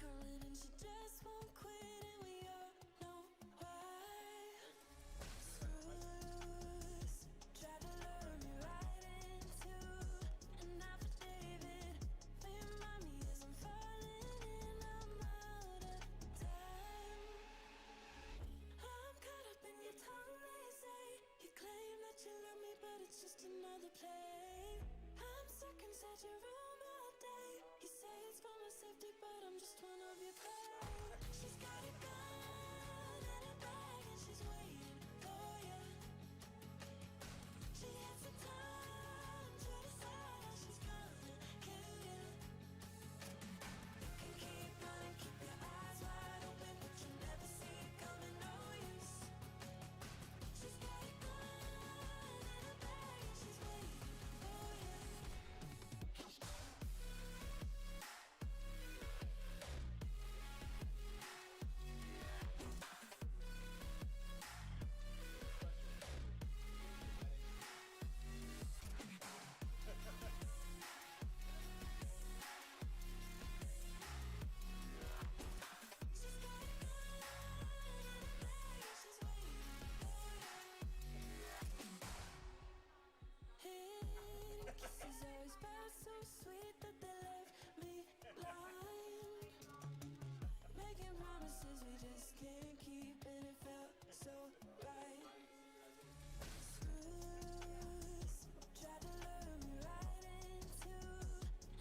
calling and she just won't quit, and we all know why. Screws tried to lure me right into an affidavit. Remind me as I'm falling and I'm out of time. I'm caught up in your tongue, they say. You claim that you love me, but it's just another play. I'm stuck inside your room all day. You say it's for my safety, but I'm just one of your prey. She's got a gun and a bag and she's waiting for you. She has the time to decide how she's gonna kill you. You can keep running, keep your eyes wide open, but you never see it coming, no use. She's got a gun and a bag and she's waiting for you. She's got a gun and a bag and she's waiting for you. Hidden kisses always felt so sweet that they left me blind. Making promises we just can't keep, and it felt so right. Screws tried to lure me right into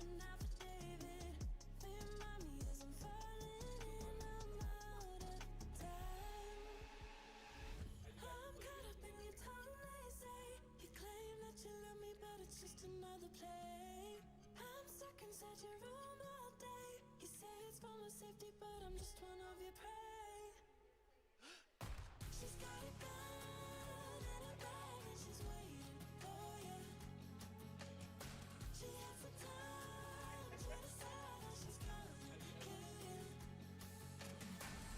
an affidavit. Remind me as I'm falling and I'm out of time. I'm caught up in your tongue, they say. You claim that you love me, but it's just another play. I'm stuck inside your room all day. You say it's for my safety, but I'm just one of your prey. She's got a gun and a bag and she's waiting for you. She has the time to decide how she's gonna kill you.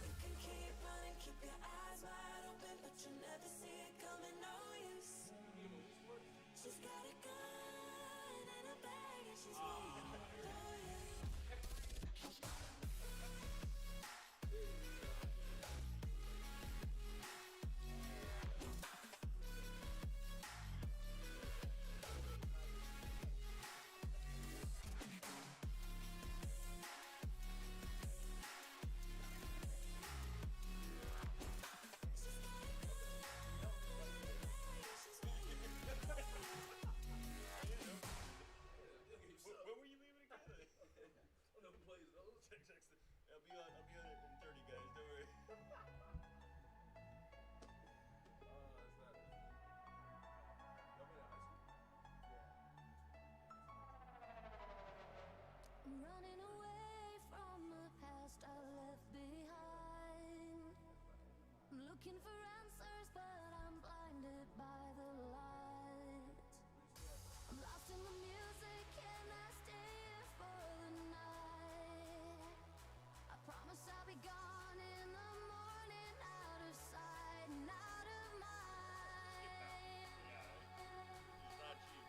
You can keep running, keep your eyes wide open, but you'll never see it coming, no use. She's got a gun and a bag and she's waiting for you. She's got a gun and a bag and she's waiting for you. When were you leaving again? No plays those. Text it. I'll be on it in 30, guys. Don't worry. It's not. Y'all been in high school? I'm running away from the past I left behind. I'm looking for answers, but I'm blinded by the light. I'm lost in the music and I stay here for the night. I promise I'll be gone in the morning, out of sight and out of mind. It's not cheap.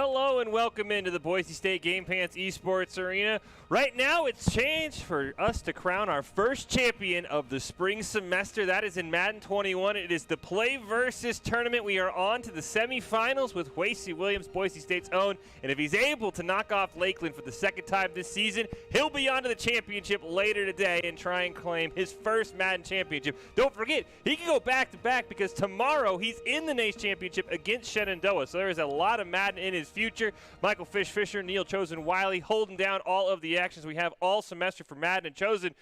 Hello and welcome into the Boise State Game Pants Esports Arena. Right now it's changed for us to crown our first champion of the spring semester. That is in Madden 21. It is the PlayVS tournament. We are on to the semifinals with Wasey Williams, Boise State's own. And if he's able to knock off Lakeland for the second time this season, he'll be on to the championship later today and try and claim his first Madden championship. Don't forget, he can go back-to-back because tomorrow he's in the NACE championship against Shenandoah. So there is a lot of Madden in his future. Michael Fisher, Neil Chosen Wiley holding down all of the actions we have all semester for Madden and Chosen.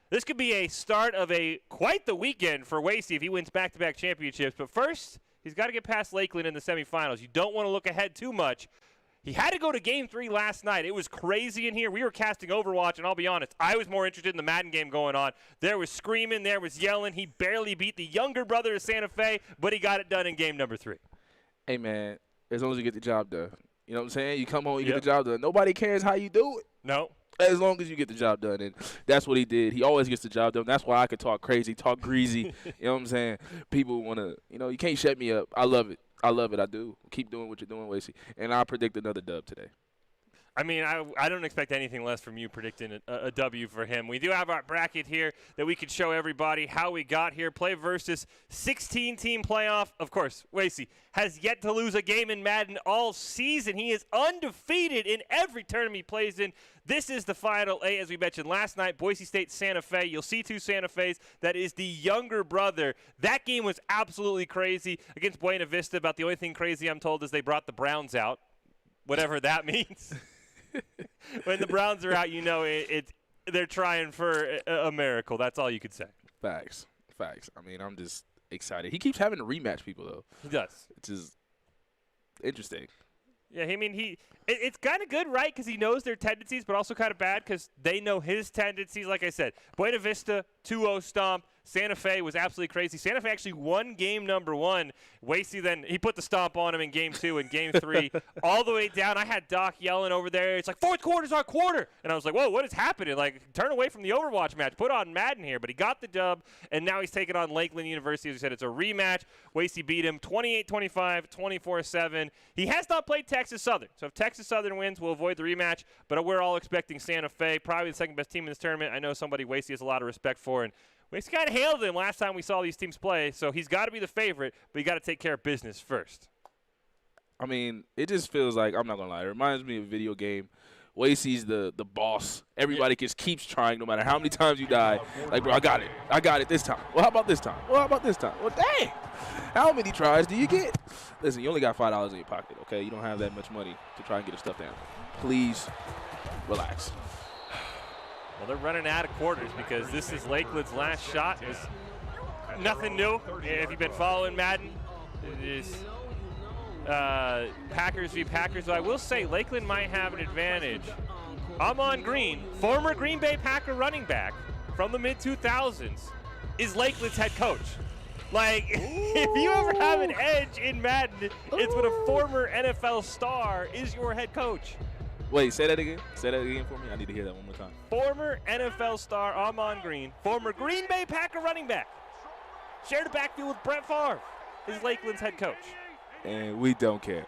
This could be a start of quite the weekend for Wasey if he wins back-to-back championships. But first, he's got to get past Lakeland in the semifinals. You don't want to look ahead too much. He had to go to Game 3 last night. It was crazy in here. We were casting Overwatch, and I'll be honest, I was more interested in the Madden game going on. There was screaming, there was yelling. He barely beat the younger brother of Santa Fe, but he got it done in game number 3. Hey, man, as long as you get the job done. You know what I'm saying? You come home, you get the job done. Nobody cares how you do it. No. As long as you get the job done, and that's what he did. He always gets the job done. That's why I could talk crazy, talk greasy. You know what I'm saying? People want to, you can't shut me up. I love it. I love it. I do. Keep doing what you're doing, Wasey. And I predict another dub today. I mean, I don't expect anything less from you predicting a W for him. We do have our bracket here that we can show everybody how we got here. PlayVS 16-team playoff. Of course, Wasey has yet to lose a game in Madden all season. He is undefeated in every tournament he plays in. This is the Final 8, as we mentioned last night. Boise State, Santa Fe. You'll see two Santa Fe's. That is the younger brother. That game was absolutely crazy against Buena Vista. About the only thing crazy I'm told is they brought the Browns out, whatever that means. When the Browns are out, they're trying for a miracle. That's all you could say. Facts. I mean, I'm just excited. He keeps having to rematch people, though. He does. Which is interesting. Yeah, I mean, it's kind of good, right, because he knows their tendencies, but also kind of bad because they know his tendencies. Like I said, Buena Vista, 2-0 stomp. Santa Fe was absolutely crazy. Santa Fe actually won game number 1. Wasey then, he put the stomp on him in game 2 and game 3 all the way down. I had Doc yelling over there. It's like, fourth quarter's our quarter. And I was like, whoa, what is happening? Like, turn away from the Overwatch match. Put on Madden here. But he got the dub, and now he's taking on Lakeland University. As I said, it's a rematch. Wasey beat him 28-25, 24-7. He has not played Texas Southern. So if Texas Southern wins, we'll avoid the rematch. But we're all expecting Santa Fe, probably the second best team in this tournament. I know somebody Wasey has a lot of respect for, and we kind of hailed him last time we saw these teams play, so he's got to be the favorite, but you got to take care of business first. I mean, it just feels like, I'm not going to lie, it reminds me of a video game. Wasey's the boss. Everybody just keeps trying no matter how many times you die. Like, bro, I got it this time. Well, how about this time? Well, dang. How many tries do you get? Listen, you only got $5 in your pocket, okay? You don't have that much money to try and get a stuffed animal. Please relax. Well, they're running out of quarters because this is Lakeland's last shot. It's nothing new. If you've been following Madden, it is Packers v. Packers. So I will say Lakeland might have an advantage. Amon Green, former Green Bay Packer running back from the mid-2000s, is Lakeland's head coach. Like, if you ever have an edge in Madden, it's when a former NFL star is your head coach. Wait, say that again. Say that again for me. I need to hear that one more time. Former NFL star Amon Green, former Green Bay Packer running back, shared a backfield with Brett Favre, is Lakeland's head coach. And we don't care.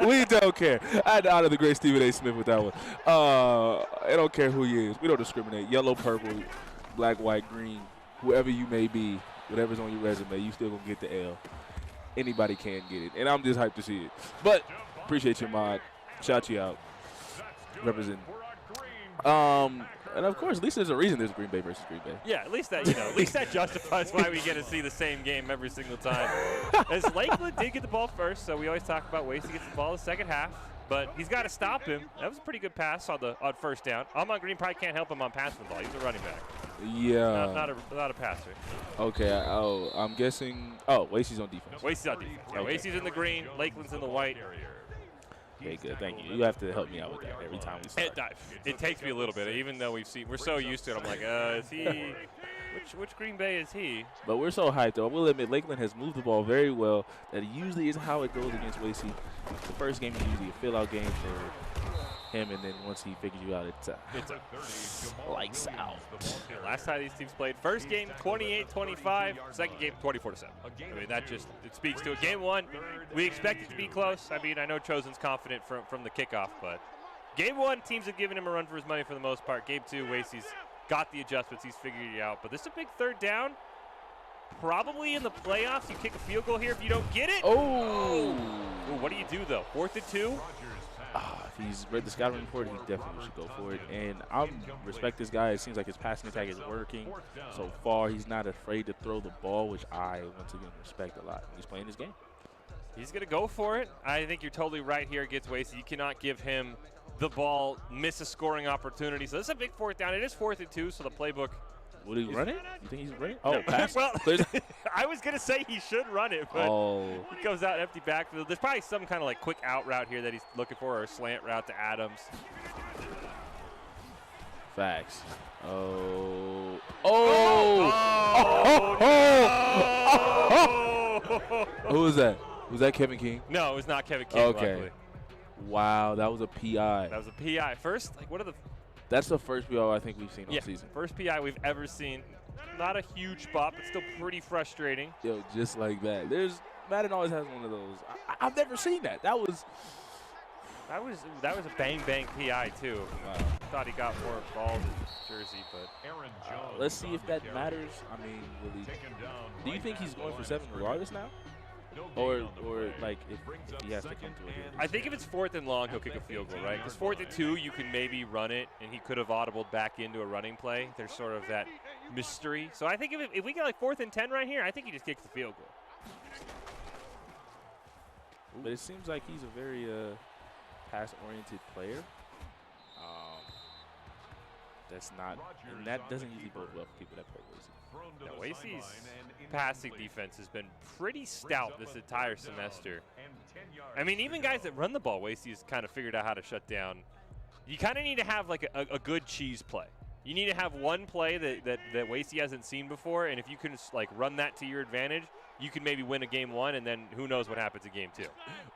we don't care. I had to honor the great Stephen A. Smith with that one. I don't care who he is. We don't discriminate. Yellow, purple, black, white, green, whoever you may be, whatever's on your resume, you still going to get the L. Anybody can get it. And I'm just hyped to see it. But appreciate your mod. Shout you out. Representing. And of course, at least there's a reason there's Green Bay versus Green Bay. Yeah, at least that justifies why we get to see the same game every single time. As Lakeland did get the ball first, so we always talk about Wasey gets the ball in the second half, but he's got to stop him. That was a pretty good pass on first down. Amon Green probably can't help him on passing the ball. He's a running back. Yeah. Not a passer. Okay. I'm guessing. Oh, Wasey's on defense. Wasey's on defense. Yeah, Okay. Wasey's in the green. Lakeland's in the white. Okay, good. Thank you. You have to help me out with that every time we start. It takes me a little bit, even though we're so used to it. I'm like, is he? Which Green Bay is he? But we're so hyped, though. I will admit, Lakeland has moved the ball very well. That usually isn't how it goes against Wasey. The first game is usually a fill-out game. him, and then once he figures you out, it's lights out. Yeah, last time these teams played, first game 28-25, second game 24-7. I mean, that just it speaks to it. Game one, we expect it to be close. I mean, I know Chosen's confident from the kickoff, but game one, teams have given him a run for his money for the most part. Game two, Wasey's got the adjustments. He's figured it out. But this is a big third down. Probably in the playoffs, you kick a field goal here if you don't get it. Oh! Ooh, what do you do, though? 4th and 2? If he's read the scouting report, he definitely should go for it. And I respect this guy. It seems like his passing attack is working so far. He's not afraid to throw the ball, which I, once again, respect a lot. He's playing this game. He's going to go for it. I think you're totally right here against Wasey. You cannot give him the ball, miss a scoring opportunity. So this is a big 4th down. It is 4th and 2, so the playbook. Would he run it? You think he's running? Oh, No. pass. Well, I was going to say he should run it, but he goes out empty backfield. There's probably some kind of like quick out route here that he's looking for, or a slant route to Adams. Facts. Oh. Who was that? Was that Kevin King? No, it was not Kevin King, Okay. luckily. Wow, that was a PI. That was a PI. First, like, what are the... That's the first PI I think we've seen all season. First PI we've ever seen. Not a huge spot, but still pretty frustrating. Yo, just like that. Madden always has one of those. I've never seen that. That was a bang PI too. Thought he got more balls in his jersey, but let's see if that matters. I mean, really. Do you think he's going for 7 regardless now? Or like if he has to come to it? I think if it's 4th and long, he'll kick a field goal, right? Because 4th and 2, you can maybe run it, and he could have audibled back into a running play. There's sort of that mystery. So I think if we get like 4th and 10 right here, I think he just kicks the field goal. But it seems like he's a very pass-oriented player. That's not, and that doesn't usually bode well for people that play Wasey. Now, Wasey's passing defense has been pretty stout this entire semester. I mean, even guys that run the ball, Wasey's kind of figured out how to shut down. You kind of need to have like a good cheese play. You need to have one play that Wasey hasn't seen before, and if you can like run that to your advantage, you can maybe win a game 1, and then who knows what happens in game 2.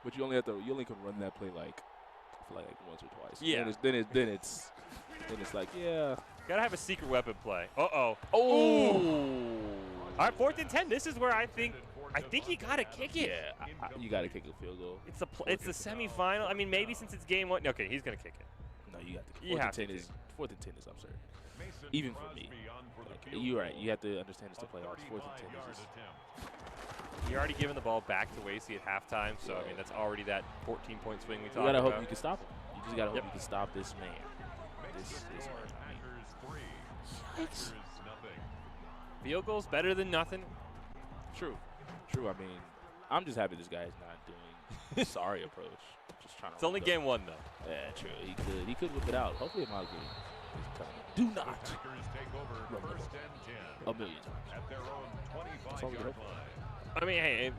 But you only can run that play like once or twice. Yeah. Then it's like, yeah. Gotta have a secret weapon play. Oh. All right, 4th and 10. This is where I think you gotta kick it. Yeah, you gotta kick a field goal. It's the semifinal. I mean, maybe since it's game 1. Okay, he's gonna kick it. No, you got to. You have to 4th and 10 is absurd. Even for me. Like, you're right. You have to understand it's the playoffs. 4th and 10 is just. You're already giving the ball back to Wasey at halftime, so I mean that's already that 14-point swing we talked about. You gotta hope you can stop him. You just gotta hope you can stop this man. This man. Yikes. Field goals better than nothing. True. I mean, I'm just happy this guy is not doing sorry approach. Just trying to. It's only game 1 though. Yeah, true. He could whip it out. Hopefully, it might be. Do not. A million times. That's all we hope for. I mean, hey,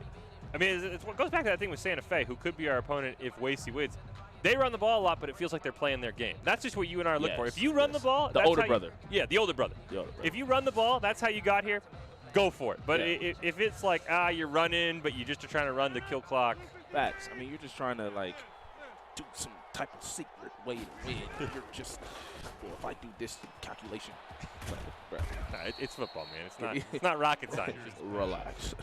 it goes back to that thing with Santa Fe, who could be our opponent if Wasey wins. They run the ball a lot, but it feels like they're playing their game. That's just what you and I are looking for. If you run the ball, the older brother. Yeah, the older brother. If you run the ball, that's how you got here. Go for it. But if it's like you're running, but you just are trying to run the kill clock. Facts. I mean, you're just trying to like do some type of secret way to win. You're just, well, if I do this calculation, bro. Nah, it's football, man. It's not rocket science. Just relax.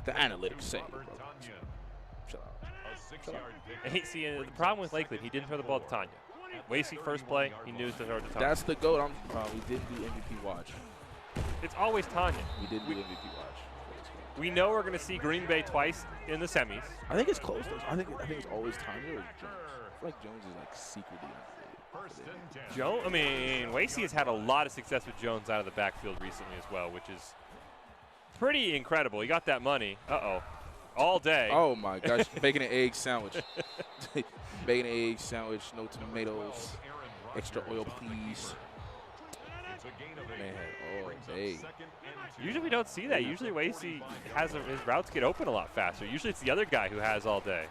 The analytics say, bro. Shut up. Hey, see, the problem with Lakeland, he didn't throw the ball to Tanya. Wasey first play, he knew to throw it to Tanya. That's the GOAT. We didn't do MVP watch. It's always Tanya. We didn't do MVP watch. We know we're going to see Green Bay twice in the semis. I think it's close though. I think it's always Tanya or Jones. I feel like Jones is like secretly underrated. Jones, I mean, Wasey has had a lot of success with Jones out of the backfield recently as well, which is pretty incredible. He got that money. All day. Oh my gosh, bacon and egg sandwich. Bacon and egg sandwich, no tomatoes, extra oil please. Man, oh, hey. Usually we don't see that. Usually Wasey his routes get open a lot faster. Usually it's the other guy who has all day.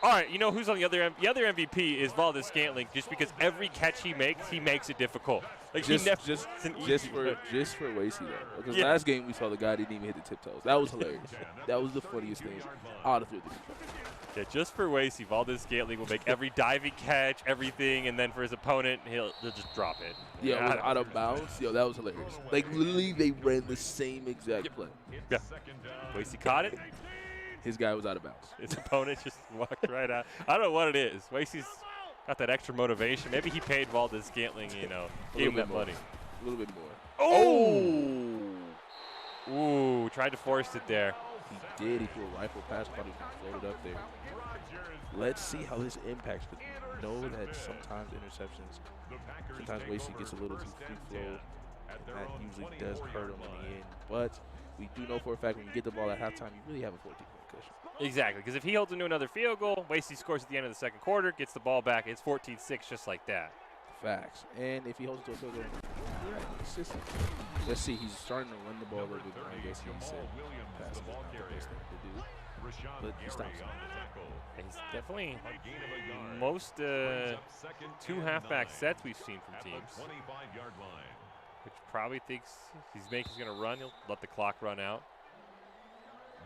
All right, you know who's on the other end? The other MVP is Valdez Scantling, just because every catch he makes it difficult. Like just for Wasey though, because last game we saw the guy didn't even hit the tiptoes. That was hilarious. That was the funniest thing. Out of 50. Yeah, just for Wasey, Valdez-Scantling will make every diving catch, everything, and then for his opponent, he'll just drop it. Yeah, it was out of bounds. Yo, that was hilarious. Like, literally, they ran the same exact play. Yeah. Wasey caught it. His guy was out of bounds. His opponent just walked right out. I don't know what it is. Wasey's got that extra motivation. Maybe he paid Valdez-Scantling, you know, gave him that money. A little bit more. Oh! Ooh, tried to force it there. He did. He threw a rifle pass. Thought he was going to float it up there. Let's see how this impacts. Because we know that sometimes interceptions, sometimes Wasey gets a little too free flow. And that usually does hurt him in the end. But we do know for a fact when you get the ball at halftime, you really have a 14-point cushion. Exactly, because if he holds into another field goal, Wasey scores at the end of the second quarter, gets the ball back. It's 14-6 just like that. Facts. And if he holds to a field goal, right, consistent. Let's see, he's starting to run the ball a little bit more. I guess he said passing is not the best thing to do. But he stops him. He's definitely most two halfback sets we've seen from teams, which probably thinks he's going to run. He'll let the clock run out.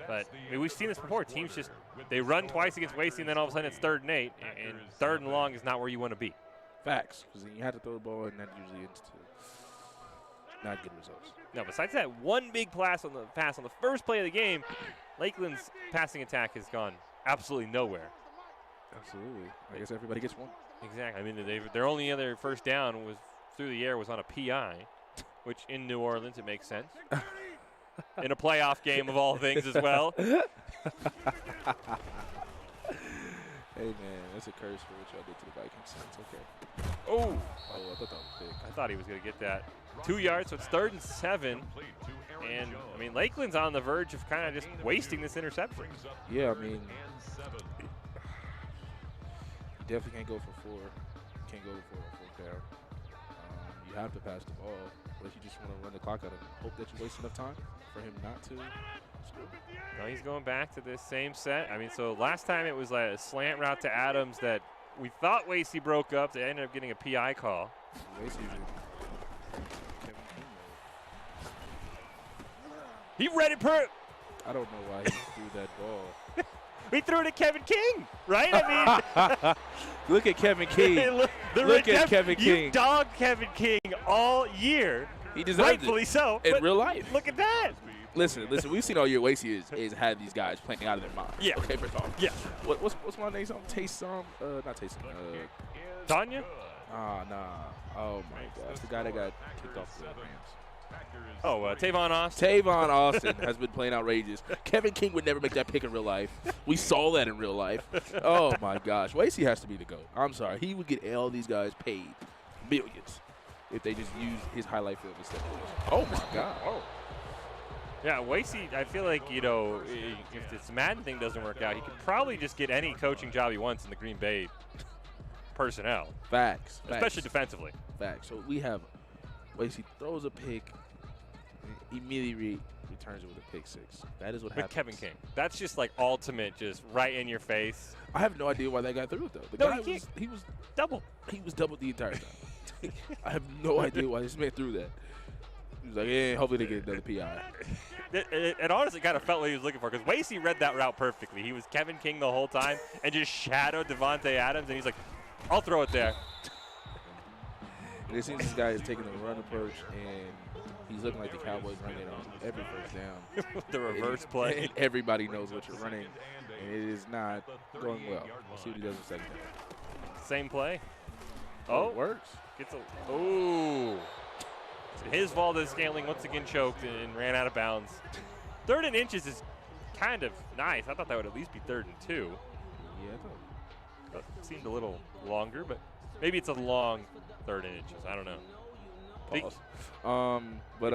But I mean, we've seen this before. Teams just, they run twice against Wasey, and then all of a sudden it's 3rd and 8, and 3rd and long is not where you want to be. Facts, because then you have to throw the ball, and that usually ends to not good results. No, besides that one big pass on the first play of the game, Lakeland's passing attack has gone absolutely nowhere. Absolutely. I guess everybody gets one. Exactly. I mean, their only other first down was through the air was on a PI, which in New Orleans it makes sense. In a playoff game of all things as well. Hey, man, that's a curse for what y'all did to the Vikings. It's okay. Oh, I thought that was big. I thought he was going to get that. 2 yards, so it's 3rd and 7. And, I mean, Lakeland's on the verge of kind of just wasting this interception. Yeah, I mean, you definitely can't go for 4. Can't go for a 4th down. You have to pass the ball, but you just want to run the clock out and hope that you waste enough time for him not to score. Now he's going back to this same set. I mean, so last time it was like a slant route to Adams that we thought Wasey broke up. They ended up getting a PI call. Wasey's in. He read it per. I don't know why he threw that ball. We threw it at Kevin King, right? I mean, look at Kevin King. Look at Kevin King. You dogged Kevin King all year. He deserved rightfully it. so. In real life. Look at that. Listen. We've seen all year Wasey is have these guys playing out of their mind. Yeah. Okay, first off. Yeah. What's my name? Taysom? Not Taysom. Tanya? Nah. Oh my gosh, the guy that got kicked off the Rams. Oh, Tavon Austin. Tavon Austin has been playing outrageous. Kevin King would never make that pick in real life. We saw that in real life. Oh, my gosh. Wasey has to be the GOAT. I'm sorry. He would get all these guys paid millions if they just used his highlight film instead of oh, my God. Oh. Yeah, Wasey, I feel like, you know, if this Madden thing doesn't work out, he could probably just get any coaching job he wants in the Green Bay personnel. Facts. Especially defensively. Facts. So we have Wasey throws a pick, immediately returns it with a pick 6. That is what happens. With Kevin King. That's just like ultimate, just right in your face. I have no idea why that guy threw it, though. The No, guy he was double. He was doubled the entire time. I have no idea why this man threw that. He was like, yeah, hopefully they get another PI. It honestly kind of felt what he was looking for because Wasey read that route perfectly. He was Kevin King the whole time and just shadowed Devontae Adams, and he's like, I'll throw it there. And it seems this guy is taking a run approach, and he's looking like the Cowboys running on every first down. The reverse play. And everybody knows what you're running, and it is not going well. We'll see what he does in second down. Same play. Oh, it works. Gets a. Ooh. His Valdez-Scantling once again choked and ran out of bounds. 3rd and inches is kind of nice. I thought that would at least be 3rd and 2. Yeah, But it seemed a little longer, but maybe it's a long 3rd and inches. I don't know. Pause. But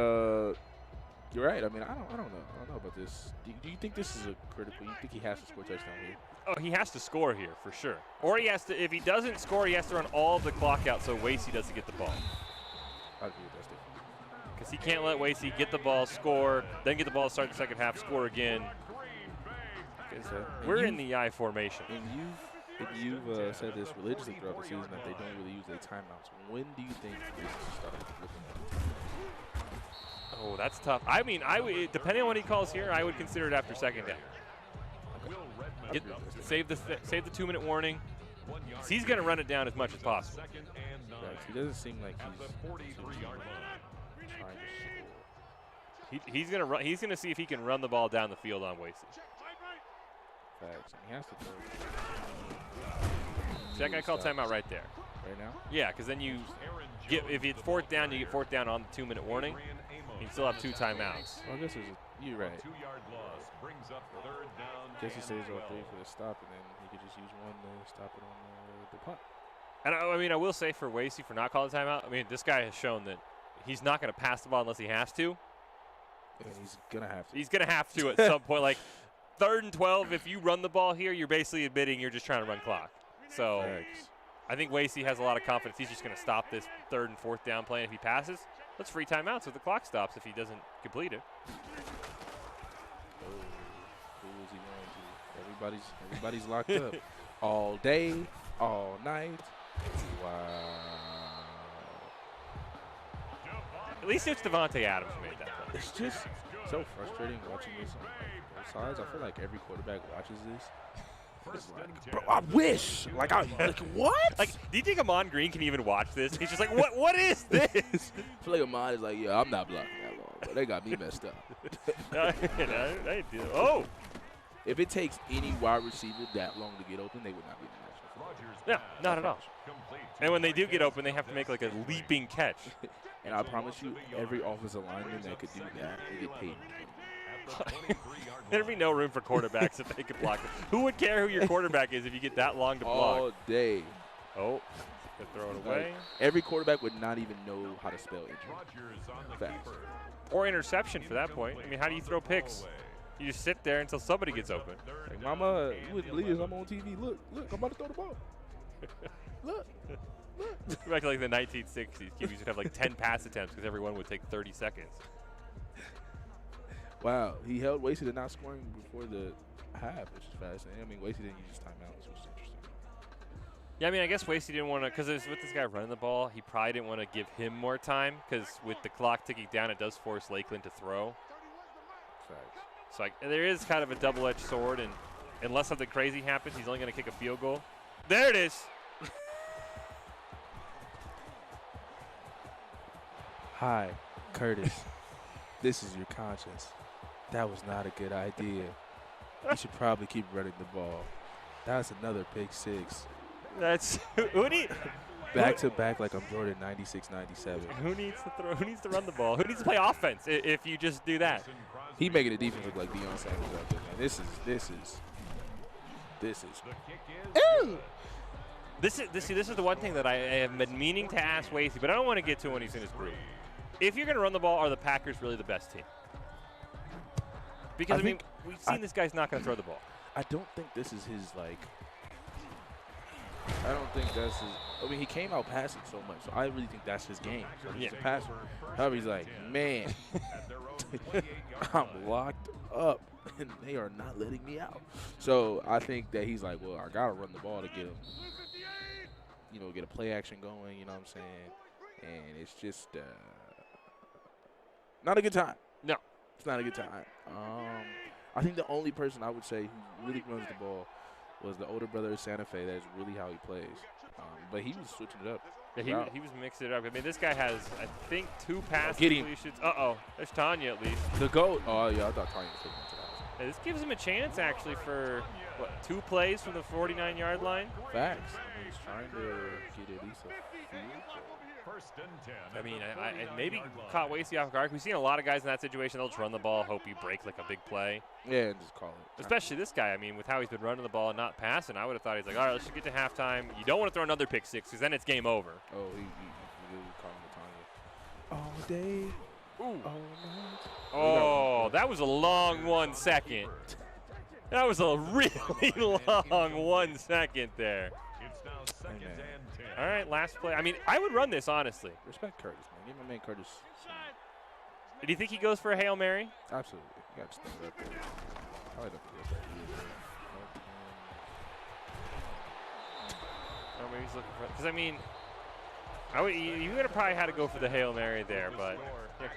you're right. I mean, I don't know about this. Do you think this is a critical? You think he has to score a touchdown here? Oh, he has to score here for sure. Or he has to. If he doesn't score, he has to run all of the clock out so Wasey doesn't get the ball. I agree with that statement. Because he can't let Wasey get the ball, score, then get the ball, start the second half, score again. We're in the I formation. And you've said this religiously throughout the season that they don't really use their timeouts. When do you think they should start looking at it? Oh, that's tough. I mean, depending on what he calls here, I would consider it after second down. Get, save the 2-minute warning. He's going to run it down as much as possible. Right, he doesn't seem like he's trying to score. He's going to run. He's going to see if he can run the ball down the field on Wasey. Facts. And he has to throw. So that guy called timeout right there. Right now? Yeah, because then you get, if it's fourth down, you get fourth down on the 2-minute warning. You still have 2 timeouts. Well, I guess you're right. I guess he stays on 3 for the stop, and then he could just use 1 to stop it on the punt. And I mean, I will say for Wasey for not calling timeout, I mean, this guy has shown that he's not going to pass the ball unless he has to. And he's going to have to. He's going to have to at some point. Like, 3rd and 12, if you run the ball here, you're basically admitting you're just trying to run clock. So Thanks. I think Wasey has a lot of confidence. He's just going to stop this 3rd and 4th down play. And if he passes, let's free timeouts so the clock stops if he doesn't complete it. Oh, who is he going to? Everybody's locked up. All day, all night. Wow. At least it's Devontae Adams who made that play. It's just so frustrating watching this on both sides. I feel like every quarterback watches this. It's like, bro, I wish. Like what? Like, do you think Amon Green can even watch this? He's just like, what is this? I feel like Amon is like, yeah, I'm not blocking that long, but they got me messed up. Oh. If it takes any wide receiver that long to get open, they would not be in the national football. Yeah, not at all. And when they do get open, they have to make like a leaping catch. And I promise you, every offensive lineman that could do that would get paid. There'd be no room for quarterbacks if they could block it. Who would care who your quarterback is if you get that long to block? All day. Oh, they throw it away. Every quarterback would not even know how to spell injury. Facts. Or interception for that point. I mean, how do you throw picks? You just sit there until somebody gets open. Like, Mama, you wouldn't believe this. I'm on TV. Look, I'm about to throw the ball. Look. Back to like the 1960s, QBs would have like 10 pass attempts because everyone would take 30 seconds. Wow, he held Wasey to not scoring before the half, which is fascinating. I mean, Wasey didn't use his timeouts, which is interesting. Yeah, I mean, I guess Wasey didn't want to, because with this guy running the ball, he probably didn't want to give him more time, because with the clock ticking down, it does force Lakeland to throw. Facts. So like, there is kind of a double-edged sword, and unless something crazy happens, he's only going to kick a field goal. There it is. Hi, Curtis. This is your conscience. That was not a good idea. You should probably keep running the ball. That's another pick 6. That's who need back to back like I'm Jordan 96-97. Who needs to throw? Who needs to run the ball? Who needs to play offense if you just do that? He making the defense look like Deion Sanders out there, man. This is. Ew. This is the one thing that I have been meaning to ask Wasey, but I don't want to get to when he's in his group. If you're going to run the ball, are the Packers really the best team? Because, I mean, we've seen this guy's not going to throw the ball. I don't think this is his, like, I don't think that's his, I mean, he came out passing so much, so I really think that's his game. So he's a passer. However, he's like, man, I'm locked up, and they are not letting me out. So I think that he's like, well, I got to run the ball to get him, get a play action going, you know what I'm saying? And it's just not a good time. No. It's not a good time. I think the only person I would say who really runs the ball was the older brother of Santa Fe. That's really how he plays. But he was switching it up. Yeah, he was mixing it up. I mean, this guy has, I think, 2 pass completions. Uh-oh. There's Tanya at least. The GOAT. Oh, yeah, I thought Tanya was taking it to the house. Yeah, this gives him a chance, actually, for, 2 plays from the 49-yard line? Facts. He's trying to get at least a few. I mean, I maybe caught Wasey off guard. We've seen a lot of guys in that situation. They'll just run the ball, hope you break like a big play. Yeah, and just call it. Especially this guy. I mean, with how he's been running the ball and not passing, I would have thought he's like, all right, let's just get to halftime. You don't want to throw another pick 6 because then it's game over. Oh, he calling the Tanya. All day. Ooh. All night. Oh, that was a long 1 second. That was a really long 1 second there. All right, last play. I mean, I would run this, honestly. Respect Curtis, man. Give my man Curtis some. Do you think he goes for a Hail Mary? Absolutely. You got to stand up there. I like that. Oh, maybe he's looking for. Because I mean, you would have probably had to go for the Hail Mary there, but yeah.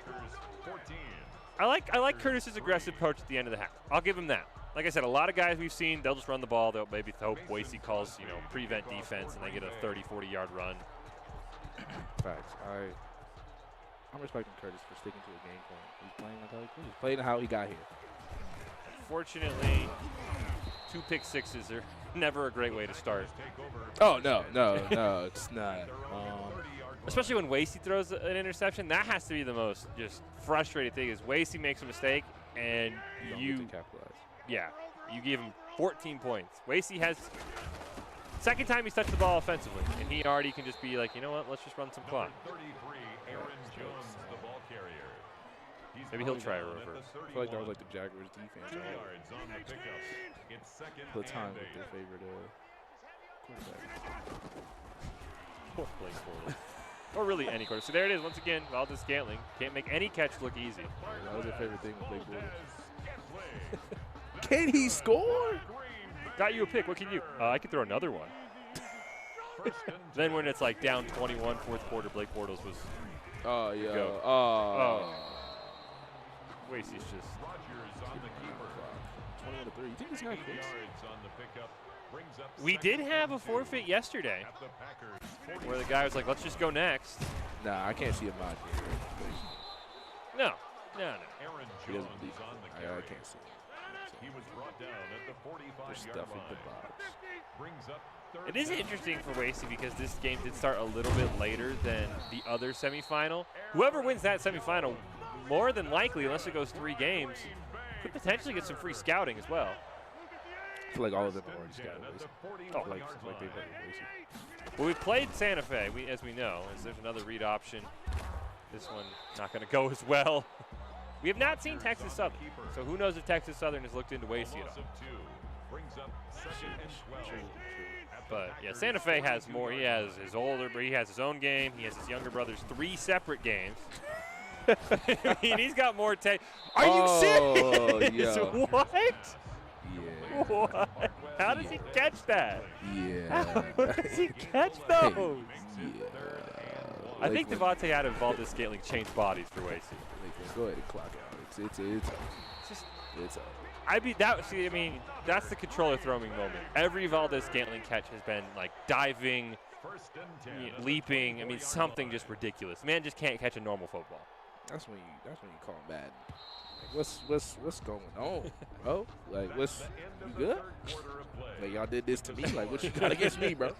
I like Curtis's aggressive approach at the end of the half. I'll give him that. Like I said, a lot of guys we've seen, they'll just run the ball. They'll maybe hope Boise calls, prevent defense, and they get a 30, 40-yard run. Facts. I'm respecting Curtis for sticking to a game plan. He's playing like how he's playing how he got here. Unfortunately, 2 pick sixes are never a great way to start. Oh, no, it's not. Especially when Wasey throws an interception, that has to be the most just frustrating thing is Wasey makes a mistake and you give him 14 points. Wasey has second time he's touched the ball offensively, and he already can just be like, you know what, let's just run some clock. Maybe he'll try a reverse. I feel like that was like the Jaguars defense. The time with their favorite quarterback. Poor Blake Bortles. Or really any quarterback. So there it is once again. Valdez Scantling can't make any catch look easy. Yeah, that was their favorite thing with Blake Bortles. Can he score? Got you a pick. What can you? I can throw another one. Then when it's like down 21, fourth quarter, Blake Bortles was. Oh yeah. Go. Oh. Wasey's just. 21-3. You think this guy quits? We did have a forfeit yesterday where the guy was like, let's just go next. Nah, I can't see a mod here. No. He doesn't believe it. I can't see it. He was brought down at the 45-yard There's stuff in the line. box. Brings up It is interesting for Wasey because this game did start a little bit later than the other semifinal. Whoever wins that semifinal, more than likely, unless it goes 3 games, could potentially get some free scouting as well. I feel like all of them are already scouted. Oh, Like they played Wasey. Well, we played Santa Fe, as we know, as there's another read option. This one not going to go as well. We have not seen Texas Southern, so who knows if Texas Southern has looked into Wasey at all. But yeah, Santa Fe has more. He has his older, but he has his own game. He has his younger brother's 3 separate games. And he's got more tape. Are you serious? Yeah. What? Yeah. What? How does he catch that? Yeah. How does he catch those? Yeah. I think Devontae had involved this Scantling change bodies for Wasey. Go ahead and clock out. It's That's the controller throwing moment. Every Valdez Scantling catch has been like diving, leaping. I mean, something just ridiculous. Man just can't catch a normal football. That's when you call him bad. Like, what's going on, bro? Like, you good? Like, y'all did this to me. Like, what you got against me, bro?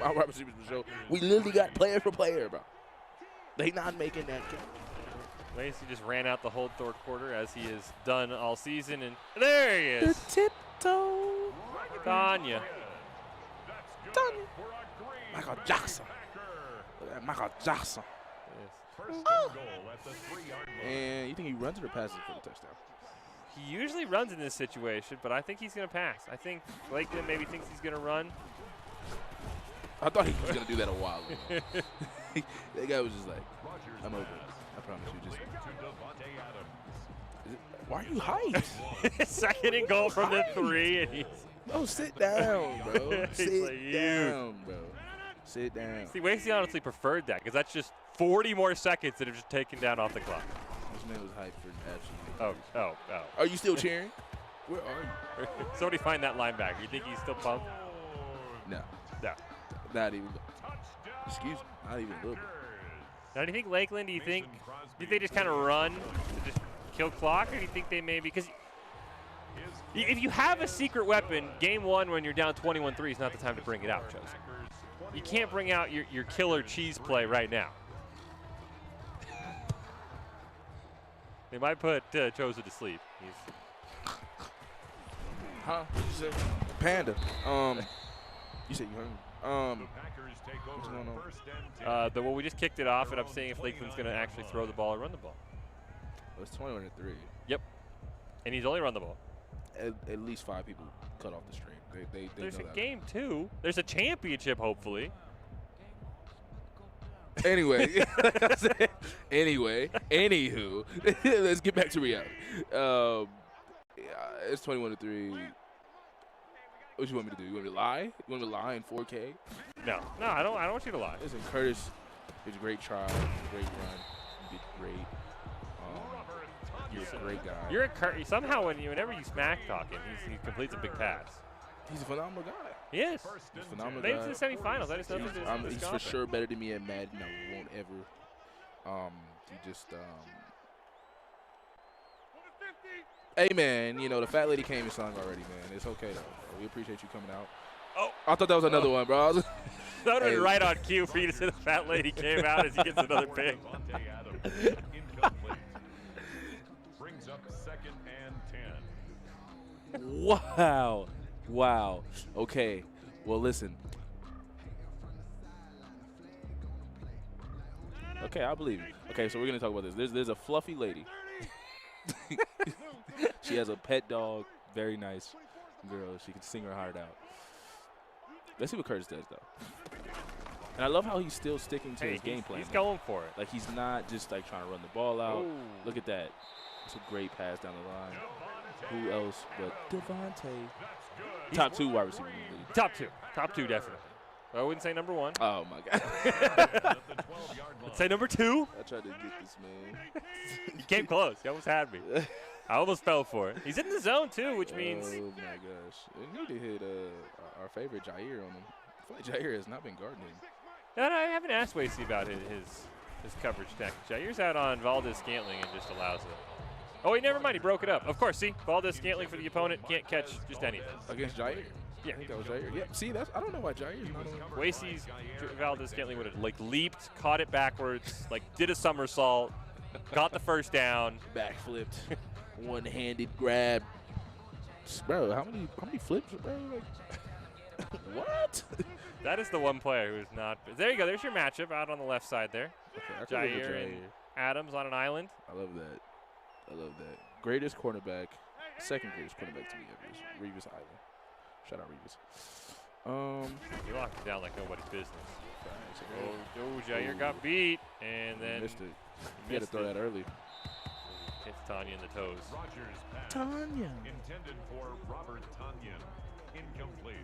My wide receivers for sure. We literally got player for player, bro. They not making that catch. Wasey just ran out the whole third quarter as he has done all season, and there he is. The tiptoe. Tanya. Michael Jackson. Look at that Michael Jackson. And you think he runs it or passes for the touchdown? He usually runs in this situation, but I think he's going to pass. I think Lakeland maybe thinks he's going to run. I thought he was going to do that a while ago. That guy was just like, I'm open. I promise you. Why are you hyped? Second and goal from the 3. And he's Bro, sit down, bro. He's Sit like, down, bro. Sit down. See, Wasey honestly preferred that because that's just 40 more seconds that are just taken down off the clock. This man was hyped for absolutely. Oh. Are you still cheering? Where are you? Somebody find that linebacker. You think he's still pumped? No. No. Not even. Excuse me. Not even a little bit. Now, do you think Lakeland, do you think they just kind of run to just kill clock, or do you think they maybe, because if you have a secret weapon, game 1 when you're down 21-3 is not the time to bring it out, Joseph. You can't bring out your killer cheese play right now. They might put Chosa to sleep. Huh? You said Panda. You said you heard me. What's going on? Well, we just kicked it off, and I'm seeing if Lakeland's going to actually throw the ball or run the ball. Well, it's 21-3. Yep. And he's only run the ball. At least 5 people cut off the stream. They There's know a that. game 2. There's a championship, hopefully. Anyway, anywho, let's get back to reality. It's 21-3. What you want me to do? You want me to lie? You want me to lie in 4K? No, I don't want you to lie. Listen, Curtis did a great try, great run, did great. You're a great guy. You're somehow whenever you smack talk him, he completes a big pass. He's a phenomenal guy. He is. He's a phenomenal Made guy. it to the semifinals. I just know He's for sure better than me at Madden. I won't ever. He just. Hey man, you know the fat lady came and sung already, man. It's okay though. We appreciate you coming out. Oh, I thought that was another one, bro. that would have been right on cue for you to say the fat lady came out as he gets another pick. Incomplete. Brings up 2nd and 10. Wow. Wow. Okay. Well, listen. Okay, I believe you. Okay, so we're gonna talk about this. There's a fluffy lady. She has a pet dog. Very nice girl. She can sing her heart out. Let's see what Curtis does, though. And I love how he's still sticking to his game plan. He's going for it. Like, he's not just, like, trying to run the ball out. Ooh. Look at that. It's a great pass down the line. Who else but Devontae? Top 2 wide receiver in the league. Top 2. Top 2, definitely. I wouldn't say number 1. Oh, my God. I'd say number 2. I tried to get this, man. You came close. You almost had me. I almost fell for it. He's in the zone, too, which means... Oh, my gosh. We need to hit our favorite Jair on him. I feel like Jair has not been guarding him. And I haven't asked Wasey about his coverage tech. Jair's out on Valdez-Scantling and just allows it. Oh, wait, never mind. He broke it up. Of course, see? Valdez-Scantling for the opponent. Can't catch just anything. Against Jair? Yeah. I think that was Jair. Yeah, see, I don't know why Jair's not on. Wasey's Valdez-Scantling would have, like, leaped, caught it backwards, like, did a somersault, got the first down. Backflipped. One-handed grab. Bro, how many flips, bro? Like, what? That is the one player who is not. There you go. There's your matchup out on the left side there. Okay, Jair and Adams on an island. I love that. I love that. Greatest cornerback, second greatest cornerback to me ever is Revis Island. Shout out Revis. He locked it down like nobody's business. Oh, Jair got beat, and then missed it. He had to throw that early. Hits Tanya in the toes. Rogers pass. Tanya. Intended for Robert Tanyan. Incomplete.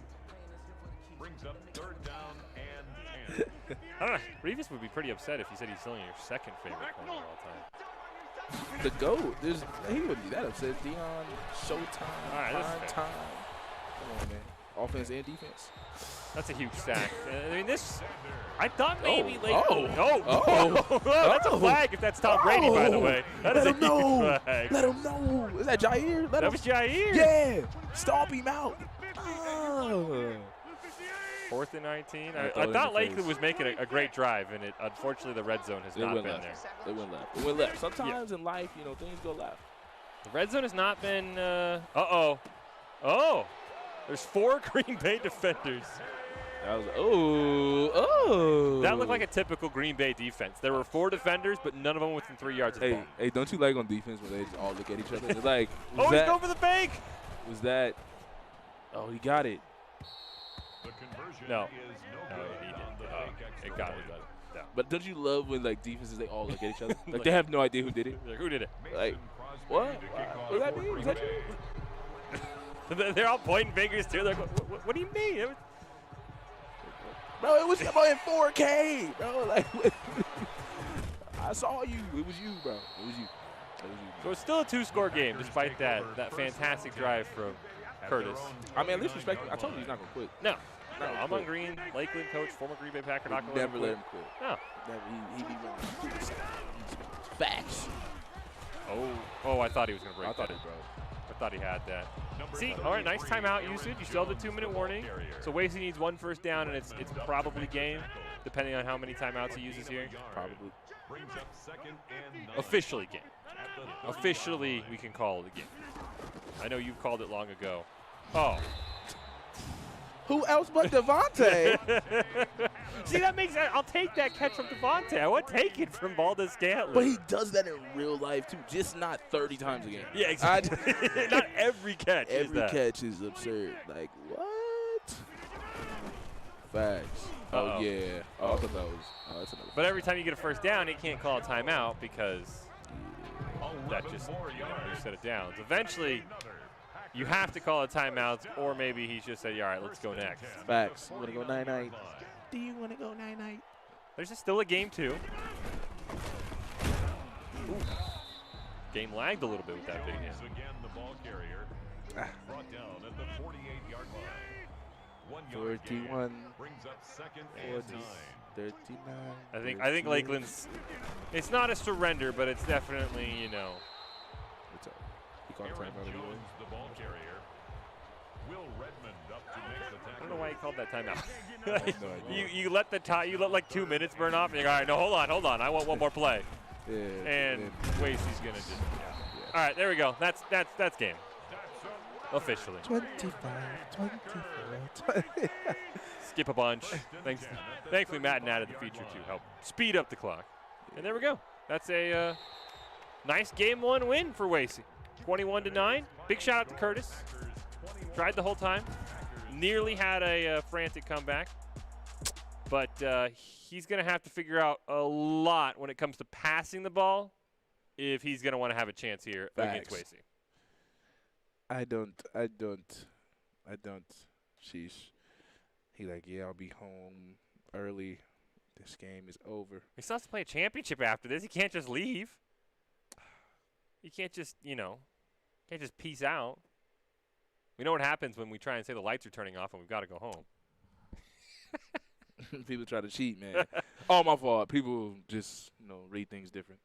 Brings up 3rd down and 10. I don't know. Revis would be pretty upset if he said he's still your second favorite corner of all time. The GOAT. He wouldn't be that upset. Dion, Showtime, All right, prime time. Come on, man. Offense and defense. That's a huge sack. I mean, this. I thought maybe late. Oh. That's a flag if that's Tom Brady, by the way. That is a huge flag. Let him know. Is that Jair? That was Jair. Yeah. Stomp him out. Oh. 4th and 19. I throw it in thought the Lakeland face. was making a great drive, and unfortunately the red zone has not been there. They went left. They went left. Sometimes in life, things go left. The red zone has not been. Oh, there's 4 Green Bay defenders. That was oh. That looked like a typical Green Bay defense. There were 4 defenders, but none of them within 3 yards of the ball. Hey, don't you like on defense when they just all look at each other? It's like, he's going for the fake. Was that? Oh, he got it. The conversion No. is no good He on the did. fake extra It got point. it. No. But don't you love when like defenses they all look at each other? Like Like- they have no idea who did it. Like, who did it? Like Mason Crosby what? to kick off What does that for mean? Green Is that Bay. They're all pointing fingers too. They're like, what do you mean? It was- bro, it was in 4K, bro. Like I saw you. It was you, bro. It was you. So it's still a 2-score game, despite that fantastic drive from Curtis. I mean, at least respect me. I told you he's not gonna quit. No, Not gonna I'm quit. on Green, Lakeland coach, former Green Bay Packer. Not gonna Never let him quit. No. Never. He be running. Facts. Oh, I thought he was gonna break I thought that. it, bro. I thought he had that. See, all right, nice timeout usage. You still have the 2-minute warning. So Wasey needs 1 first down, and it's probably game, depending on how many timeouts he uses here. Probably. Brings up 2nd and 9. Officially game. Officially, we can call it a game. I know you've called it long ago. Oh. Who else but Devontae? See, that makes sense. I'll take that catch from Devontae. I would take it from Valdez-Scantling. But he does that in real life too, just not 30 times a game. Yeah, exactly. Not every catch is Every that. catch is absurd. Like what? Facts. Uh-oh. Oh yeah. Oh, I thought that was. Oh, that's another. But every time you get a first down, it can't call a timeout because that just set it down. So eventually, you have to call a timeout, or maybe he's just said, all right, let's go next. Facts. You wanna go 9-9? Do you wanna go 9-9? There's still a game 2. game lagged a little bit with that big hit. Jones again, the ball carrier. Brought down at the 48-yard line. 1 yard gain. 41, Brings up second 40, and 9. 39. I think Lakeland's. It's not a surrender, but it's definitely, you know. What's up? He called Aaron timeout anyway. Jones, the ball carrier. Will Redmond up to make the tackle. I don't know why he called that timeout. No idea. you let the you let like 2 minutes burn off, and you're all right. No, hold on. I want one more play. Yeah, And Wasey's gonna just. Yeah. All right, there we go. That's game. Officially. 25, 24, 20. Skip a bunch. Thankfully, Madden added the feature to help speed up the clock. And there we go. That's a nice game 1 win for Wasey. 21-9. Big shout out to Curtis. Tried the whole time. Nearly had a frantic comeback. But he's going to have to figure out a lot when it comes to passing the ball if he's going to want to have a chance here against Wasey. I don't. Sheesh. He like, yeah, I'll be home early. This game is over. He still has to play a championship after this. He can't just leave. You can't just, can't just peace out. We know what happens when we try and say the lights are turning off and we've got to go home. People try to cheat, man. All my fault. People just, read things different.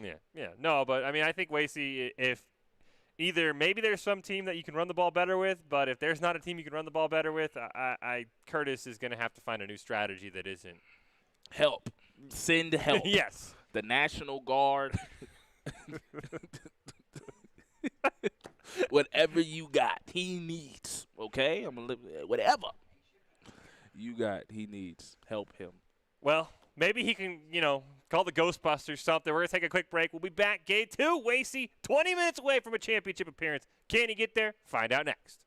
Yeah. No, but, I think Wasey, if either maybe there's some team that you can run the ball better with, but if there's not a team you can run the ball better with, Curtis is going to have to find a new strategy that isn't. Help. Send help. Yes. The National Guard. Whatever you got, he needs. Okay? I'm going to live whatever you got, he needs. Help him. Well, maybe he can, call the Ghostbusters something. We're going to take a quick break. We'll be back. Game 2, Wasey, 20 minutes away from a championship appearance. Can he get there? Find out next.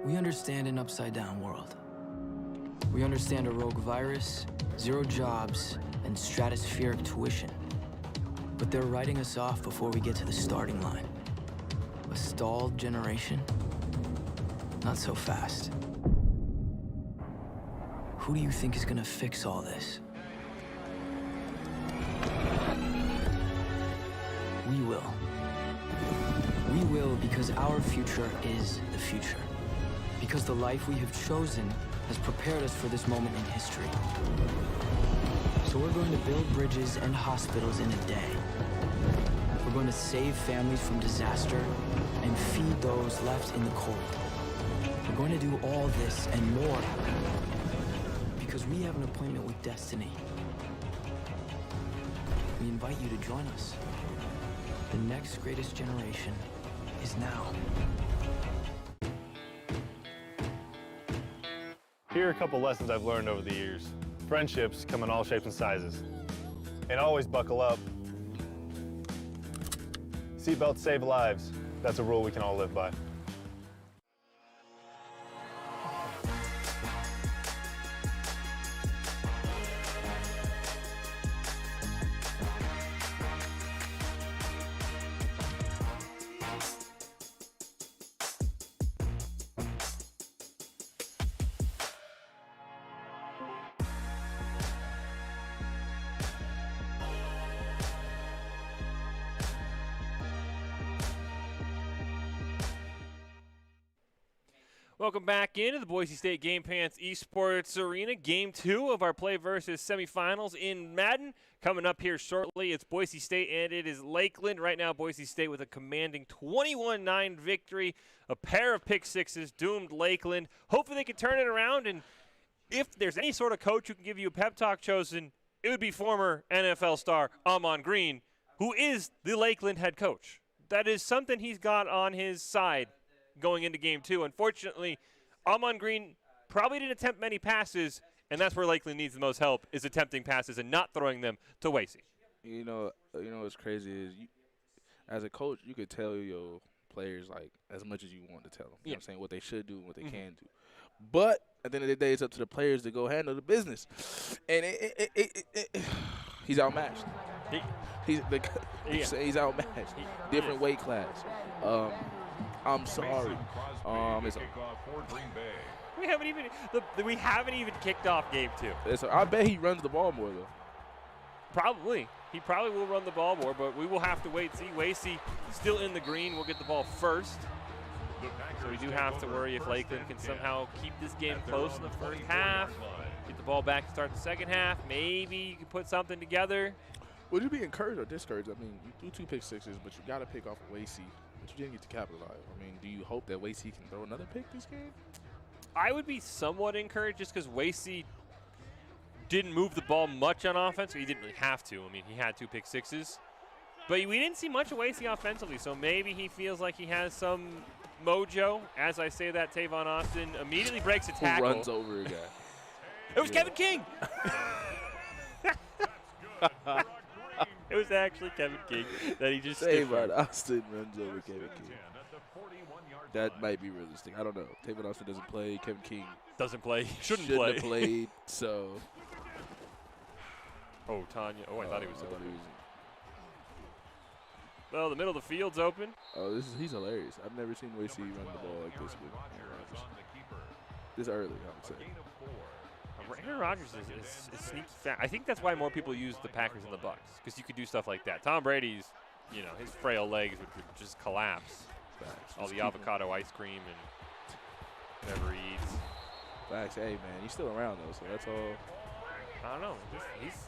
We understand an upside-down world. We understand a rogue virus, 0 jobs, and stratospheric tuition. But they're writing us off before we get to the starting line. A stalled generation? Not so fast. Who do you think is gonna fix all this? We will. We will because our future is the future. Because the life we have chosen has prepared us for this moment in history. So we're going to build bridges and hospitals in a day. We're going to save families from disaster and feed those left in the cold. We're going to do all this and more because we have an appointment with destiny. We invite you to join us. The next greatest generation is now. Here are a couple lessons I've learned over the years. Friendships come in all shapes and sizes. And always buckle up. Seatbelts save lives. That's a rule we can all live by. Welcome back into the Boise State Game Pants Esports Arena. Game 2 of our Play versus semifinals in Madden. Coming up here shortly, it's Boise State and it is Lakeland. Right now, Boise State with a commanding 21-9 victory. A pair of pick sixes doomed Lakeland. Hopefully they can turn it around, and if there's any sort of coach who can give you a pep talk, Chosen, it would be former NFL star Amon Green, who is the Lakeland head coach. That is something he's got on his side going into game 2. Unfortunately, Amon Green probably didn't attempt many passes, and that's where Lakeland needs the most help, is attempting passes and not throwing them to Wasey. You know what's crazy is, as a coach, you could tell your players like as much as you want to tell them. You know what I'm saying? What they should do and what they can do. But at the end of the day, it's up to the players to go handle the business. And he's outmatched. He's outmatched. Different weight class. I'm sorry. We haven't even kicked off game 2. I bet he runs the ball more though. Probably. He probably will run the ball more, but we will have to wait and see. Wasey still in the green. We'll get the ball first. So we do have to worry if Lakeland can somehow keep this game close in the first half. Get the ball back to start the second half. Maybe you can put something together. Would you be encouraged or discouraged? I mean, you threw 2 pick sixes, but you got to pick off of Wasey, but you didn't get to capitalize. I mean, do you hope that Wasey can throw another pick this game? I would be somewhat encouraged just because Wasey didn't move the ball much on offense. He didn't really have to. I mean, he had 2 pick sixes. But we didn't see much of Wasey offensively, so maybe he feels like he has some mojo. As I say that, Tavon Austin immediately breaks a tackle. Runs over a guy. It was Kevin King. It was actually Kevin King that he just Tavon Austin runs over Kevin King. That might be realistic. I don't know. Tavon Austin doesn't play. Kevin King doesn't play. Shouldn't have play. played. So. Oh, Tanya. Oh, I thought he was. Well, the middle of the field's open. Oh, he's hilarious. I've never seen Wasey run the ball like this with Aaron Rodgers. This early, I would say. Aaron Rodgers is sneaky fast. I think that's why more people use the Packers and the Bucks, because you could do stuff like that. Tom Brady's, his frail legs would just collapse. Facts. All the avocado ice cream and whatever he eats. Facts. Hey, man, he's still around, though, so that's all. I don't know. He's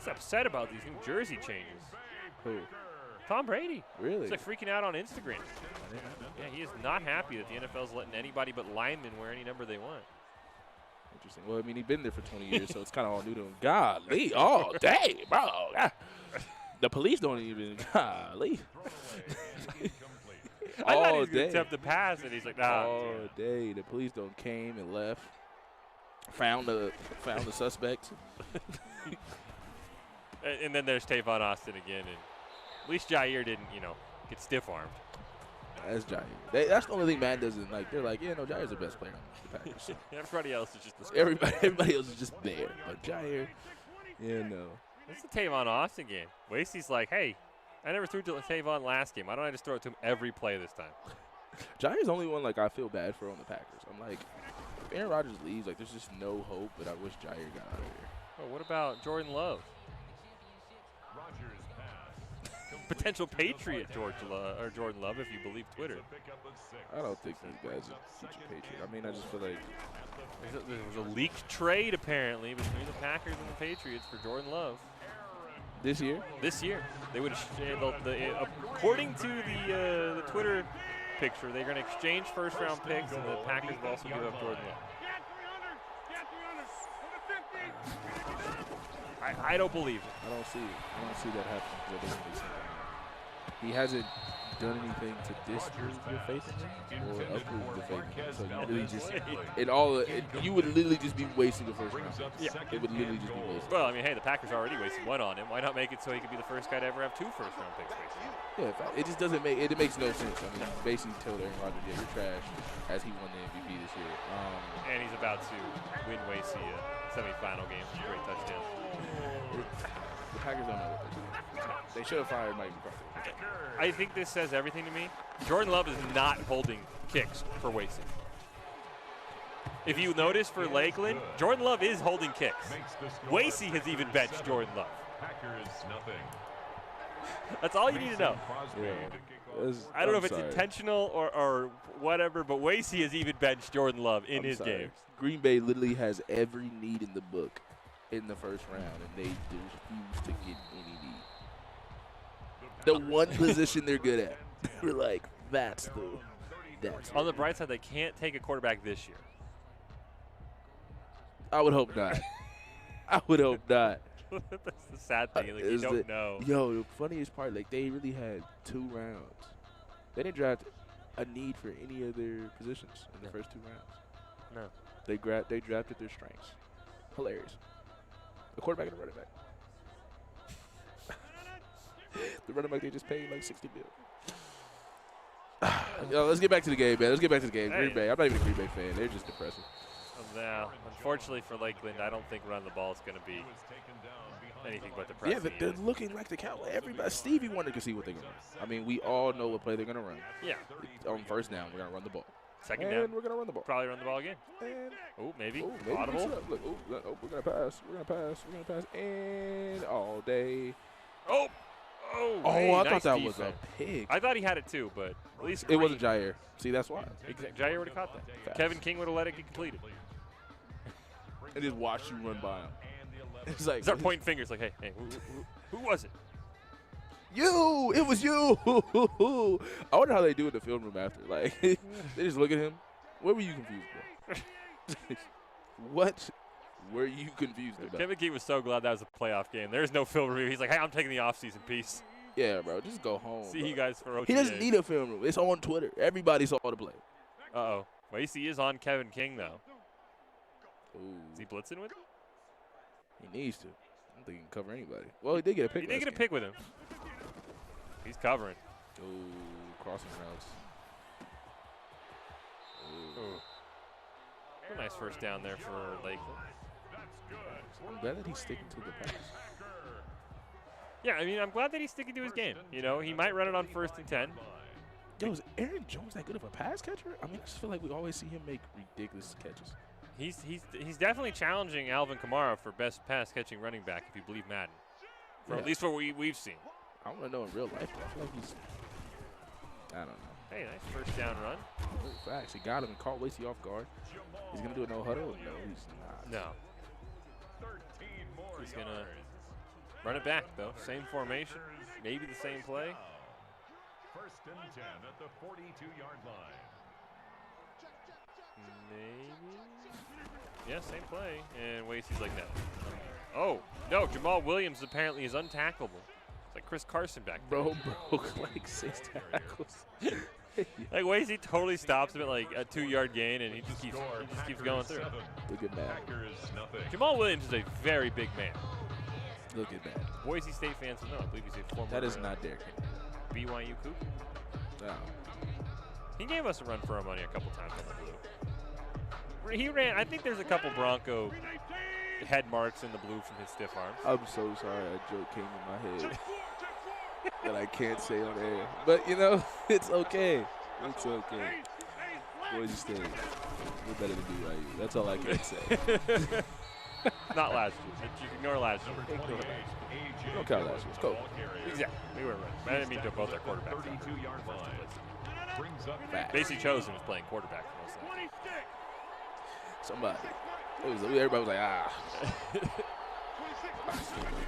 upset about these New Jersey changes. Who? Tom Brady. Really? He's like freaking out on Instagram. Yeah, he is not happy that the NFL's letting anybody but linemen wear any number they want. Interesting. Well, I mean, he's been there for 20 years, so it's kind of all new to him. Golly. Oh, dang, bro. The police don't even. Golly. I thought he was going to attempt to pass, and he's like, nah. All day. The police don't came and left. Found the suspect. And then there's Tavon Austin again, and at least Jair didn't, get stiff-armed. That's Jair. That's the only thing Madden doesn't like. They're like, Jair's the best player on the Packers. So. Everybody else is just the everybody else is just there. But Jair, This is the Tavon Austin game. Wasey's like, hey, I never threw to Tavon last game. Why don't I just throw it to him every play this time? Jair's the only one I feel bad for on the Packers. I'm like, if Aaron Rodgers leaves, there's just no hope, but I wish Jair got out of here. Oh, what about Jordan Love? Potential Patriot Jordan Love, if you believe Twitter. I don't think these guys are future Patriot. I mean, I just feel like there was a leaked trade apparently between the Packers and the Patriots for Jordan Love. This year? This year, they would according to the Twitter picture, they're going to exchange first-round picks, and the Packers will also give up Jordan Love. I don't believe it. I don't see it. I don't see that happening. That doesn't make sense. He hasn't done anything to disprove your faith in him or approve the faith in him. So you really just, you would literally just be wasting the first round. Yeah. It would literally just be wasted. Well, I mean, hey, the Packers already wasted one on him. Why not make it so he could be the first guy to ever have 2 first-round picks wasted? Yeah, it just doesn't make it makes no sense. I mean, you basically told Aaron Rodgers, you're trash, as he won the MVP this year. And he's about to win Wasey a semifinal game with a great touchdown. The Packers don't know what they're doing. They should have fired Mike McCarthy. I think this says everything to me. Jordan Love is not holding kicks for Wasey. If you notice for Lakeland, Jordan Love is holding kicks. Wasey has even benched Jordan Love. Packers nothing. That's all you need to know. I don't know if it's intentional or whatever, but Wasey has even benched Jordan Love in his games. Green Bay literally has every need in the book in the first round, and they refuse to get any need. The one position they're good at. We're like, that's on the bright side, they can't take a quarterback this year. I would hope not. I would hope not. That's the sad thing. Like, you don't know. Yo, the funniest part, like, they really had 2 rounds. They didn't draft a need for any other positions in the first 2 rounds. No. They drafted their strengths. Hilarious. The quarterback and the running back. The running back, they just paid like $60 million. Yo, let's get back to the game, man. Let's get back to the game. Hey. Green Bay. I'm not even a Green Bay fan. They're just depressing. Now, unfortunately for Lakeland, I don't think running the ball is going to be anything but depressing. Yeah, they're looking like the Cowboys. Everybody, Stevie Wonder can see what they're going to run. I mean, we all know what play they're going to run. Yeah. On first down, we're going to run the ball. Second and down, we're going to run the ball. Probably run the ball again. Oh, maybe. Audible. Look, we're going to pass. We're going to pass. We're going to pass. And all day. Oh, hey, I thought that was a pick. I thought he had it too, but at least it wasn't Jair. See, that's why. Jair would have caught that. Fast. Kevin King would have let it get completed. And just watch you run by him. It's like, start pointing fingers like, hey, who was it? You! It was you! I wonder how they do in the film room after. Like, they just look at him. What were you confused about? What were you confused about? Kevin King was so glad that was a playoff game. There's no film review. He's like, hey, I'm taking the offseason piece. Yeah, bro. Just go home. See bro. you guys for OTA. He doesn't need a film room. It's on Twitter. Everybody saw the play. Uh-oh. Wasey is on Kevin King, though. Ooh. Is he blitzing with him? He needs to. I don't think he can cover anybody. Well, he did get a pick. He did get a pick with him. He's covering. Ooh, crossing routes. Ooh. A nice first down there for Lakeland. I'm glad that he's sticking to the pass. Yeah, I mean, I'm glad that he's sticking to his game. You know, he might run it on 1st and 10. Yo, is Aaron Jones that good of a pass catcher? I mean, I just feel like we always see him make ridiculous catches. He's definitely challenging Alvin Kamara for best pass catching running back, if you believe Madden. For at least what we've seen. I want to know in real life. I feel like he's. I don't know. Hey, nice first down run. Oh, facts. He got him and caught Wasey off guard. He's gonna do a no huddle. No, he's not. No. He's gonna run it back though. Same formation, maybe the same play. 1st and 10 at the 42-yard line. Maybe. Yeah, same play. And Wasey's like, no. Oh, no, Jamal Williams apparently is untackleable. It's like Chris Carson back there. Bro broke like 6 tackles. Like Wasey totally stops him at like a 2-yard gain, and he just keeps going through. Look at that. Jamal Williams is a very big man. Look at that. Boise State fans will know. I believe he's a former. That is not Derrick Henry. BYU Coop. No. He gave us a run for our money a couple times on the blue. He ran. I think there's a couple Bronco head marks in the blue from his stiff arms. I'm so sorry. A joke came in my head that I can't say on air. But, you know, it's okay. It's okay. Boise State, we're better than BYU. That's all I can say. Not last year. You can ignore last year. Don't count last year. It's cool. Exactly. We were right. I didn't mean to both our quarterbacks. 32-yard line. Brings up Basically, Chosen was playing quarterback for most of that. Somebody. Everybody was like, ah.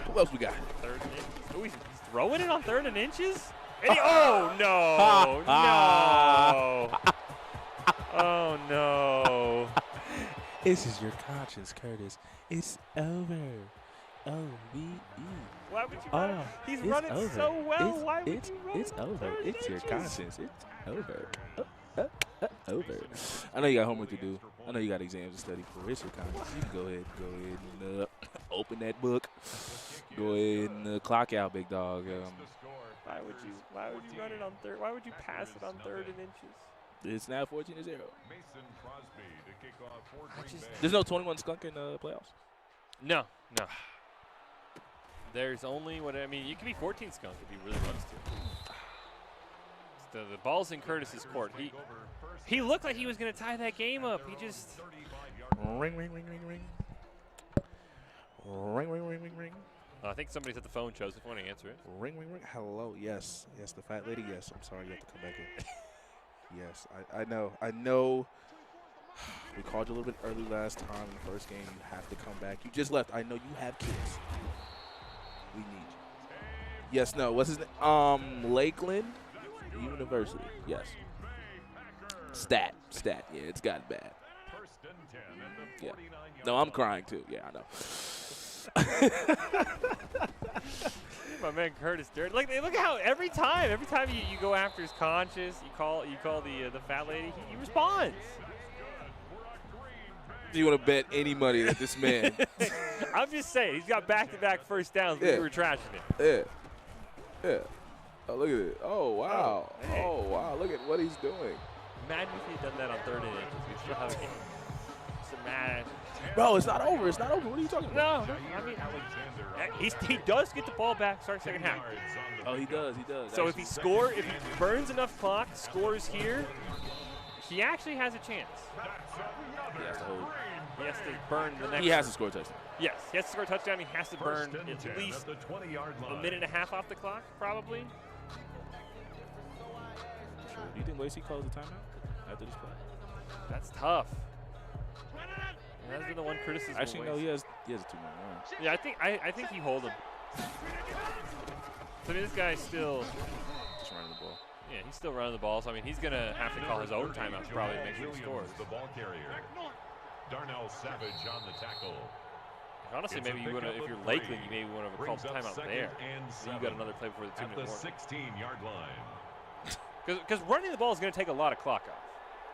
Who else we got? 3rd and inches. Oh, he's throwing it on 3rd and inches? And oh, no. No. Oh, no. This is your conscience, Curtis. It's over. O-V-E. Why would you run it? He's running over. so well. Why would you run It's it on over. 3rd and It's your inches? conscience. It's over. Over. I know you got homework to do. I know you got exams to study for. It's your conscience. You can go ahead and open that book. Go ahead and clock out, big dog. Why would you run it on 3rd? Why would you pass it on 3rd and inches? It's now 14-0. Mason Crosby to kick off for Green Bay. There's no 21 skunk in playoffs. No. There's only you can be 14 skunk if he really wants to. The ball's in Curtis's court. He looked like he was going to tie that game up. He just Ring, ring, ring, ring, ring. Ring, ring, ring, ring, ring. I think somebody's at the phone, Joseph. Want to answer it? Ring, ring, ring. Hello. Yes. Yes, the fat lady. Yes. I'm sorry you have to come back in. Yes. I know. I know. We called you a little bit early last time in the first game. You have to come back. You just left. I know you have kids. We need you. Yes. No. What's his name? Lakeland University. Yes. Stat. Yeah, it's gotten bad. Yeah. No, I'm crying too. Yeah, I know. My man Curtis Dirt. Look how every time you go after his conscience, you call the fat lady, he responds. You want to bet any money that this man? I'm just saying, he's got back-to-back first downs. We were trashing it. Yeah. Oh, look at it. Oh, wow. Oh, hey. Oh, wow. Look at what he's doing. Imagine if he had done that on 3rd and inches. We'd still have a game. Just imagine. Bro, it's not over. It's not over. What are you talking about? No. I mean, he does get the ball back. Start second half. Oh, he does. So if he burns enough clock, scores here, he actually has a chance. He has to hold. He has to burn the next. He has to score a touchdown. Yes, he has to score a touchdown. He has to burn at least a minute and a half off the clock, probably. Sure. Do you think Lacey calls the timeout after this play? That's tough. And that's been the one criticism. Actually, no. He has a 2-minute run. Yeah, I think he hold him. So, I mean, this guy's still Just running the ball. Yeah, he's still running the ball. So I mean, he's gonna have to call his own timeouts probably to make sure he scores. The ball carrier. Darnell Savage on the tackle. Honestly, maybe you would have, if you're Lakeland, you maybe would have called the timeout there. So you got another play before the 2-minute warning. 16-yard line. Because running the ball is going to take a lot of clock off.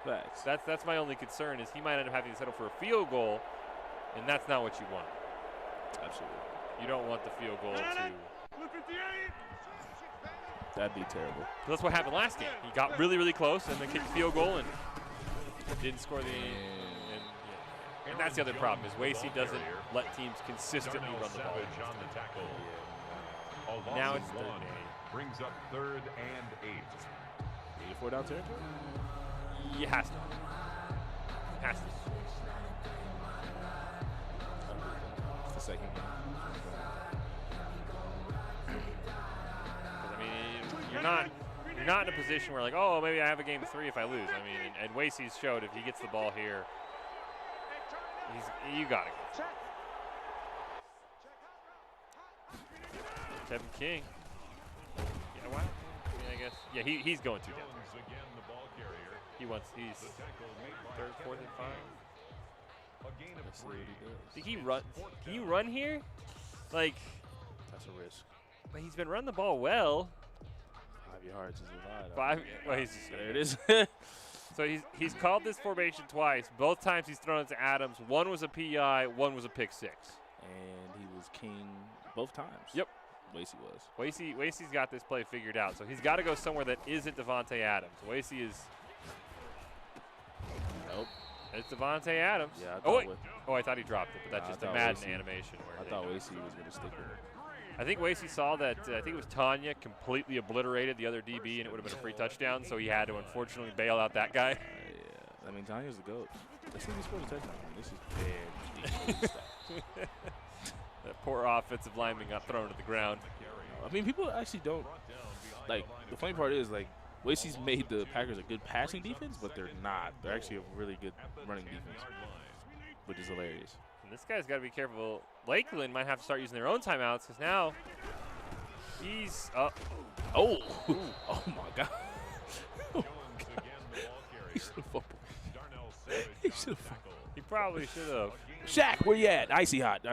Facts. That's my only concern is he might end up having to settle for a field goal, and that's not what you want. Absolutely. You don't want the field goal to. That'd be terrible. That's what happened last game. He got really, really close and then kicked the field goal and didn't score the. And that's the other problem is Wasey doesn't let teams consistently run the ball. On the tackle. Now it's 3rd one. Brings up 3rd and 8. 4 down territory? He has to. Has to. It's the second game. I mean, you're not in a position where like, oh, maybe I have a game 3 if I lose. I mean, and Wasey's showed if he gets the ball here, you got it. Kevin King. Yeah, why? I mean, I guess. Yeah, he's going 2 down. He's 3rd, 4th, and 5. Think he run? Can you run here? Like. That's a risk. But he's been running the ball well. 5 yards is a lot. 5. Well, he's just There it is. So he's called this formation twice. Both times he's thrown it to Adams. One was a PI, one was a pick 6. And he was king both times. Yep. Wasey was. Wasey's got this play figured out. So he's got to go somewhere that isn't Devontae Adams. Wasey is. Nope. It's Devontae Adams. Yeah, I oh, wait. I thought he dropped it, but that's just a Madden Wasey, animation. I thought Wasey was going to stick with it. I think Wasey saw that, I think it was Tanya completely obliterated the other DB, and it would have been a free touchdown, so he had to unfortunately bail out that guy. Yeah. I mean, Tanya's the GOAT. Let's see if he scores a touchdown. I mean, this is bad. That poor offensive lineman got thrown to the ground. I mean, people actually don't. Like, the funny part is, like, Wasey's made the Packers a good passing defense, but they're not. They're actually a really good running defense, which is hilarious. And this guy's got to be careful. Lakeland might have to start using their own timeouts because now he's up. Oh, oh my God. He should have fumbled. He should have fumbled. He probably should have. Shaq, where you at? Icy hot.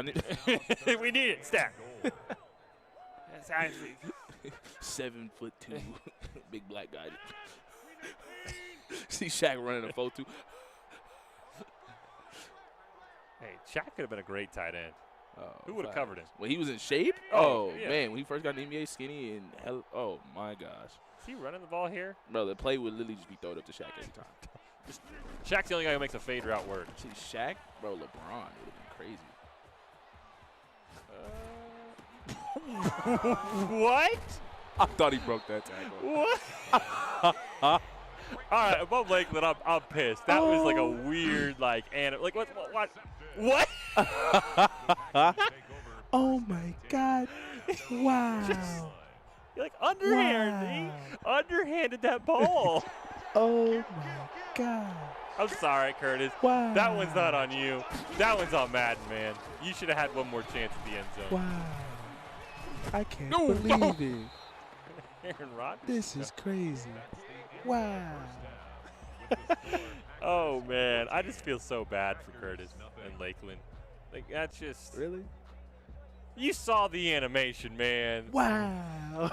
We need it. Stack. That's icy. 7'2", big black guy. See Shaq running a 4-2. Hey, Shaq could have been a great tight end. Oh, who would have covered him? When he was in shape? Oh, yeah. Man, when he first got in the NBA, skinny and hell. Oh my gosh. Is he running the ball here? Bro, the play would literally just be thrown up to Shaq every time. Shaq's the only guy who makes a fade route work. See Shaq, bro, LeBron would have been crazy. What? I thought he broke that tackle. What? All right, above Lakeland, I'm pissed. That was like a weird, like what? Oh my God! Wow! You're like underhanded that ball. Oh my God! I'm sorry, Curtis. Wow! That one's not on you. That one's on Madden, man. You should have had one more chance at the end zone. Wow! I can't believe it. Aaron Rodgers. This is crazy. Wow! Oh man, I just feel so bad for Curtis and Lakeland. Like that's just. Really? You saw the animation, man. Wow!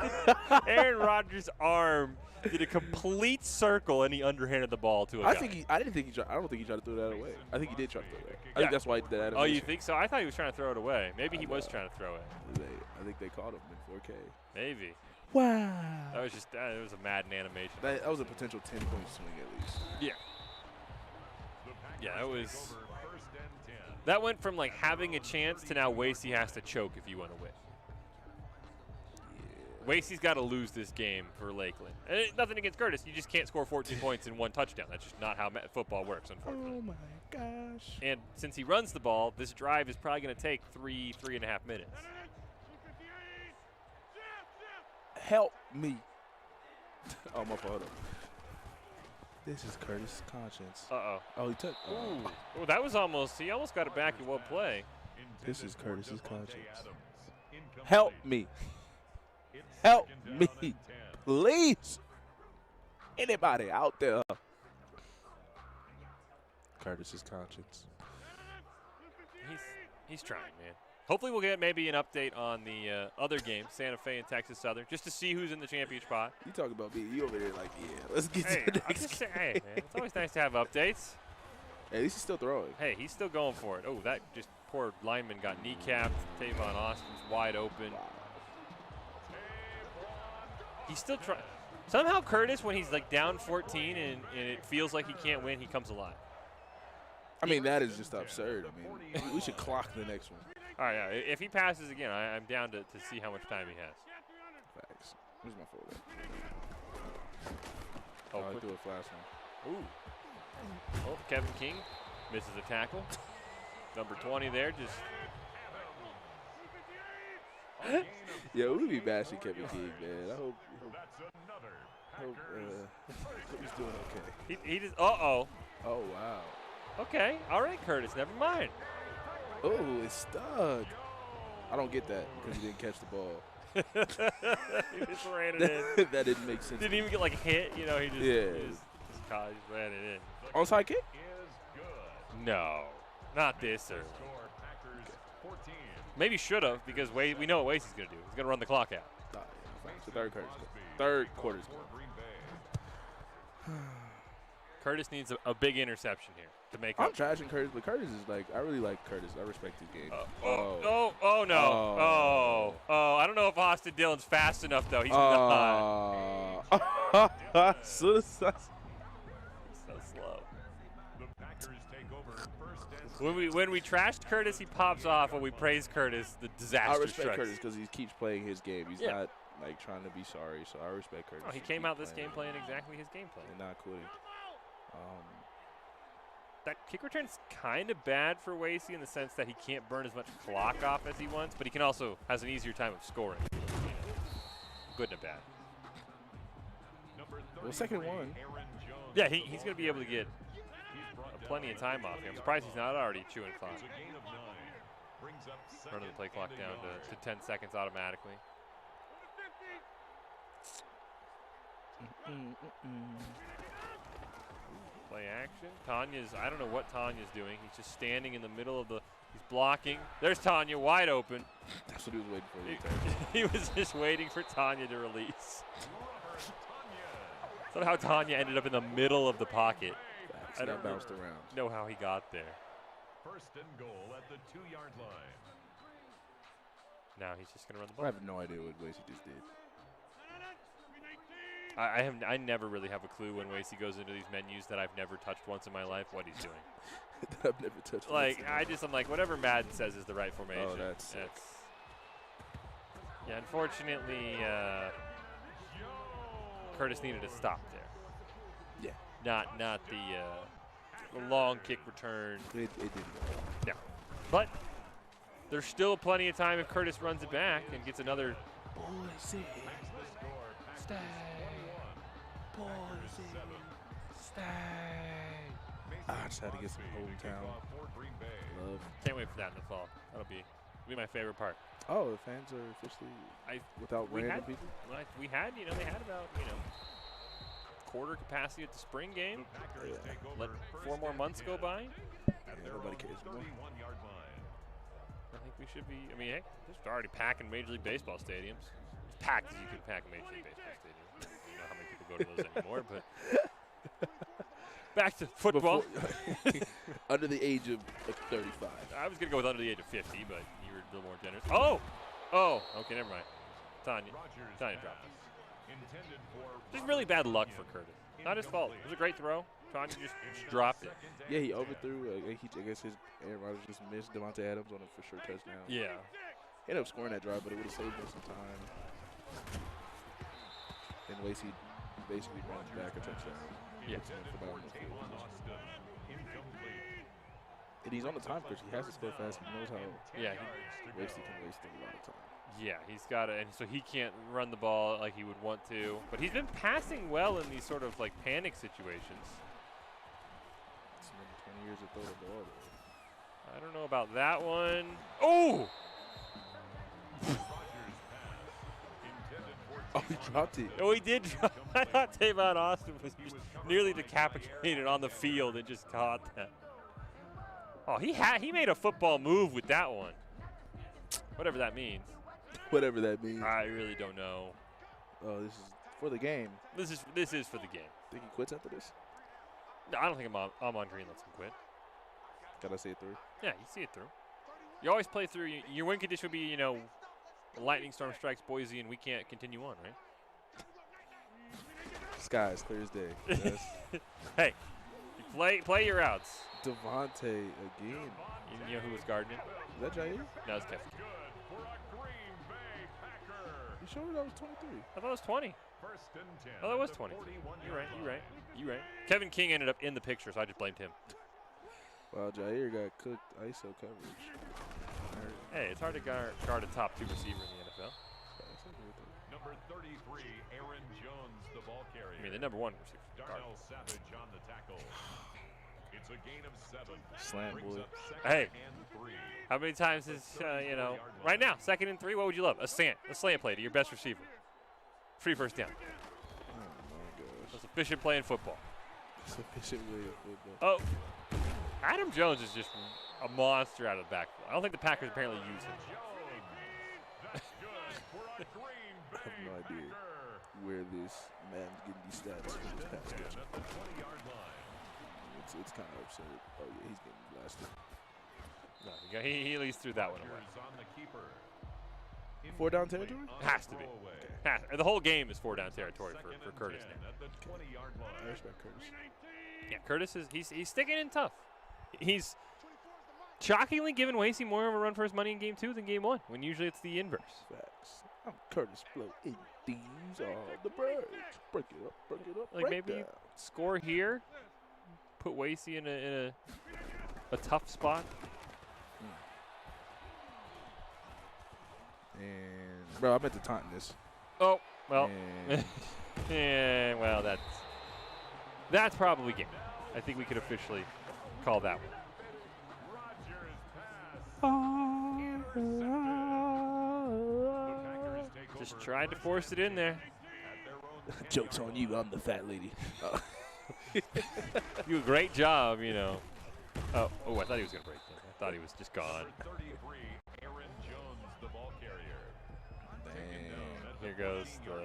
Aaron Rodgers' arm did a complete circle and he underhanded the ball to a guy. I don't think he tried to throw that away. I think he did try to throw that. I think that's why he did that. Oh, you think so? I thought he was trying to throw it away. Maybe he was trying to throw it. I think they caught him in 4K. Maybe. Wow! That was just it was a Madden animation. That was a potential 10-point swing at least. Yeah. Yeah, it was. That went from like having a chance to now Wasey has to choke if you want to win. Wasey's got to lose this game for Lakeland. And nothing against Curtis. You just can't score 14 points in one touchdown. That's just not how football works, unfortunately. Oh my gosh! And since he runs the ball, this drive is probably going to take 3.5 minutes. Help me! Oh my fault. This is Curtis' conscience. Uh-oh. Oh, he took. Ooh. Oh, that was almost. He almost got it back in one play. This is Curtis' conscience. Help me! Help me, please! Anybody out there? Curtis' conscience. He's trying, man. Hopefully we'll get maybe an update on the other game, Santa Fe and Texas Southern, just to see who's in the championship spot. You talking about me? You over there like, yeah, let's get Hey, to the I'm next just game. saying, hey, man, it's always nice to have updates. Hey, at least he's still throwing. Hey, he's still going for it. Oh, that just poor lineman got kneecapped. Tavon Austin's wide open. He's still trying. Somehow Curtis, when he's like down 14 and it feels like he can't win, he comes alive. I mean, that is just absurd. I mean, we should clock the next one. All right, yeah, if he passes again, I'm down to see how much time he has. Facts. Where's my folder? Oh, I quick. threw a flash one. Ooh. Oh, Kevin King misses a tackle. Number 20 there, just. Yeah, we be bashing Kevin King, man. I hope he's doing okay. He just. Uh-oh. Oh, wow. Okay. All right, Curtis. Never mind. Oh, it's stuck. I don't get that because he didn't catch the ball. He just ran it in. That didn't make sense. Didn't even get like hit. You know, he just, Yeah. just ran it in. Onside kick? No, not this early. Maybe should have because we know what Wasey's going to do. He's going to run the clock out. The third quarter's good. Curtis needs a big interception here to make I'm up. trashing Curtis, but Curtis is like, I really like Curtis. I respect his game. Oh, no. Oh, I don't know if Austin Dillon's fast enough, though. He's not. So So slow. When we trashed Curtis, he pops off. When we praise Curtis, the disaster I respect strikes. Curtis because he keeps playing his game. He's Yeah. not like trying to be sorry, so I respect Curtis. Oh, he came out this game playing exactly his game plan. and not quitting. That kick return's kind of bad for Wasey in the sense that he can't burn as much clock off as he wants, but he can also has an easier time of scoring. Good and bad. Well, second one. Yeah, he's going to be able to get plenty of time off. I'm surprised he's not already chewing clock. Running the play clock down to 10 seconds automatically. Play action. I don't know what Tanya's doing. He's just standing in the middle of he's blocking. There's Tanya wide open. That's what he was waiting for. He was just waiting for Tanya to release. Somehow Tanya ended up in the middle of the pocket. I don't bounced around. Know how he got there. First and goal at the 2-yard line. Now he's just going to run the I ball. have no idea what Wasey just did. I never really have a clue when Wasey goes into these menus that I've never touched once in my life what he's doing. I've never touched. Like I'm like whatever Madden says is the right formation. Oh, that's yeah. Unfortunately, Curtis needed to stop there. Yeah. Not the long kick return. It didn't. No, but there's still plenty of time if Curtis runs it back and gets another. Boise. Stay. Boise. Stay. I just had to get some hometown love. Can't wait for that in the fall. That'll be my favorite part. Oh, the fans are officially without random people? We had, they had about, quarter capacity at the spring game. Let 4 more months go by. Nobody cares anymore. I think we should be, heck, they're already packing Major League Baseball stadiums. As packed as you could pack a Major League Baseball stadium. I don't know how many people go to those anymore, but back to football. Under the age of 35. I was going to go with under the age of 50, but you were a little more generous. Oh, okay, never mind. Tanya dropped it. Just really bad luck for Curtis. Not his fault. It was a great throw. Tanya just dropped it. Yeah, he overthrew. I guess his Aaron Rodgers just missed Devontae Adams on a for sure touchdown. Yeah. He ended up scoring that drive, but it would have saved him some time. And Lacey basically runs back a touchdown. Yeah. And he's on the time push. He has to score fast. He knows how Yeah. Lacey can waste a lot of time. Yeah, he's got it, and so he can't run the ball like he would want to. But he's been passing well in these sort of like panic situations. It's maybe 20 years to throw the ball. I don't know about that one. Oh! Oh, he dropped it. Oh, he did drop. I thought Tavon Austin was just nearly decapitated on the field and just caught that. Oh, he made a football move with that one. Whatever that means. Whatever that means. I really don't know. Oh, this is for the game. This is for the game. Think he quits after this? No, I don't think Amon Green lets him quit. Gotta see it through. Yeah, you see it through. You always play through. Your win condition would be, lightning storm strikes Boise and we can't continue on, right? Skies clear as day. Yes. Hey, you play your outs. Devontae again. You know who was guarding him? Is that Jair? No, it's Kevin. You sure that was 23? I thought it was 20. Oh, that was 20. You're right. Kevin King ended up in the picture, so I just blamed him. Wow, Jair got cooked ISO coverage. Hey, it's hard to guard a top 2 receiver in the NFL. Number 33, Aaron Jones, the ball carrier. The number 1 receiver. Darnell Savage on the tackle. It's a gain of 7. Slam Brings boy. up second Hey. and 3. How many times is, right now, 2nd and 3, what would you love? A slant play to your best receiver. Free first down. Oh my gosh. That's efficient play in football. Sufficient way of football. Oh, Adam Jones is just a monster out of the backfield. I don't think the Packers apparently use him. I have no idea where this man's getting these stats from this pass catch. It's kind of absurd. Oh yeah, he's getting blasted. No, he at least threw that one away. 4 down territory? Has to be. The whole game is 4 down territory for Curtis now. I respect Curtis. Yeah, Curtis he's sticking in tough. He's shockingly given Wasey more of a run for his money in game 2 than game 1, when usually it's the inverse. Facts. I'm Curtis Blow. And these are the birds. Break it up, Like maybe down. score here, put Wasey in a tough spot. And bro, I meant to taunt this. Oh, well. And Yeah, well, that's probably game. I think we could officially call that one. Just tried to force it in there. joke's on you. I'm the fat lady. You do a great job, Oh, I thought he was going to break that. I thought he was just gone. Aaron Jones, the ball carrier. Here goes the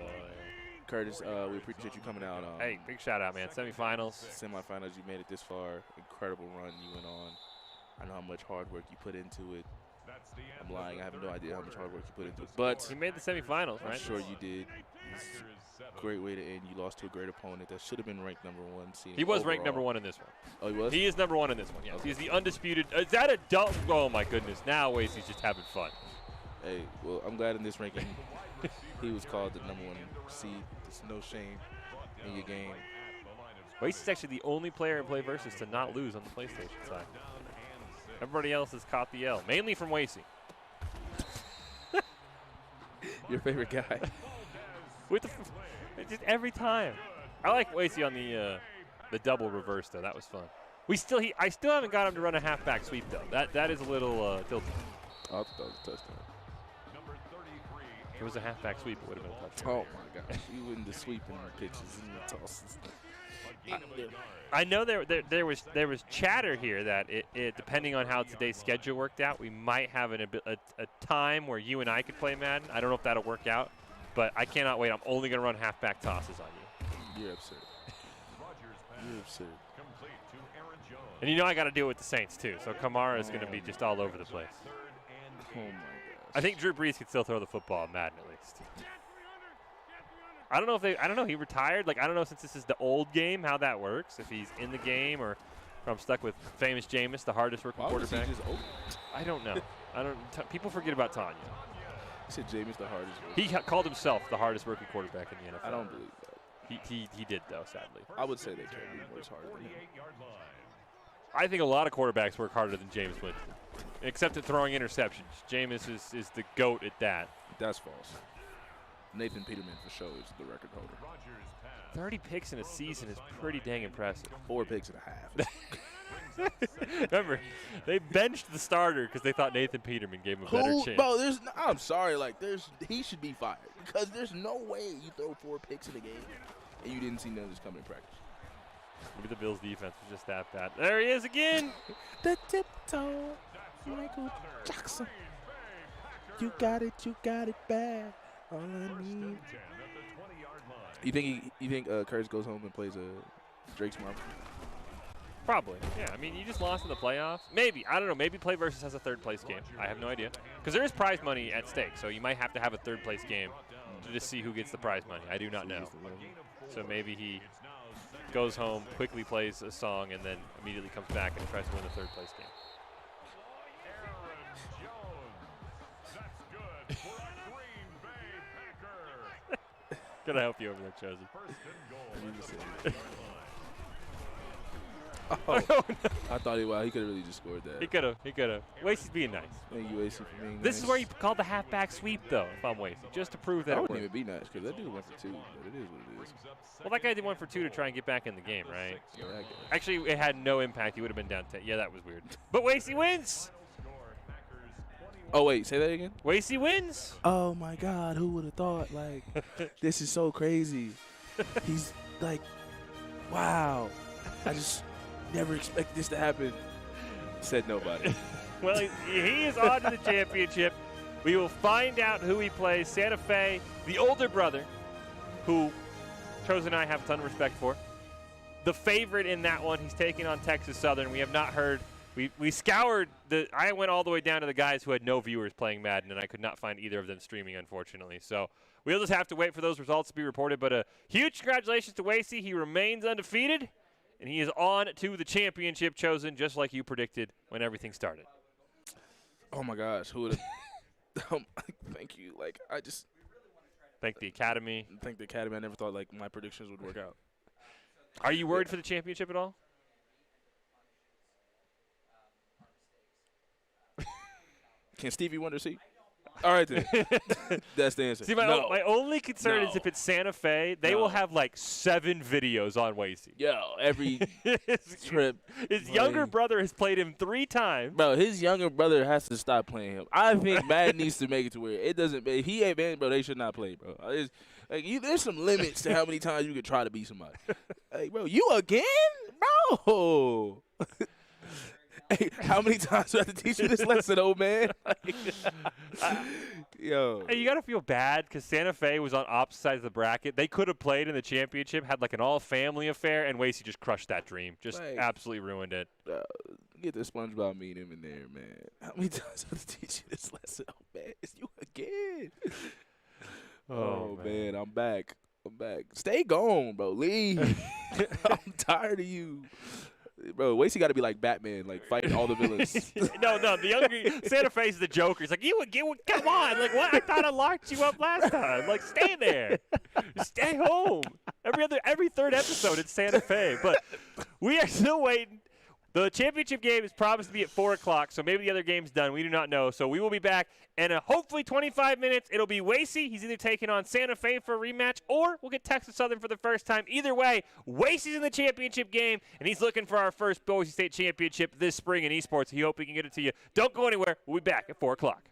Curtis, we appreciate you coming out. hey, big shout out, man. Semifinals. Semifinals, you made it this far. Incredible run you went on. I know how much hard work you put into it. I'm lying. I have no idea how much hard work you put into it. But He made the semifinals, I'm right? sure you did. It's a great way to end. You lost to a great opponent that should have been ranked number 1. He was ranked overall. number 1 in this one. Oh, he was? He is number 1 in this one, yes. He's the undisputed. Is that a double? Oh, my goodness. Now Wasey's just having fun. Hey, well, I'm glad in this ranking he was called the number 1 seed. There's no shame in your game. Wasey's actually the only player in PlayVS to not lose on the PlayStation side. Everybody else has caught the L, mainly from Wasey. Your favorite guy. With just every time. I like Wasey on the double reverse though. That was fun. I still haven't got him to run a halfback sweep though. That is a little tilting. Oh, I thought that was a touchdown. If it was a halfback sweep, it would have been a touchdown. Oh my gosh, you wouldn't the sweeping pitches and the tosses. I know there was chatter here that it depending on how today's schedule worked out, we might have a time where you and I could play Madden. I don't know if that'll work out, but I cannot wait. I'm only going to run halfback tosses on you. You're absurd. You're absurd. And you know I got to do it with the Saints too, so Kamara is going to be just all over the place. Oh my gosh. I think Drew Brees could still throw the football in Madden at least. I don't know I don't know. He retired. Like I don't know since this is the old game how that works. If he's in the game or if I'm stuck with famous Jameis, the hardest working quarterback. Was he just open? I don't know. People forget about Tanya. He said Jameis the hardest working. He called himself the hardest working quarterback in the NFL. I don't believe that. He did though, sadly. I would say they can't be much harder than him. I think a lot of quarterbacks work harder than Jameis Winston, except at throwing interceptions. Jameis is the GOAT at that. That's false. Nathan Peterman for sure is the record holder. 30 picks in a season is pretty dang impressive. 4 picks and a half. Remember, they benched the starter because they thought Nathan Peterman gave him a better chance. Bro, I'm sorry. Like, he should be fired because there's no way you throw 4 picks in a game and you didn't see none of this coming in practice. Maybe the Bills' defense was just that bad. There he is again. The tiptoe, Michael Jackson. You got it bad. All I need. You think Curtis goes home and plays Drake's mom? Probably. Yeah. I mean, you just lost in the playoffs. Maybe. I don't know. Maybe PlayVS has a third-place game. I have no idea. Because there is prize money at stake, so you might have to have a third-place game to just see who gets the prize money. I do not know. So maybe he goes home, quickly plays a song, and then immediately comes back and tries to win the third-place game. Gonna help you over there, Chosen. Oh, I thought he could have really just scored that. He could have. Wasey's being nice. Thank you, Wasey, for being nice. This is where you call the halfback sweep, though, if I'm Wasey, just to prove that I it wouldn't works. even be nice because that dude went for 2, but it is what it is. Well, that guy did 1 for 2 to try and get back in the game, right? Yeah, that guy. Actually, it had no impact. He would have been down 10. Yeah, that was weird. But Wasey wins. Oh, wait, say that again? Wasey wins. Oh, my God, who would have thought? Like, this is so crazy. He's like, wow. I just never expected this to happen. Said nobody. Well, he is on to the championship. We will find out who he plays. Santa Fe, the older brother, who Chosen and I have a ton of respect for. The favorite in that one, he's taking on Texas Southern. We have not heard. We scoured I went all the way down to the guys who had no viewers playing Madden, and I could not find either of them streaming, unfortunately. So we'll just have to wait for those results to be reported. But a huge congratulations to Wasey. He remains undefeated, and he is on to the championship, Chosen, just like you predicted when everything started. Oh, my gosh, who would have? Thank you. Like, I just Thank the Academy. thank the Academy. I never thought, like, my predictions would work out. Are you worried for the championship at all? Can Stevie Wonder see? All right, then. That's the answer. See, my only concern is No. if it's Santa Fe, they will have like 7 videos on Wasey. Yo, every trip. His younger brother has played him 3 times. Bro, his younger brother has to stop playing him. I think Madden needs to make it to where it doesn't. If he ain't banned, bro, they should not play, bro. There's some limits to how many times you can try to beat somebody. Like, bro, you again, bro? Hey, how many times do I have to teach you this lesson, old man? Yo. Hey, you got to feel bad because Santa Fe was on opposite sides of the bracket. They could have played in the championship, had like an all-family affair, and Wasey just crushed that dream. Just Like, absolutely ruined it. Get the SpongeBob meme in there, man. How many times do I have to teach you this lesson, old man? It's you again. Oh, man, I'm back. Stay gone, bro. Leave. I'm tired of you. Bro, Wasey got to be like Batman, like fighting all the villains. No, the younger Santa Fe's the Joker. He's like, come on, like what? I thought I locked you up last time. Like, stay there, stay home. Every third episode, it's Santa Fe. But we are still waiting. The championship game is promised to be at 4 o'clock, so maybe the other game's done. We do not know. So we will be back in hopefully 25 minutes. It'll be Wasey. He's either taking on Santa Fe for a rematch, or we'll get Texas Southern for the first time. Either way, Wasey's in the championship game, and he's looking for our first Boise State championship this spring in esports. He hope we can get it to you. Don't go anywhere. We'll be back at 4 o'clock.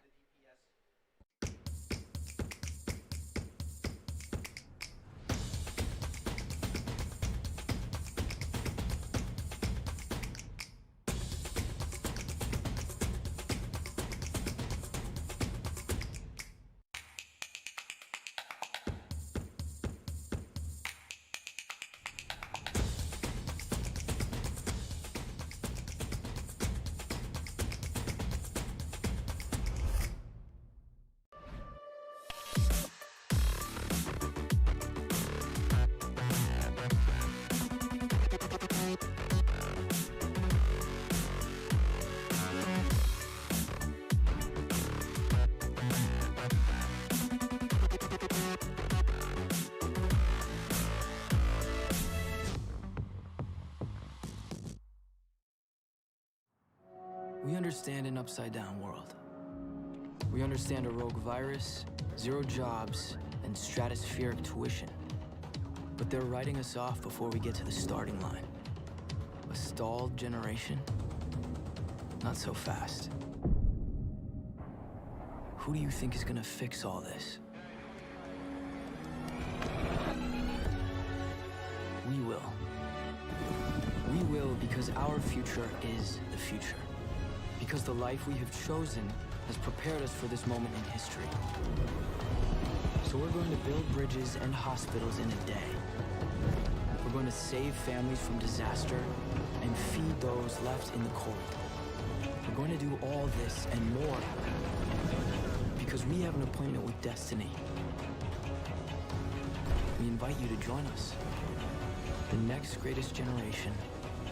We understand an upside-down world. We understand a rogue virus, 0 jobs, and stratospheric tuition. But they're writing us off before we get to the starting line. A stalled generation? Not so fast. Who do you think is gonna fix all this? We will. We will because our future is the future. Because the life we have chosen has prepared us for this moment in history. So we're going to build bridges and hospitals in a day. We're going to save families from disaster and feed those left in the cold. We're going to do all this and more because we have an appointment with destiny. We invite you to join us. The next greatest generation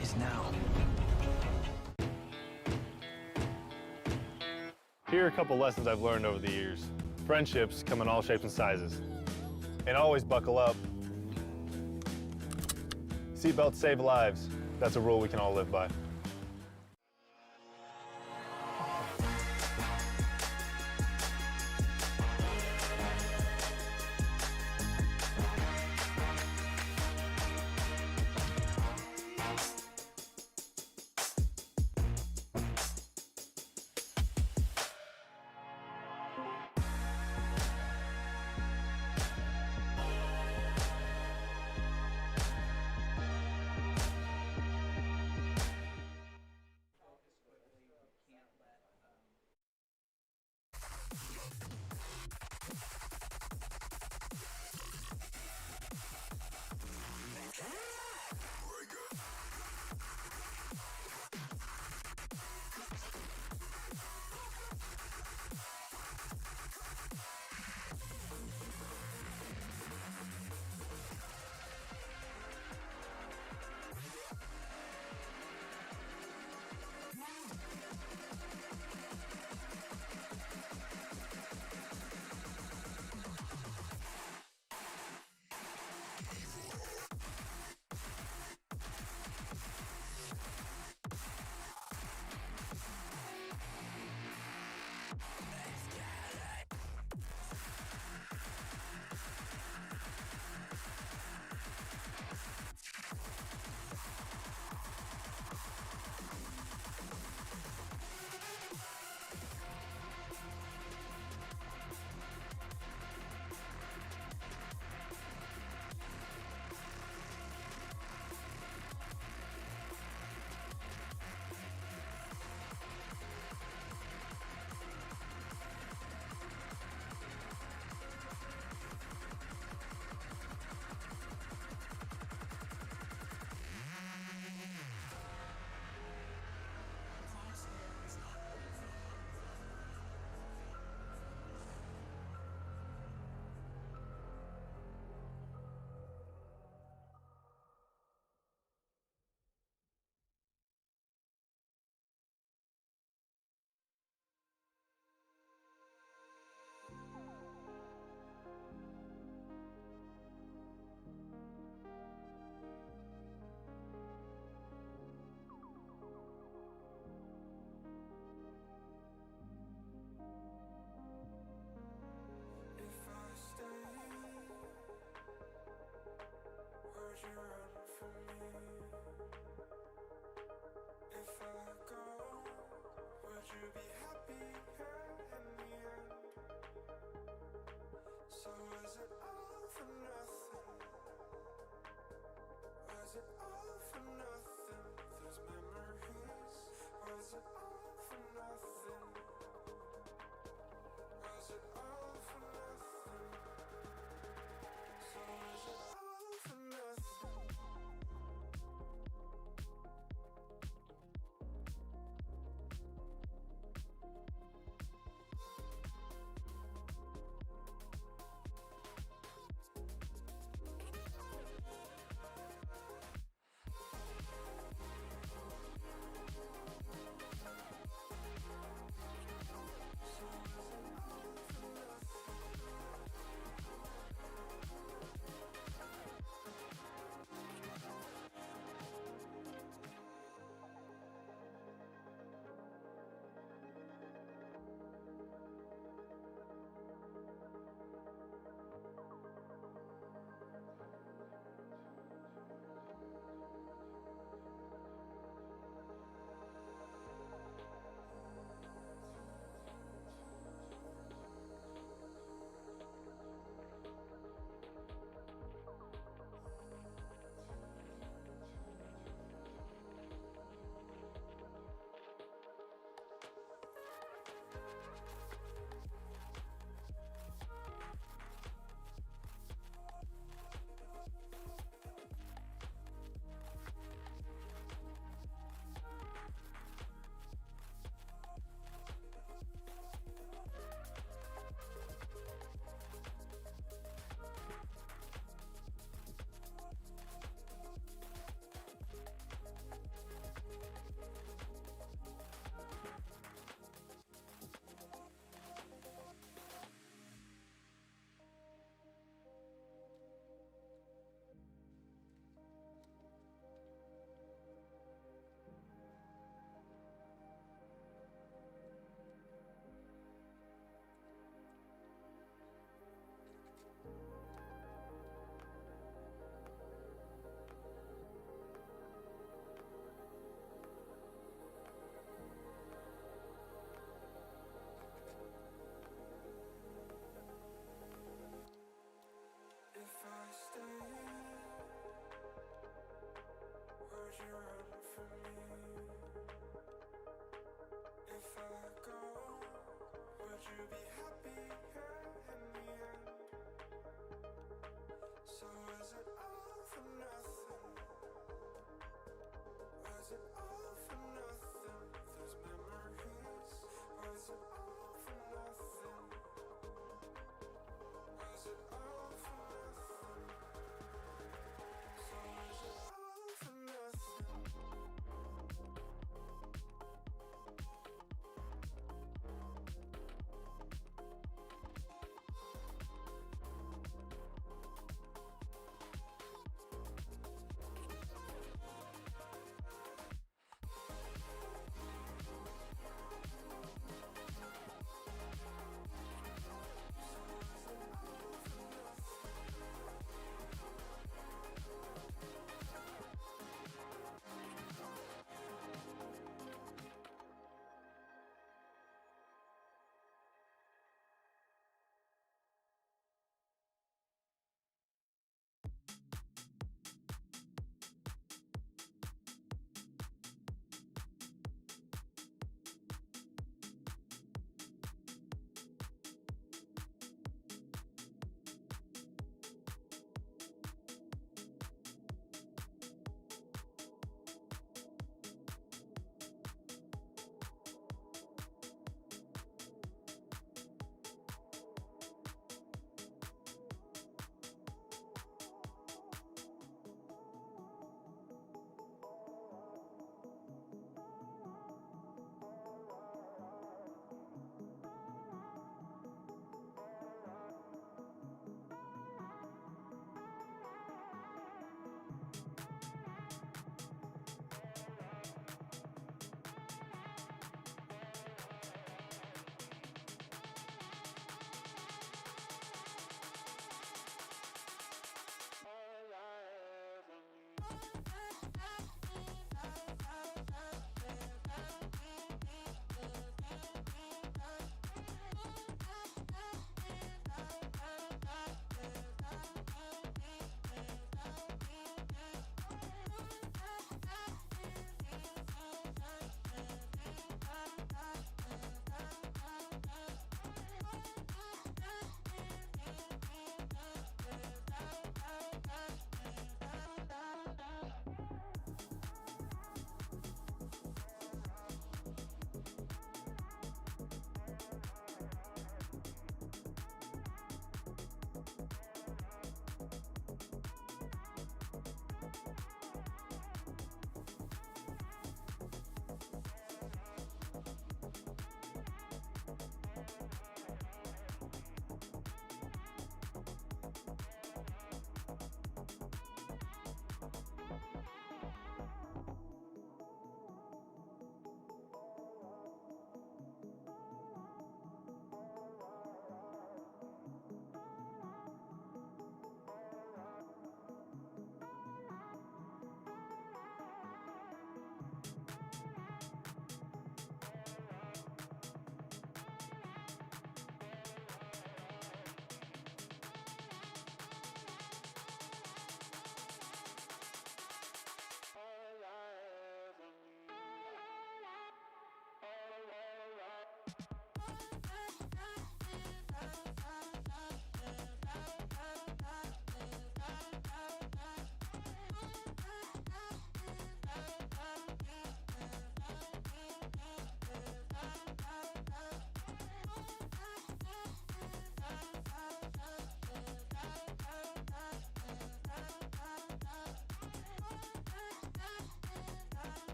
is now. Here are a couple lessons I've learned over the years. Friendships come in all shapes and sizes. And always buckle up. Seatbelts save lives. That's a rule we can all live by. you be happy in the end? So was it all for nothing? Was it all for nothing? Those memories. Was it all for nothing? Was it all for nothing? So was it all for nothing? If I stay, would you run from me? If I go, would you be happy in the end? So is it all for nothing? Was it all for nothing? Those memories. Was it all for nothing? Was it all for nothing? So is it all for nothing?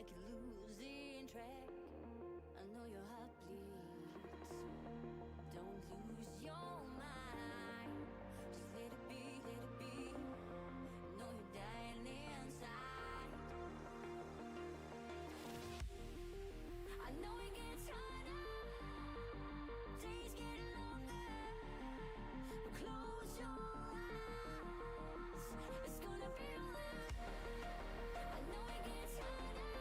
like you're losing track. I know your heart bleeds. Don't lose your mind. Just let it be, let it be. Know you're dying inside. I know it gets harder. Days get longer. But close your eyes. It's gonna be alright. I know it gets harder.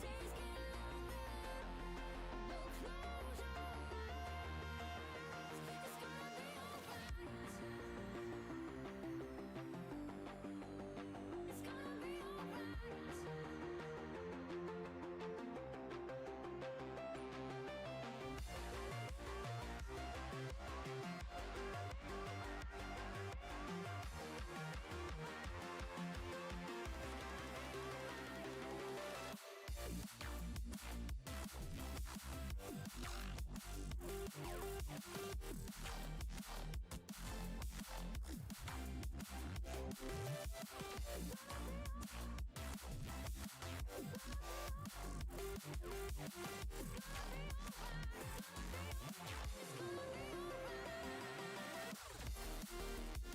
Days get longer. But close your eyes. It's gonna be alright. It's gonna be alright.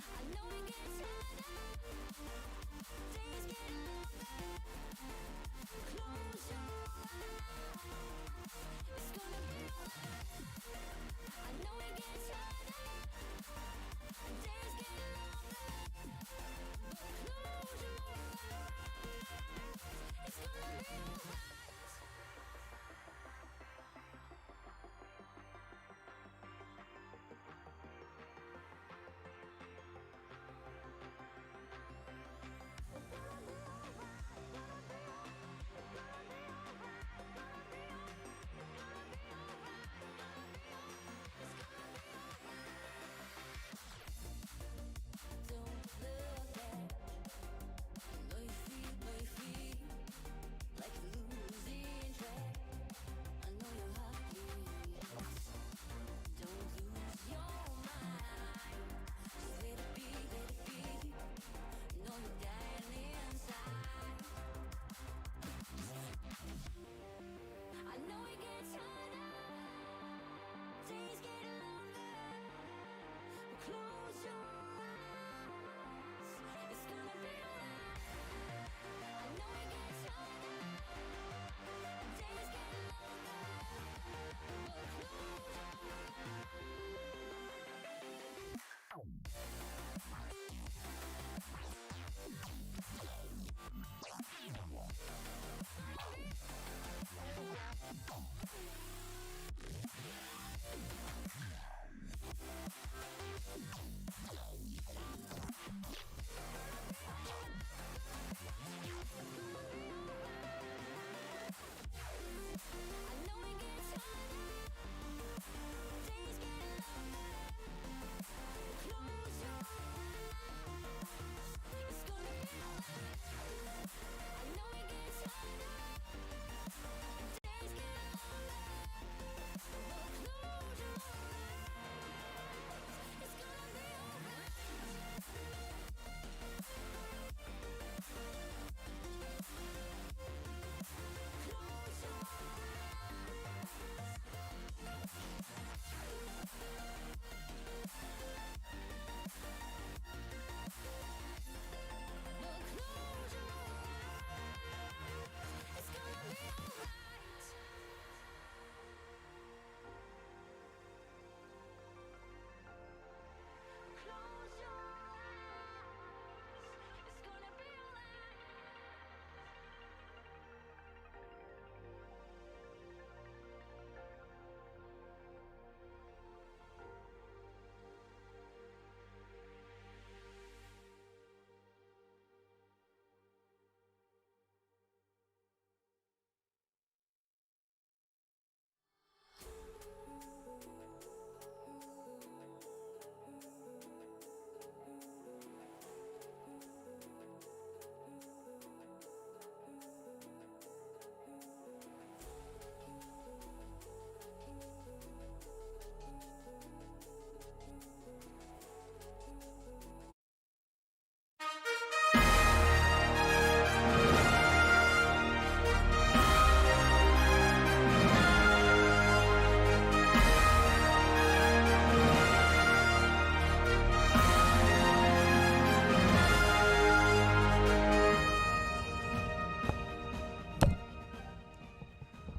I know it gets harder. Days get longer. Close your eyes. It's gonna be alright. I know it gets harder. Days get longer. Close your eyes. It's gonna be alright.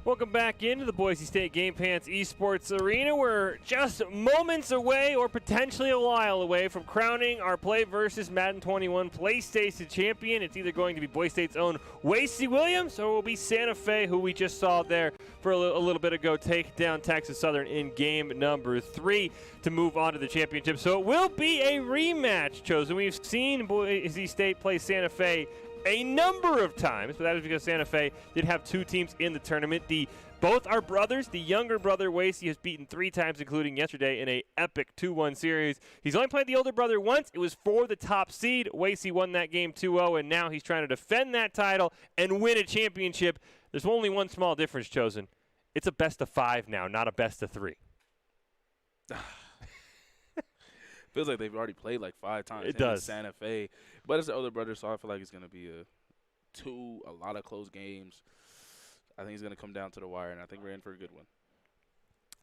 Welcome back into the Boise State Game Pants Esports Arena. We're just moments away, or potentially a while away, from crowning our PlayVS Madden 21 PlayStation champion. It's either going to be Boise State's own Wasey Williams, or it will be Santa Fe, who we just saw there for a little bit ago, take down Texas Southern in game number 3 to move on to the championship. So it will be a rematch, Chosen. We've seen Boise State play Santa Fe a number of times, but that is because Santa Fe did have 2 teams in the tournament. Both are brothers. The younger brother, Wasey, has beaten 3 times, including yesterday in a epic 2-1 series. He's only played the older brother once. It was for the top seed. Wasey won that game 2-0, and now he's trying to defend that title and win a championship. There's only one small difference, Chosen. It's a best of 5 now, not a best of 3. Feels like they've already played like 5 times. It does. Santa Fe. But it's the older brother, so I feel like it's going to be a lot of close games. I think it's going to come down to the wire, and I think we're in for a good one.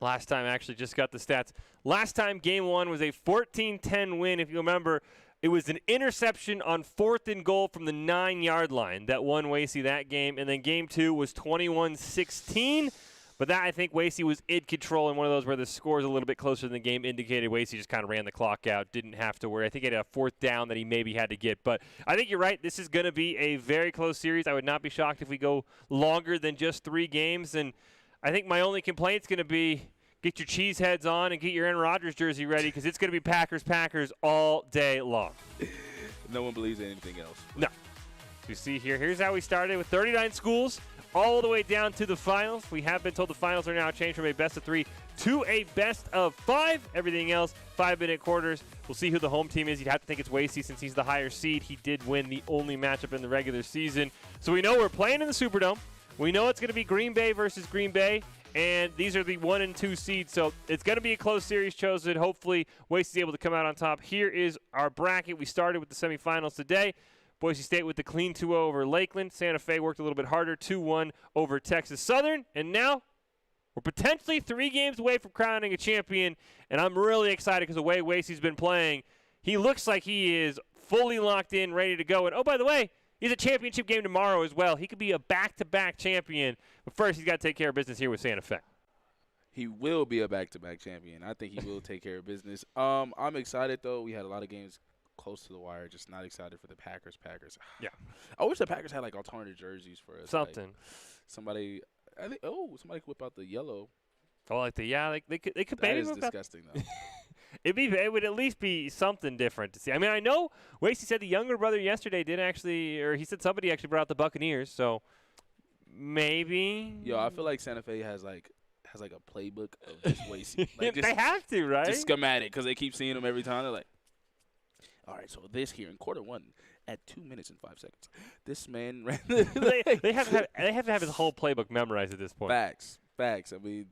Last time, actually, just got the stats. Last time, game 1 was a 14-10 win. If you remember, it was an interception on 4th and goal from the 9-yard line that won Wasey that game. And then game 2 was 21-16. But that, I think, Wasey was in control in one of those where the score is a little bit closer than the game indicated. Wasey just kind of ran the clock out, didn't have to worry. I think he had a 4th down that he maybe had to get. But I think you're right. This is going to be a very close series. I would not be shocked if we go longer than just 3 games. And I think my only complaint is going to be get your cheese heads on and get your Aaron Rodgers jersey ready, because it's going to be Packers all day long. No one believes in anything else. No. So you see here, here's how we started with 39 schools, all the way down to the finals. We have been told the finals are now changed from a best of 3 to a best of 5. Everything else, 5-minute quarters. We'll see who the home team is. You'd have to think it's Wasey since he's the higher seed. He did win the only matchup in the regular season. So we know we're playing in the Superdome. We know it's going to be Green Bay versus Green Bay. And these are the 1 and 2 seeds, so it's going to be a close series, Chosen. Hopefully, Wasey's able to come out on top. Here is our bracket. We started with the semifinals today. Boise State with the clean 2-0 over Lakeland. Santa Fe worked a little bit harder, 2-1 over Texas Southern. And now we're potentially 3 games away from crowning a champion, and I'm really excited because the way Wasey's been playing, he looks like he is fully locked in, ready to go. And, oh, by the way, he's a championship game tomorrow as well. He could be a back-to-back champion. But first, he's got to take care of business here with Santa Fe. He will be a back-to-back champion. I think he will take care of business. I'm excited, though. We had a lot of games close to the wire. Just not excited for the Packers. Yeah. I wish the Packers had, like, alternative jerseys for us. Something. Like somebody could whip out the yellow. Oh, like they could That maybe is whip out- disgusting, though. It would at least be something different to see. I mean, I know Wasey said the younger brother yesterday did actually, or he said somebody actually brought out the Buccaneers, so maybe. Yo, I feel like Santa Fe has a playbook of just Wasey. Like, They have to, right? Just schematic, because they keep seeing him every time. They're like, all right, so this here in quarter 1 at 2 minutes and 5 seconds, this man ran. they have to have his whole playbook memorized at this point. Facts. I mean,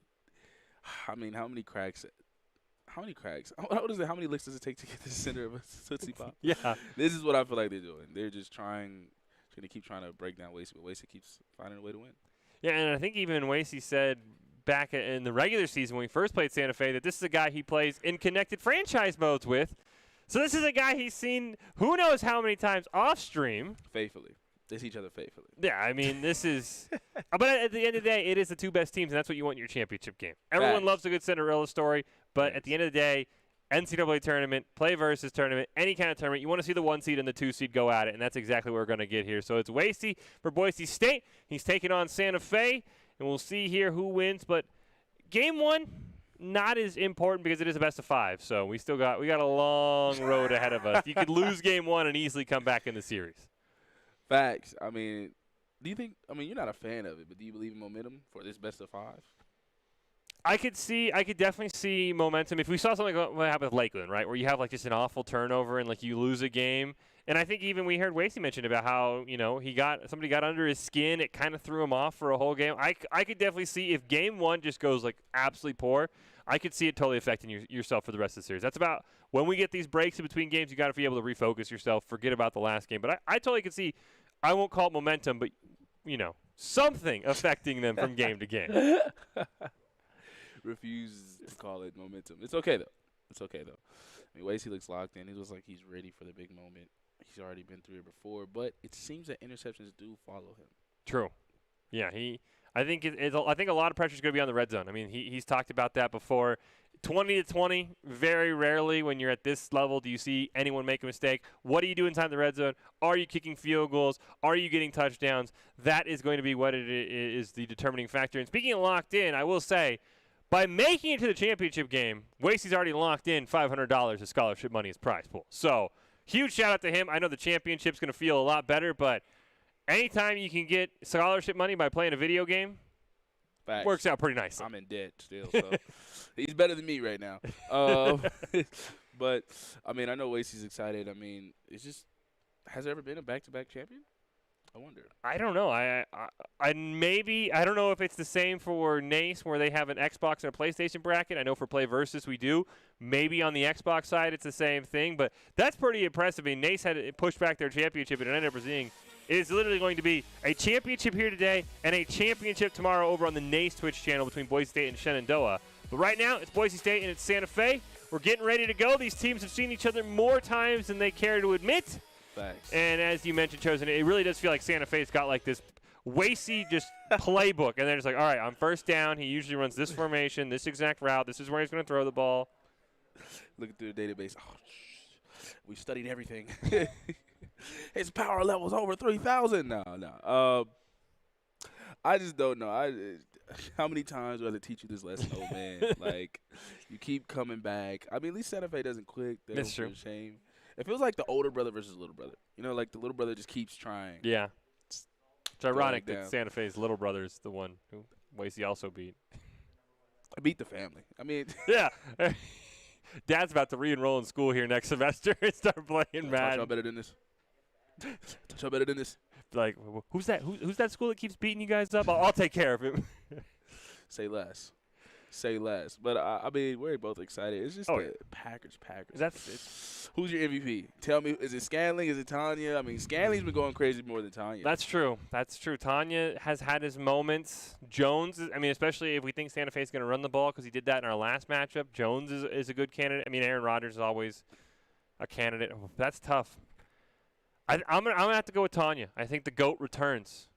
how many cracks? What is it? How many licks does it take to get to the center of a Tootsie Pop? Yeah. This is what I feel like they're doing. They're just going to keep trying to break down Wasey, but Wasey keeps finding a way to win. Yeah, and I think even Wasey said back in the regular season when we first played Santa Fe that this is a guy he plays in connected franchise modes with. So this is a guy he's seen who knows how many times off stream. Faithfully. They see each other faithfully. Yeah, I mean, this is – but at the end of the day, it is the 2 best teams, and that's what you want in your championship game. Everyone Facts. loves a good Cinderella story, but at the end of the day, NCAA tournament, PlayVS tournament, any kind of tournament, you want to see the 1 seed and the 2 seed go at it, and that's exactly what we're going to get here. So it's Wasey for Boise State. He's taking on Santa Fe, and we'll see here who wins. But game 1, not as important because it is a best of 5, so we got a long road ahead of us. You could lose game 1 and easily come back in the series. Facts. I mean, you're not a fan of it, but do you believe in momentum for this best of 5? I could definitely see momentum. If we saw something like what happened with Lakeland, right, where you have like just an awful turnover and like you lose a game. And I think even we heard Wasey mention about how, somebody got under his skin. It kind of threw him off for a whole game. I could definitely see if game 1 just goes like absolutely poor, I could see it totally affecting yourself for the rest of the series. That's about when we get these breaks in between games, you got to be able to refocus yourself, forget about the last game. But I totally could see, I won't call it momentum, but, something affecting them from game to game. Refuse to call it momentum. It's okay, though. I mean, Wasey looks locked in. He looks like he's ready for the big moment. He's already been through it before, but it seems that interceptions do follow him. True. Yeah, I think I think a lot of pressure is going to be on the red zone. I mean, he's talked about that before. 20-20, very rarely when you're at this level do you see anyone make a mistake. What do you do inside the red zone? Are you kicking field goals? Are you getting touchdowns? That is going to be what it is the determining factor. And speaking of locked in, I will say, by making it to the championship game, Wasey's already locked in $500 of scholarship money as prize pool. So, huge shout out to him. I know the championship's going to feel a lot better, but anytime you can get scholarship money by playing a video game, Facts. works out pretty nice. I'm in debt still, so he's better than me right now. But, I mean, I know Wasey's excited. I mean, it's just – has there ever been a back-to-back champion? I wonder. I don't know. I don't know if it's the same for NACE where they have an Xbox and a PlayStation bracket. I know for PlayVS we do. Maybe on the Xbox side it's the same thing, but that's pretty impressive. I mean, NACE had pushed back their championship and it ended up being it is literally going to be a championship here today and a championship tomorrow over on the NACE Twitch channel between Boise State and Shenandoah. But right now it's Boise State and it's Santa Fe. We're getting ready to go. These teams have seen each other more times than they care to admit. Facts. And as you mentioned, Chosen, it really does feel like Santa Fe's got like this Wasey just playbook. And they're just like, all right, on first down, he usually runs this formation, this exact route. This is where he's going to throw the ball. Looking through the database. Oh, we studied everything. His power level's over 3,000. No. I just don't know. How many times do I have to teach you this lesson? Oh, man. Like, you keep coming back. I mean, at least Santa Fe doesn't quit. That's true. Shame. It feels like the older brother versus little brother. You know, like the little brother just keeps trying. Yeah. It's ironic down. that Santa Fe's little brother is the one who Wasey also beat. I beat the family. I mean. Yeah. Dad's about to re-enroll in school here next semester and start playing Madden. Y'all better than this. Y'all better than this. Like, who's that? Who's that school that keeps beating you guys up? I'll take care of him. Say less. But, I mean, we're both excited. It's just Packers. Who's your MVP? Tell me, is it Scanling? Is it Tanya? I mean, Scanling's been going crazy more than Tanya. That's true. Tanya has had his moments. Jones, especially if we think Santa Fe's going to run the ball because he did that in our last matchup. Jones is a good candidate. I mean, Aaron Rodgers is always a candidate. That's tough. I'm gonna have to go with Tanya. I think the GOAT returns.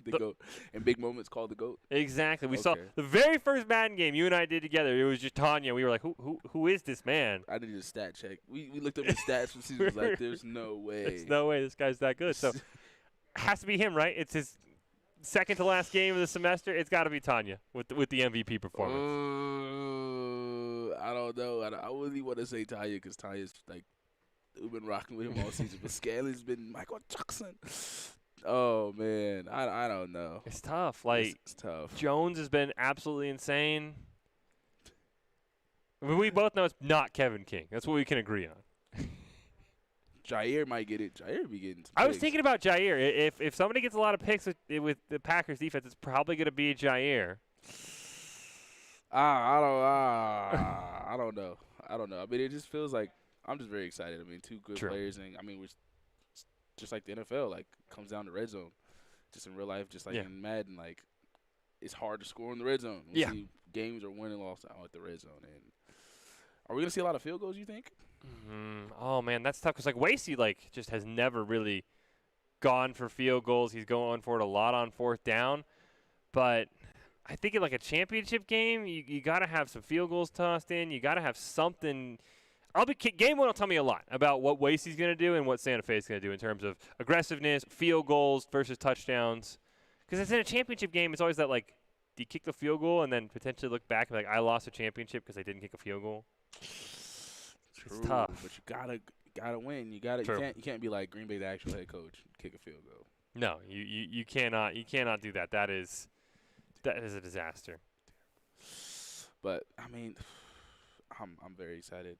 The GOAT. In big moments called the GOAT. Exactly. We saw the very first Madden game you and I did together. It was just Tanya. We were like, who is this man? I needed a stat check. We looked up his stats from season. Was like, there's no way. There's no way this guy's that good. So it has to be him, right? It's his second to last game of the semester. It's got to be Tanya with the MVP performance. I don't know. I really want to say Tanya because Tanya's like we've been rocking with him all season. But Scanley's been Michael Jackson. Oh, man. I don't know. It's tough. Like, it's tough. Jones has been absolutely insane. I mean, we both know it's not Kevin King. That's what we can agree on. Jair might get it. Jair be getting some I was picks. thinking about Jair. If somebody gets a lot of picks with the Packers defense, it's probably going to be Jair. I don't know. I mean, it just feels like I'm just very excited. I mean, two good players. And, I mean, we're just like the NFL, like, comes down to red zone. Just in real life, just like in Madden, like, it's hard to score in the red zone. We see games are win and lost out at the red zone. And are we going to see a lot of field goals, you think? Oh, man, that's tough because, like, Wasey, like, just has never really gone for field goals. He's going for it a lot on fourth down. But I think in, like, a championship game, you got to have some field goals tossed in. You got to have something – game one will tell me a lot about what Wasey's going to do and what Santa Fe's going to do in terms of aggressiveness, field goals versus touchdowns. Because it's in a championship game, it's always that, like, do you kick the field goal and then potentially look back and be like, I lost a championship because I didn't kick a field goal? True, it's tough. But you gotta win. You can't be like Green Bay, the actual head coach, kick a field goal. No, you cannot do that. That is a disaster. But I mean, I'm very excited.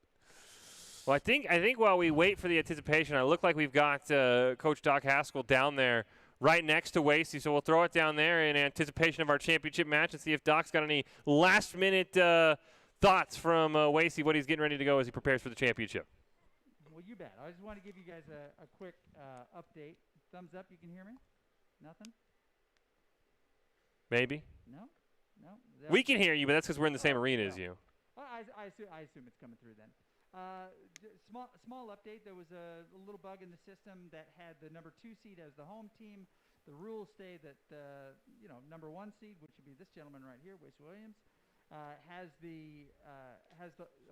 Well, I think while we wait for the anticipation, I look like we've got Coach Doc Haskell down there right next to Wasey, so we'll throw it down there in anticipation of our championship match and see if Doc's got any last-minute thoughts from Wasey, what he's getting ready to go as he prepares for the championship. Well, you bet. I just want to give you guys a quick update. Thumbs up, you can hear me? Nothing? Maybe. No? We can hear you, but that's because we're in the same arena as you. I assume it's coming through then. Small update. There was a little bug in the system that had the number 2 seed as the home team, The rules say that number 1 seed, which would be this gentleman right here, Wace Williams, has the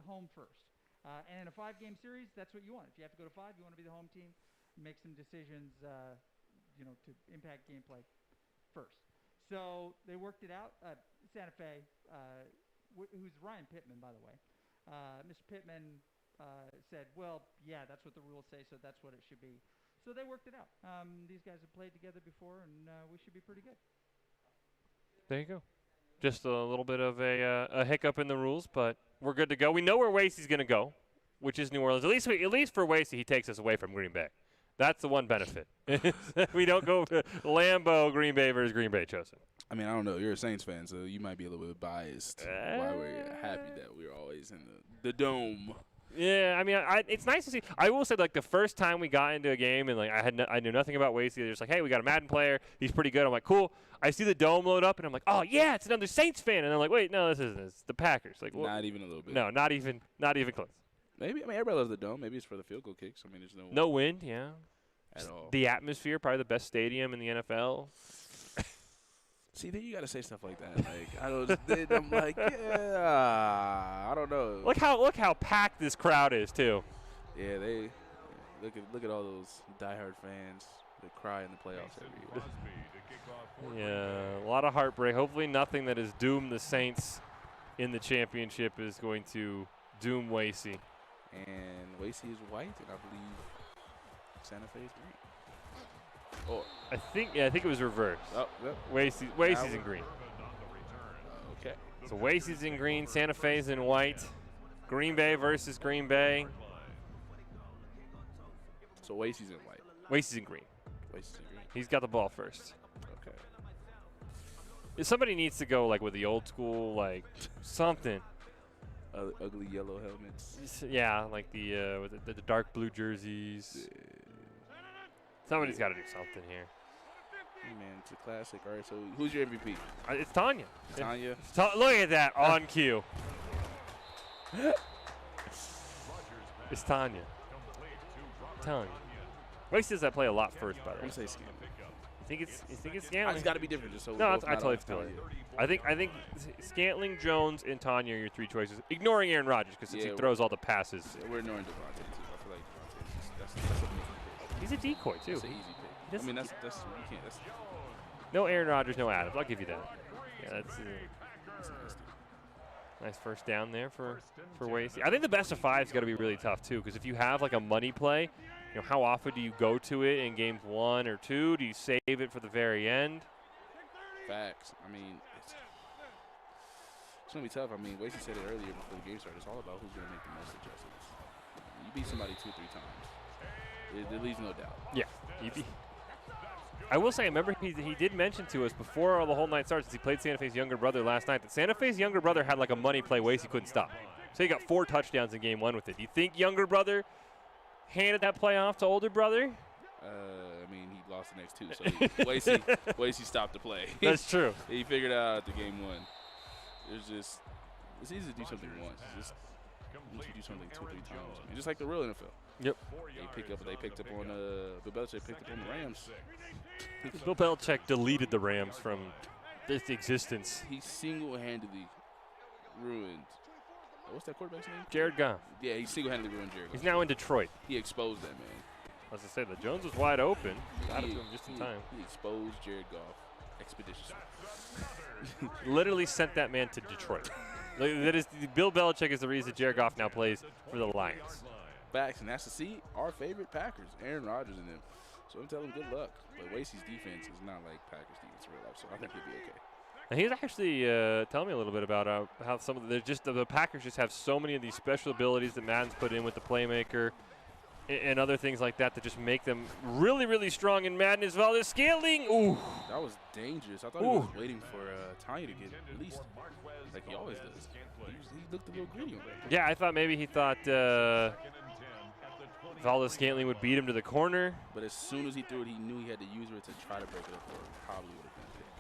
home first. And in a 5-game series, that's what you want. If you have to go to 5, you want to be the home team, make some decisions, to impact gameplay first. So they worked it out. Santa Fe, who's Ryan Pittman, by the way, Mr. Pittman said, well, yeah, that's what the rules say, so that's what it should be. So they worked it out. These guys have played together before, and we should be pretty good. There you go. Just a little bit of a hiccup in the rules, but we're good to go. We know where Wasey's going to go, which is New Orleans. At least for Wasey, he takes us away from Green Bay. That's the one benefit. We don't go to Lambeau, Green Bay versus Green Bay, chosen. I mean, I don't know. You're a Saints fan, so you might be a little bit biased. Why we're happy that we're always in the dome. Yeah, I mean, it's nice to see. I will say, like, the first time we got into a game and, like, I knew nothing about Wasey. They're just like, hey, we got a Madden player. He's pretty good. I'm like, cool. I see the dome load up, and I'm like, oh, yeah, it's another Saints fan. And I'm like, wait, no, this isn't. It's the Packers. Like, not even a little bit. No, not even close. Maybe. I mean, everybody loves the dome. Maybe it's for the field goal kicks. I mean, there's no wind, yeah. At all. The atmosphere, probably the best stadium in the NFL. See, then you got to say stuff like that. Like, I'm like, yeah, I don't know. Look how packed this crowd is, too. Yeah, they look at all those diehard fans that cry in the playoffs every year. Yeah, a lot of heartbreak. Hopefully nothing that has doomed the Saints in the championship is going to doom Wasey. And Wasey is white, and I believe Santa Fe is green. Oh, I think it was reversed. Oh, yep. Wasey's in green. Okay. So Wasey's in green, Santa Fe's in white. Green Bay versus Green Bay. So Wasey's in white. Wasey's in green. Wasey's in green. He's got the ball first. Okay. If somebody needs to go like with the old school, like something. Ugly yellow helmets. Yeah, like the dark blue jerseys. Somebody's got to do something here. Hey man, it's a classic. All right, so who's your MVP? It's Tanya. Tanya. Look at that on cue. It's Tanya. Wasey does that play a lot first, by the way. You say Scantling. You think it's Scantling? It's got to be different, just so. No, I totally feel it. I think Scantling, Jones, and Tanya are your 3 choices, ignoring Aaron Rodgers because he throws all the passes. Yeah, we're ignoring Devontae too. I feel like Devontae. That's a pick. He's a decoy too. That's an easy pick. I mean, that's you can't. That's no Aaron Rodgers, no Adams. I'll give you that. Yeah, that's nice first down there for Wasey. I think the best of 5's got to be really tough too, because if you have like a money play, how often do you go to it in games 1 or 2? Do you save it for the very end? Facts. I mean, it's gonna be tough. I mean, Wasey said it earlier before the game started. It's all about who's gonna make the most adjustments. You beat somebody 2 or 3 times. There leaves no doubt. Yeah. I will say, I remember he did mention to us before the whole night started, since he played Santa Fe's younger brother last night, that Santa Fe's younger brother had like a money play Wasey couldn't stop. So he got 4 touchdowns in game 1 with it. Do you think younger brother handed that play off to older brother? I mean, he lost the next 2, so Wasey stopped the play. That's true. He figured it out at the game 1. It's easy to do something once. Just once you do something 2 or 3 times, I mean, just like the real NFL. Yep. They picked up on Bill Belichick picked up on the Rams. Bill Belichick deleted the Rams from its existence. He single-handedly ruined. What's that quarterback's name? Jared Goff. Yeah, he single-handedly ruined Jared Goff. He's now in Detroit. He exposed that man. As I said, the Jones was wide open. Got it to him just in time. He exposed Jared Goff expeditiously. Literally sent that man to Detroit. Bill Belichick is the reason Jared Goff now plays for the Lions. Facts, and that's to see our favorite Packers, Aaron Rodgers and them. So I'm telling him good luck. But Wasey's defense is not like Packers defense in real life, so I think he'll be okay. And he's actually telling me a little bit about how some of the Packers just have so many of these special abilities that Madden's put in with the playmaker and other things like that just make them really, really strong in Madden as well. They're scaling. Ooh. That was dangerous. I thought he was waiting for Tanya to get released, like he always does. He looked a little greedy on that. Yeah, I thought maybe he thought Valdes-Scantling would beat him to the corner. But as soon as he threw it, he knew he had to use it to try to break it up, or it probably would have been a pick.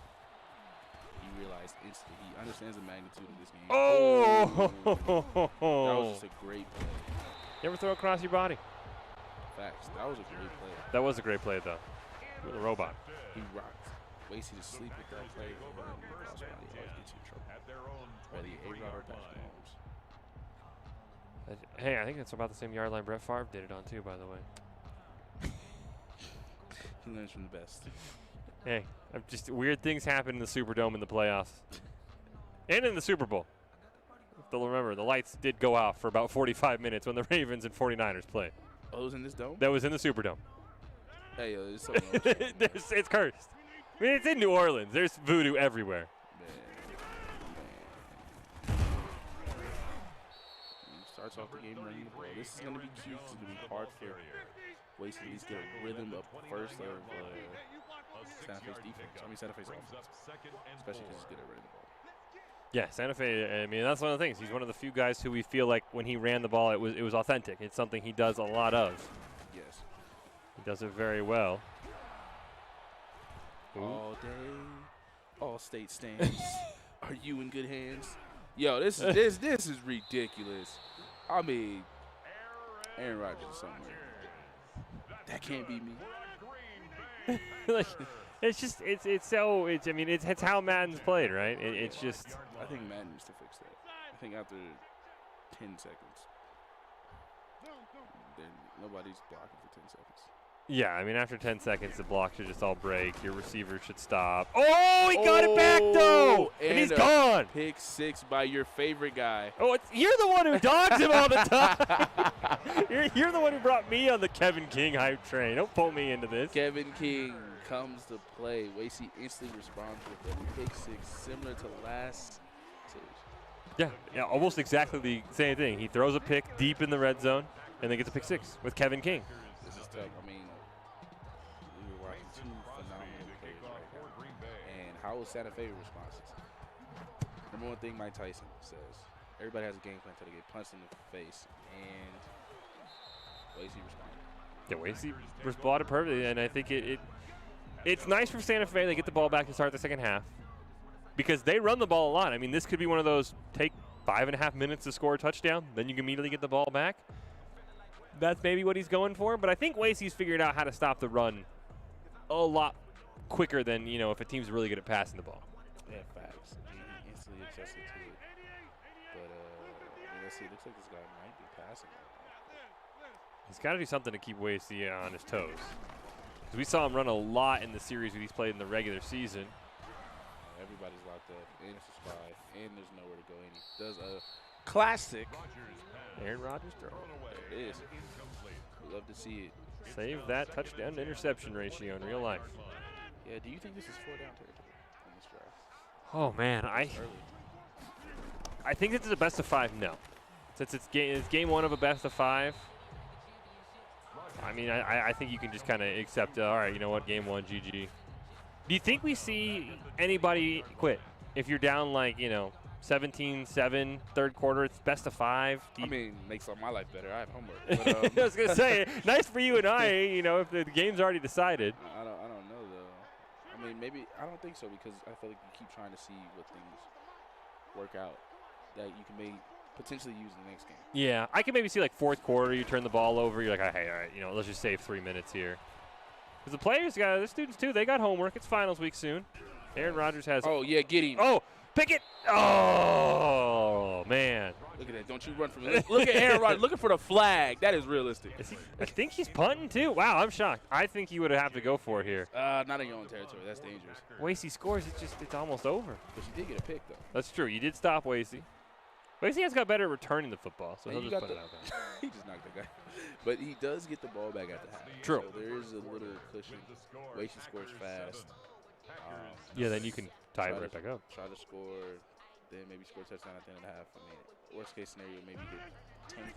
He realized instantly. He understands the magnitude of this game. Oh! That was just a great play. You ever throw across your body? Facts. That was a great play. That was a great play, though. With a robot. He rocked. Wasted to sleep with that play. Crossbody always gets you in trouble. At their own Whether you 23 A-Rod or yard Patrick line. Mahomes. Hey, I think that's about the same yard line Brett Favre did it on too, by the way. He learns from the best. Hey, just weird things happen in the Superdome in the playoffs. And in the Super Bowl. They'll remember, the lights did go out for about 45 minutes when the Ravens and 49ers played. Oh, it was in this dome? That was in the Superdome. Hey, yo, there's something wrong with you, man. It's cursed. I mean, it's in New Orleans. There's voodoo everywhere. Man. He starts off the game running the ball. This is going to be key. It's going to be hard for Wasted to at least get a rhythm up first of Santa Fe's defense. I mean, Santa Fe's offense. Especially because he's good at running the ball. Yeah, Santa Fe, I mean, that's one of the things. He's one of the few guys who we feel like when he ran the ball, it was authentic. It's something he does a lot of. Yes. He does it very well. All day, all state stands. Are you in good hands? Yo, this is ridiculous. I mean, Aaron Rodgers is somewhere. That can't be me. Like, it's how Madden's played, right? It's just. I think Madden needs to fix that. I think after 10 seconds, then nobody's blocking for 10 seconds. Yeah, I mean, after 10 seconds, the block should just all break. Your receiver should stop. Oh, he got it back, though! And he's gone! Pick 6 by your favorite guy. Oh, you're the one who dogs him all the time. you're the one who brought me on the Kevin King hype train. Don't pull me into this. Kevin King comes to play. Wasey instantly responds with a pick 6, similar to last series. Yeah, almost exactly the same thing. He throws a pick deep in the red zone and then gets a pick 6 with Kevin King. This is tough. I mean, we were watching 2 phenomenal players right now. And how was Santa Fe responses? Number one thing Mike Tyson says, everybody has a game plan until they get punched in the face. And Wasey responded. Yeah, Wasey responded perfectly, and I think it's nice for Santa Fe. They get the ball back to start the second half because they run the ball a lot. I mean, this could be one of those take 5.5 minutes to score a touchdown, then you can immediately get the ball back. That's maybe what he's going for, but I think Wasey's figured out how to stop the run a lot quicker than, if a team's really good at passing the ball. Yeah, facts. He instantly adjusted to it. But let's see. It looks like this guy might be passing. He's got to do something to keep Wasey on his toes. Because we saw him run a lot in the series when he's played in the regular season. Everybody's locked up, and it's a spy, and there's nowhere to go. And he does a classic Aaron Rodgers throw. There it is. We love to see it. Save that touchdown to interception ratio in real life. Yeah, do you think this is 4-down territory in this drive? Oh, man. I think this is a best of 5, no. Since it's game 1 of a best of 5. I mean, I think you can just kind of accept, all right, you know what, game 1, GG. Do you think we see anybody quit? If you're down 17-7, third quarter, it's best of 5. I mean, makes my life better. I have homework. But, I was going to say, nice for you and I, if the game's already decided. I don't know, though. I mean, maybe, I don't think so because I feel like you keep trying to see what things work out that you can potentially use in the next game. Yeah, I can maybe see fourth quarter, you turn the ball over, you're like, hey, all right, let's just save 3 minutes here. Because the players, the students too, they got homework. It's finals week soon. Aaron Rodgers has. Oh, yeah, get him. Oh, pick it. Oh, man. Look at that. Don't you run from it. Look at Aaron Rodgers looking for the flag. That is realistic. I think he's punting too. Wow, I'm shocked. I think he would have to go for it here. Not in your own territory. That's dangerous. Wasey scores. It's almost over. But you did get a pick, though. That's true. You did stop Wasey. Wasey has got better at returning the football, so he'll just put it out there. He just knocked that guy. But he does get the ball back at the half. True. So there is a little cushion. Wasey scores fast. Yeah, then you can tie it right back up. Try to score, then maybe score a touchdown at the end of the half. I mean, worst case scenario, maybe get 10,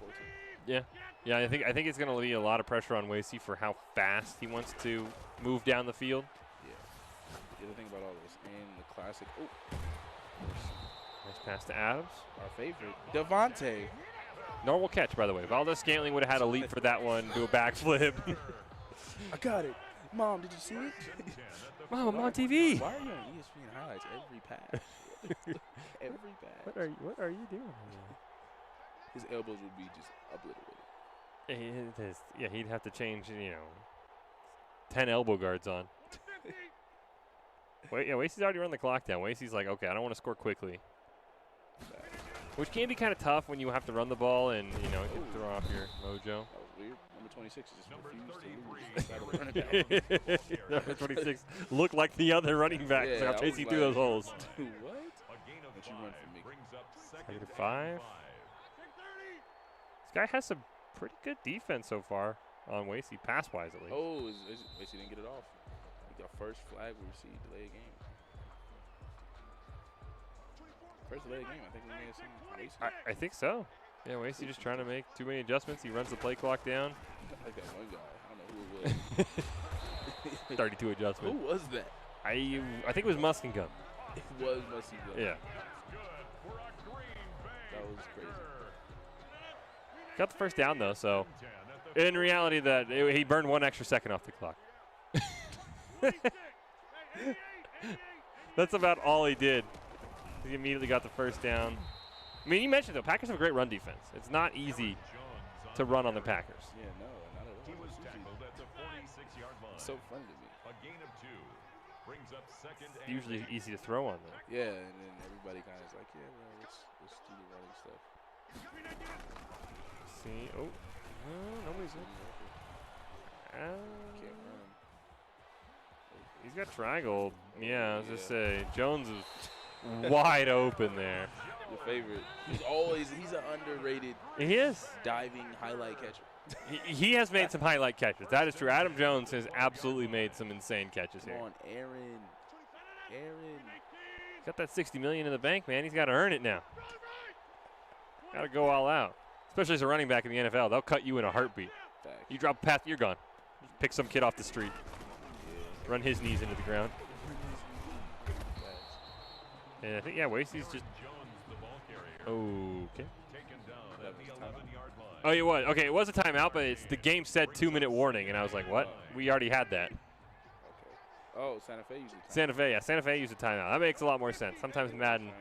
14. Yeah. I think it's going to be a lot of pressure on Wasey for how fast he wants to move down the field. Yeah. The other thing about all this, and the classic. Oh. Nice pass to Adams. Our favorite, Devontae. Normal catch, by the way. Valdez Scantling would have had a leap for that one, do a backflip. I got it. Mom, did you see it? Mom, I'm on TV. Why are you on ESPN highlights every pass? Every pass. What are you doing? His elbows would be just obliterated. Yeah, he'd have to change, 10 elbow guards on. Wait, yeah, Wasey's already run the clock down. Wasey's like, okay, I don't want to score quickly. Which can be kind of tough when you have to run the ball and, you know, it can throw off your mojo. That was weird. Number 26 just refused to lose. Number 26 looked like the other running back. Yeah, So I'm I chasing was through those like, holes. Dude, what? What you run from me? -5. This guy has some pretty good defense so far on Wasey, pass-wise at least. Oh, Wasey didn't get it off. He got first flag we received, delayed game. First delayed game, I think we may have seen Wasey. I think so. Yeah, Wasey just trying to make too many adjustments. He runs the play clock down. I like that one guy. I don't know who it was. 32 adjustment. Who was that? I think it was Muskingum. It was Musty Gun. Yeah. That was crazy. Got the first down, though, so in reality he burned 1 extra second off the clock. That's about all he did. He immediately got the first down. I mean, you mentioned, though, Packers have a great run defense. It's not easy to run on the Packers. Yeah, no, not at all. He was tackled at the 46-yard line. It's so funny to me. A gain of 2 brings up second. It's usually easy to throw on them. Yeah, and then everybody kind of is like, yeah, well, let's do the running stuff. See, nobody's in. Can't run. He's got triangle. Yeah, I was just say Jones is wide open there. Your favorite. He's an underrated He is. diving highlight catcher. He has made some highlight catches. That is true. Adam Jones has absolutely made some insane catches Come here. on, Aaron. He's got that $60 million in the bank, man. He's got to earn it now. Got to go all out. Especially as a running back in the NFL. They'll cut you in a heartbeat. Facts. You drop a pass, you're gone. Just pick some kid off the street. Run his knees into the ground. And I think, yeah, Wasey's just. Okay. Oh, it was. Okay, it was a timeout, but it's the game said 2-minute warning, and I was like, what? We already had that. Okay. Oh, Santa Fe usually. Santa Fe used a timeout. That makes a lot more sense. Sometimes Madden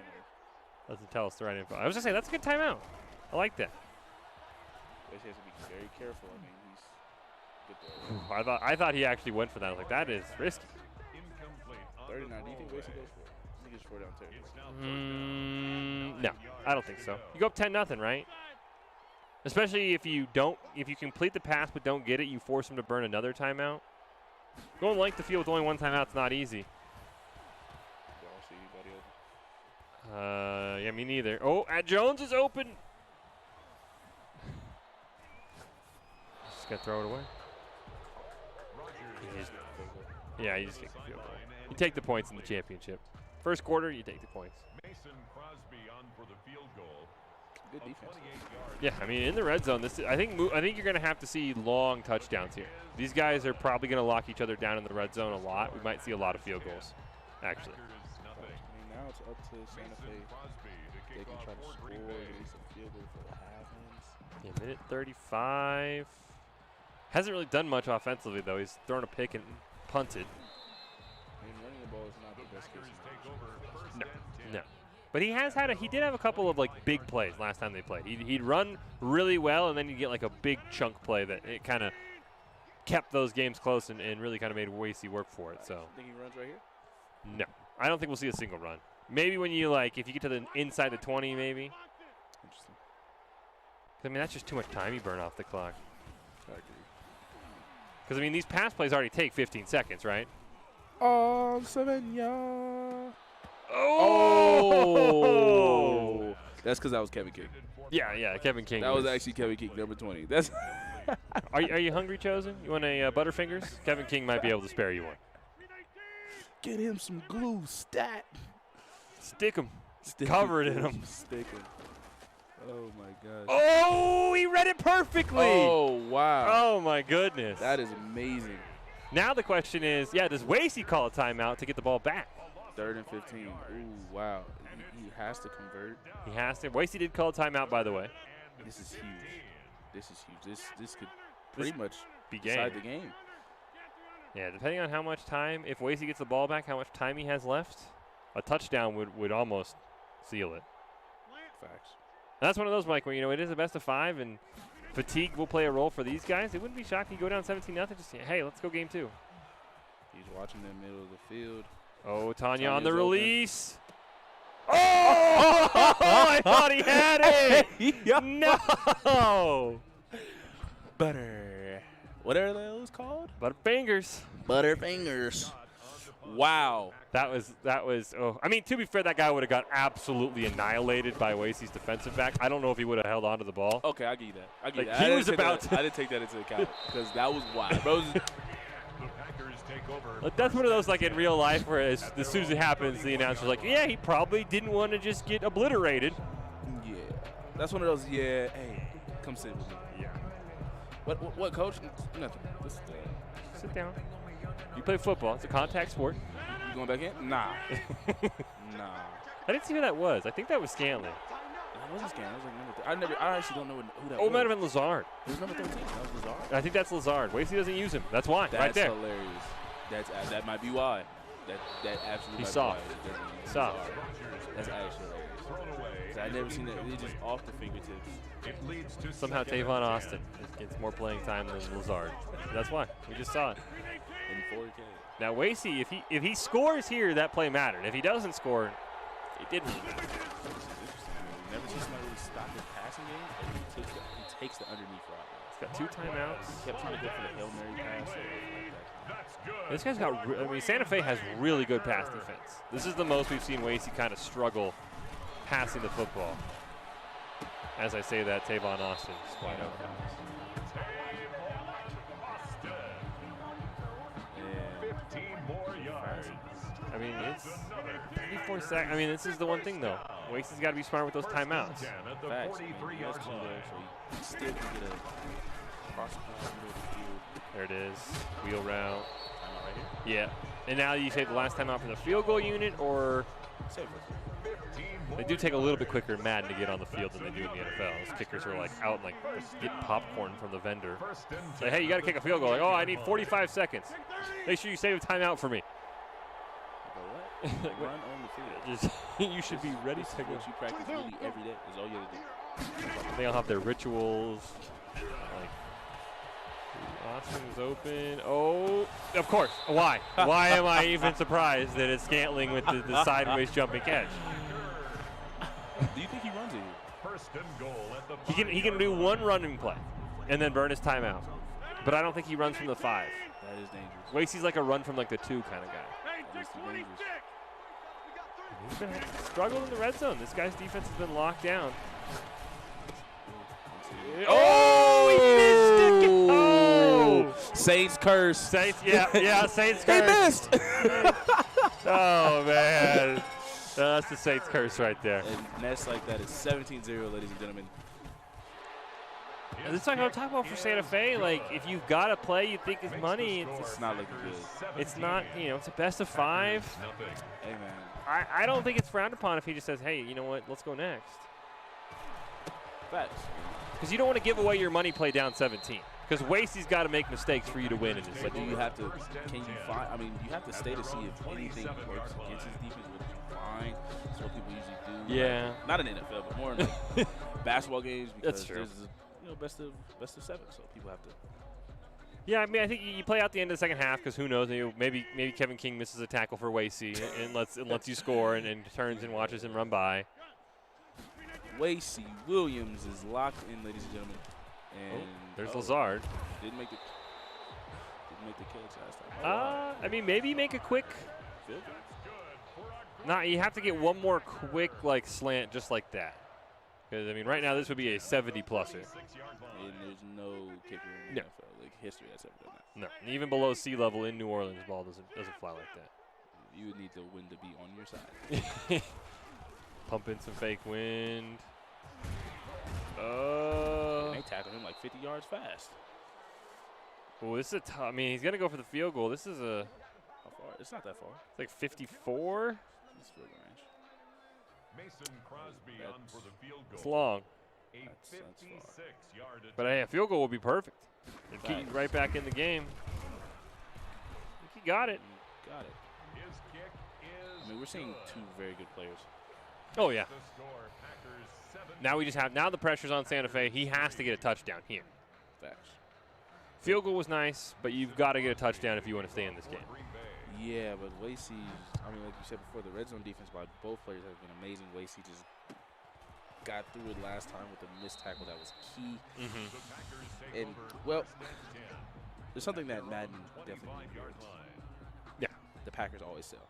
doesn't tell us the right info. I was just saying, that's a good timeout. I like that. He has to be very careful. I mean, he's good there. I thought he actually went for that. I was like, that is risky. 39. Do you think Wasey goes for it? I think it's 4 down territory. No, I don't think so. You go up 10-0, right? Especially if you complete the pass but don't get it, you force him to burn another timeout. Going length the field with only one timeout is not easy. Y'all see anybody open? Yeah, me neither. Oh, Jones is open. Just got to throw it away. Yeah, you just take the field goal. You take the points in the championship. First quarter, you take the points. Mason Crosby on for the field goal. Good defense. Yeah, I mean, in the red zone, I think you're going to have to see long touchdowns here. These guys are probably going to lock each other down in the red zone a lot. We might see a lot of field goals, actually. I mean, now it's up to Santa Fe. They can try to score, get some field goal for the half ends. Yeah, minute 35. Hasn't really done much offensively, though. He's thrown a pick and punted. I mean, running the ball is not the best case scenario. No. But he did have a couple of like big plays last time they played. He'd run really well, and then he'd get like a big chunk play that it kind of kept those games close and really kind of made Wasey work for it. So. You think he runs right here? No, I don't think we'll see a single run. Maybe when if you get to the inside the 20, maybe. Interesting. I mean, that's just too much time you burn off the clock. I agree. Because I mean, these pass plays already take 15 seconds, right? Oh, 7 yards. Oh! That's because that was Kevin King. Yeah, Kevin King. That was actually Kevin King, number 20. That's. Are you hungry, Chosen? You want a Butterfingers? Kevin King might be able to spare you one. Get him some glue, stat. Stick him. Cover it in him. Stick him. Oh, my gosh. Oh, he read it perfectly. Oh, wow. Oh, my goodness. That is amazing. Now the question is, does Wasey call a timeout to get the ball back? 3rd and 15. Ooh, wow. He has to convert. He has to. Wasey did call a timeout, by the way. This is huge. This could pretty much be decide the game. Yeah, depending on how much time, if Wasey gets the ball back, how much time he has left, a touchdown would almost seal it. Facts. And that's one of those, Mike, where, it is a best of 5, and fatigue will play a role for these guys. It wouldn't be shocking to go down 17-0, just say, hey, let's go game 2. He's watching the middle of the field. Oh, Tanya on Tanya's the open. release. Oh! I thought he had it. No. Butter. What are those called? Butterfingers. Butterfingers. Wow. That was. Oh, I mean, to be fair, that guy would have got absolutely annihilated by Wasey's defensive back. I don't know if he would have held on to the ball. Okay, I give you that. I give you Like, that. he I was didn't take about that- to- I didn't take that into account because that was wild. Bro, The Packers take over. Like, that's one of those, like, in real life where as soon as it happens, the announcer's like, yeah, he probably didn't want to just get obliterated. yeah. That's one of those, yeah, hey, come sit with me. Yeah. What coach? Nothing. This, Sit down. You play football. It's a contact sport. you going back in? Nah. Nah. I didn't see who that was. I think that was Scanlon. That wasn't Scan. That was like number 3. I actually don't know who that Oh, was. it might have been Lazard. It was number 13. That was Lazard. I think that's Lazard. Wasey doesn't use him. That's why. That's right there. hilarious. That might be why. That absolutely He's might soft. be why. It doesn't use Soft. Lazard. That's actually hilarious. Thrown away. 'Cause I never seen that. It's just off the fingertips. It leads to Somehow second Tavon and 10. Austin gets more playing time than Lazard. That's why. We just saw it. In 4K. Now, Wasey, if he scores here, that play mattered. If he doesn't score, it didn't really matter. You never see somebody really stop his passing game, and he takes the underneath route. He's got 2 timeouts. He kept trying to go for the Hail Mary pass. Or like that. That's good. This guy's got, I mean, Santa Fe has really good pass defense. This is the most we've seen Wasey kind of struggle passing the football. As I say that, Tavon Austin is wide open. And 15 more yards. I mean, it's 54 seconds. I mean, this is the one thing, though. Wasey's got to be smart with those timeouts. 10 at the facts. 43-yard That's cool line. there, so he still can get a cross across the middle of the field. There it is. Wheel route. Timeout right here. Yeah. And now you take the last time out for the field goal unit, or Save it. they do take a little bit quicker in Madden to get on the field than they do in the NFL. Those kickers are like out and like get popcorn from the vendor. First and Like, hey, you got to kick a field goal. Like, oh, I need 45 seconds. Make sure you save a timeout for me. Like what? Like run on the field. Just you should be ready to go. What you practice really every day is all you have to do. They all have their rituals. Like, Austin is open. Oh, of course. Why? Why am I even surprised that it's Scantling with the sideways jumping catch? Do you think he runs it here? First and goal at the He can do one running play and then burn his timeout. But I don't think he runs from the 5. That is dangerous. Wasey's like a run from like the 2 kind of guy. That is dangerous. He's been struggling in the red zone. This guy's defense has been locked down. Oh, he missed it. Oh, Saints curse. Saints, yeah, Saints curse. He missed. Oh, man. That's the Saints curse right there. And nests like that is 17-0, ladies and gentlemen. And this is what I'm talking about for Santa Fe. Like, if you've got a play you think is money, It's not looking good. it's not, it's a best of 5. Hey, man. I don't think it's frowned upon if he just says, hey, you know what, let's go next. Facts. Because you don't want to give away your money play down 17. Because Wasey's got to make mistakes for you to win in this. But do you have to, can you find, I mean, you have to stay to see if anything works against his defense, which is fine. That's what people usually do. Yeah. Like, not in the NFL, but more in like basketball games because That's true. there's best of 7, so people have to. Yeah, I mean, I think you play out the end of the second half because who knows? Maybe Kevin King misses a tackle for Wasey and lets you score and turns and watches him run by. Wasey Williams is locked in, ladies and gentlemen. And There's Lazard. Didn't make the catch last time. I mean, maybe make a quick. Field goal. Nah, you have to get one more quick like slant just like that. Because I mean, right now this would be a 70-pluser. And there's no kicker in No. the NFL, like history that's ever done that. No, and even below sea level in New Orleans, ball doesn't fly like that. You would need the wind to be on your side. Pump in some fake wind. And they tackled him like 50 yards fast. Oh, this is a tough. I mean, he's gonna go for the field goal. This is a How far? It's not that far. it's like 54. It's field goal range. Mason Crosby on for the field goal. It's long, A That's far. 56-yard but hey, a field goal would be perfect. It'd keep you Facts. right back in the game. I think he got it. Got it. His kick is I mean, we're seeing 2 very good players. Oh yeah. the score. Packers 7. Now the pressure's on Santa Fe. He has to get a touchdown here. Facts. Field goal was nice, but you've got to get a touchdown if you want to stay in this game. Yeah, but Wasey, I mean, like you said before, the red zone defense by both players has been amazing. Wasey just got through it last time with a missed tackle that was key. And, well, there's something that Madden definitely does. Yeah. The Packers always sell.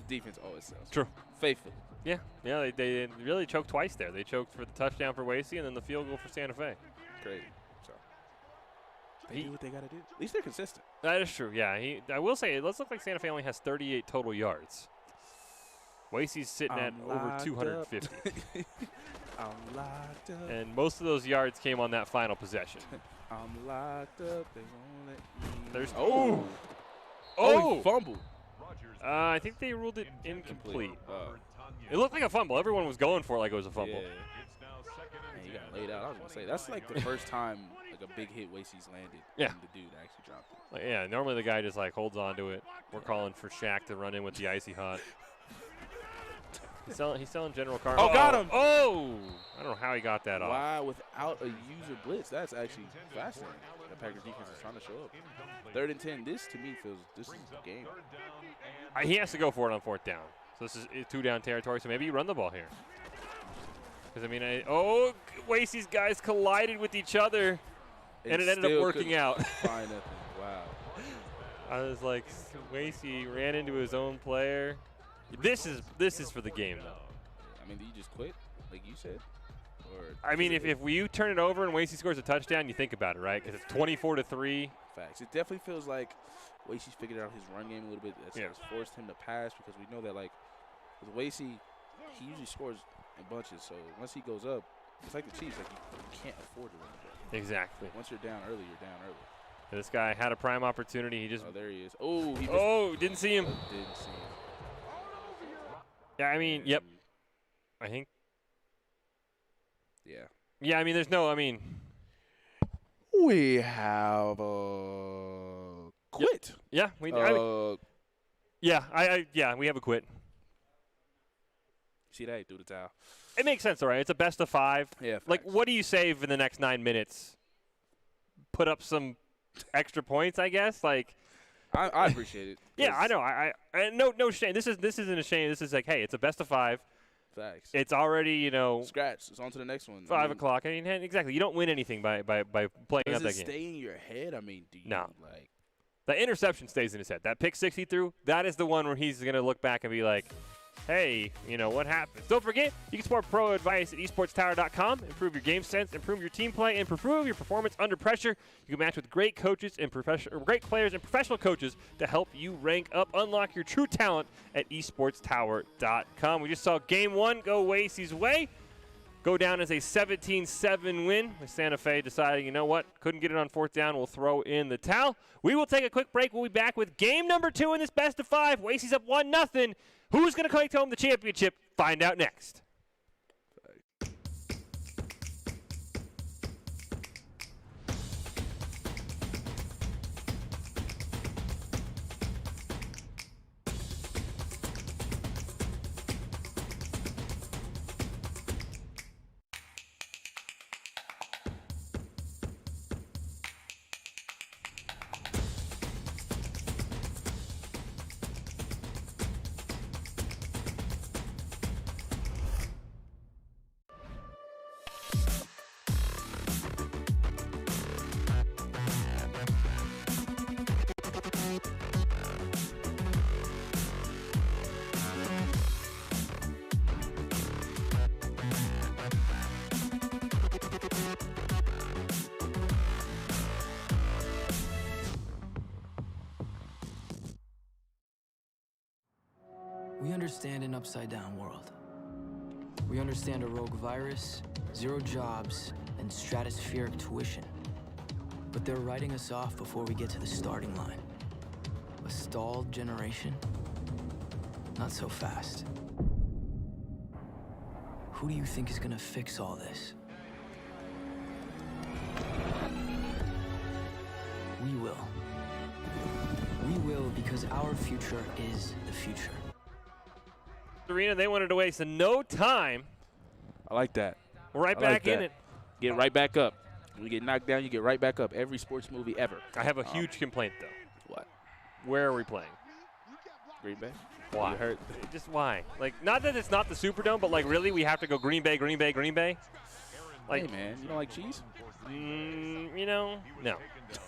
Defense always sells. True. Faithfully. Yeah, they really choked twice there. They choked for the touchdown for Wasey and then the field goal for Santa Fe. Crazy. So they do what they got to do. At least they're consistent. That is true, yeah. I will say, it does look like Santa Fe only has 38 total yards. Wasey's sitting at over 250. I'm locked up. And most of those yards came on that final possession. I'm locked up. They won't let me. There's he fumbled. I think they ruled it incomplete. Oh. It looked like a fumble. Everyone was going for it like it was a fumble. Yeah. Man, he got laid out. I was going to say, that's like the first time like a big hit Wasey's landed. Yeah. And the dude actually dropped it. Like, yeah, normally the guy just like holds on to it. We're calling for Shaq to run in with the icy hot. He's selling General Carter. Oh, got him. Oh! I don't know how he got that off. Wow, without a user blitz. That's actually fascinating. The Packers defense is trying to show up. 3rd and 10. This, to me, feels this is the game. He has to go for it on 4th down. So this is 2-down territory, so maybe you run the ball here. Because, I mean, Wasey's guys collided with each other, and it ended up working out. Find nothing. Wow. I was like, Wasey ran into his own player. This is for the game, though. I mean, do you just quit, like you said? Or I mean, if you turn it over and Wasey scores a touchdown, you think about it, right? Because it's 24-3. Facts. It definitely feels like Wasey's figured out his run game a little bit. That's forced him to pass because we know that, like, with Wasey, he usually scores in bunches. So once he goes up, it's like the Chiefs. Like, you can't afford to run the ball. Exactly. Once you're down early, you're down early. This guy had a prime opportunity. He just – oh, there he is. Oh, he didn't see him. Didn't see him. Yeah, I mean, yep. I think. Yeah. Yeah, I mean, there's no, I mean. We have quit. Yeah, we we have a quit. See that? He threw the towel. It makes sense, all right? It's a best of 5. Yeah, like, facts. what do you save in the next 9 minutes? Put up some extra points, I guess? Like. I appreciate it. Yeah, I know. I no shame. This isn't a shame. This is like, hey, it's a best of 5. Facts. It's already, Scratch. It's on to the next one. 5 o'clock. I mean, exactly. You don't win anything by playing out that game. Does it stay in your head? I mean, do you like? The interception stays in his head. That pick 6 he threw, that is the one where he's going to look back and be like, hey, what happened? Don't forget, you can support pro advice at esportstower.com. Improve your game sense, improve your team play, and improve your performance under pressure. You can match with great coaches and great players and professional coaches to help you rank up. Unlock your true talent at esportstower.com. We just saw Game 1 go Wasey's way. Go down as a 17-7 win with Santa Fe deciding, you know what, couldn't get it on 4th down, we'll throw in the towel. We will take a quick break. We'll be back with game number 2 in this best of 5. Wasey's up 1-0. Who's going to take home the championship? Find out next. We understand an upside-down world. We understand a rogue virus, 0 jobs, and stratospheric tuition. But they're writing us off before we get to the starting line. A stalled generation? Not so fast. Who do you think is gonna fix all this? We will. We will because our future is the future. Arena, they wanted to waste no time. I like that. We're right I like back in that. it. Get right back up. When you get knocked down, you get right back up. Every sports movie ever. I have a huge complaint, though. What? Where are we playing? Green Bay? Why? You hurt? Just why? Like, not that it's not the Superdome, but like, really, we have to go Green Bay, Green Bay, Green Bay? Like, Hey, man, you don't like cheese? you know, no,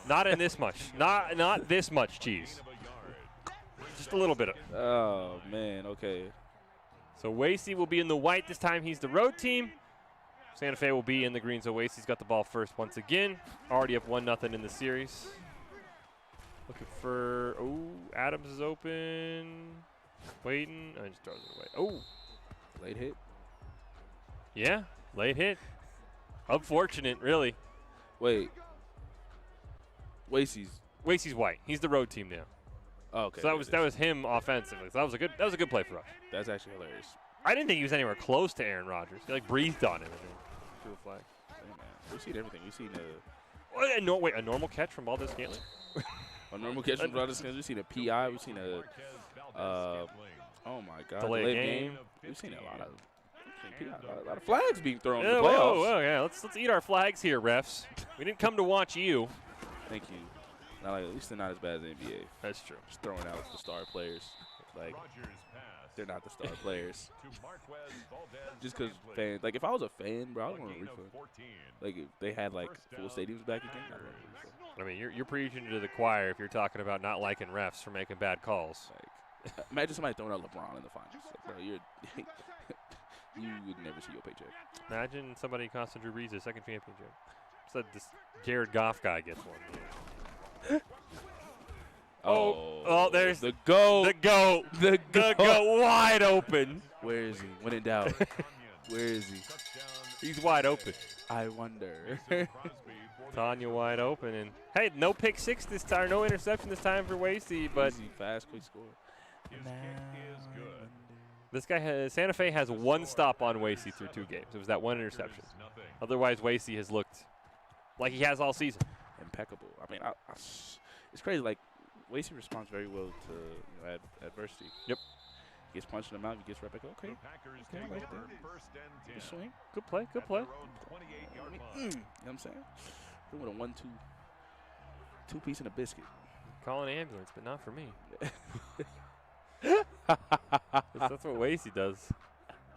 not in this much. Not this much cheese. Just a little bit of. Oh, man, okay. So Wasey will be in the white this time. He's the road team. Santa Fe will be in the green. So Wasey's got the ball first once again. Already up 1-0 in the series. Looking for, Adams is open. Waiting. I just throws it away. Oh. Late hit. Yeah, late hit. Unfortunate, really. Wait. Wasey's white. He's the road team now. Oh, okay. So that was him offensively. So that was a good play for us. That's actually hilarious. I didn't think he was anywhere close to Aaron Rodgers. He like breathed on him and then threw a flag. Hey, man, we've seen everything. We've seen A normal catch from Valdez Scantling? a normal catch from Brothers. We've seen a PI. We've seen a oh my God, Delay delayed game. We've seen a lot of flags being thrown in Yeah, the playoffs. whoa, yeah. Let's eat our flags here, refs. We didn't come to watch you. Thank you. Not like, at least they're not as bad as the NBA. That's true. Just throwing out the star players. Like, they're not the star players. Just because fans, like, if I was a fan, bro, I would want a refund. Like, if they had, like, full stadiums back again, I'd want a refund. I mean, you're preaching to the choir if you're talking about not liking refs for making bad calls. Like, imagine somebody throwing out LeBron in the finals. Like, bro, you would never see your paycheck. Imagine somebody costing Drew Brees a second championship. Said this Jared Goff guy gets one. Oh, there's the goat. The goat. The The goat wide open. Where is he? When in doubt. Where is he? He's wide open. I wonder. Tanya wide open. And, hey, no pick six this time. No interception this time for Wasey. But Easy, fast, quick score. this guy has, Santa Fe has one stop on Wasey through 2 games. It was that one interception. Otherwise, Wasey has looked like he has all season. Impeccable. I mean, it's crazy. Like, Wasey responds very well to adversity. Yep. He gets punched in the mouth. He gets right back. Okay. I like that. Good swing. Good play. Good play. You know what I'm saying? We with a 1-2. 2-piece and a biscuit. Call an ambulance, but not for me. That's what Wasey does.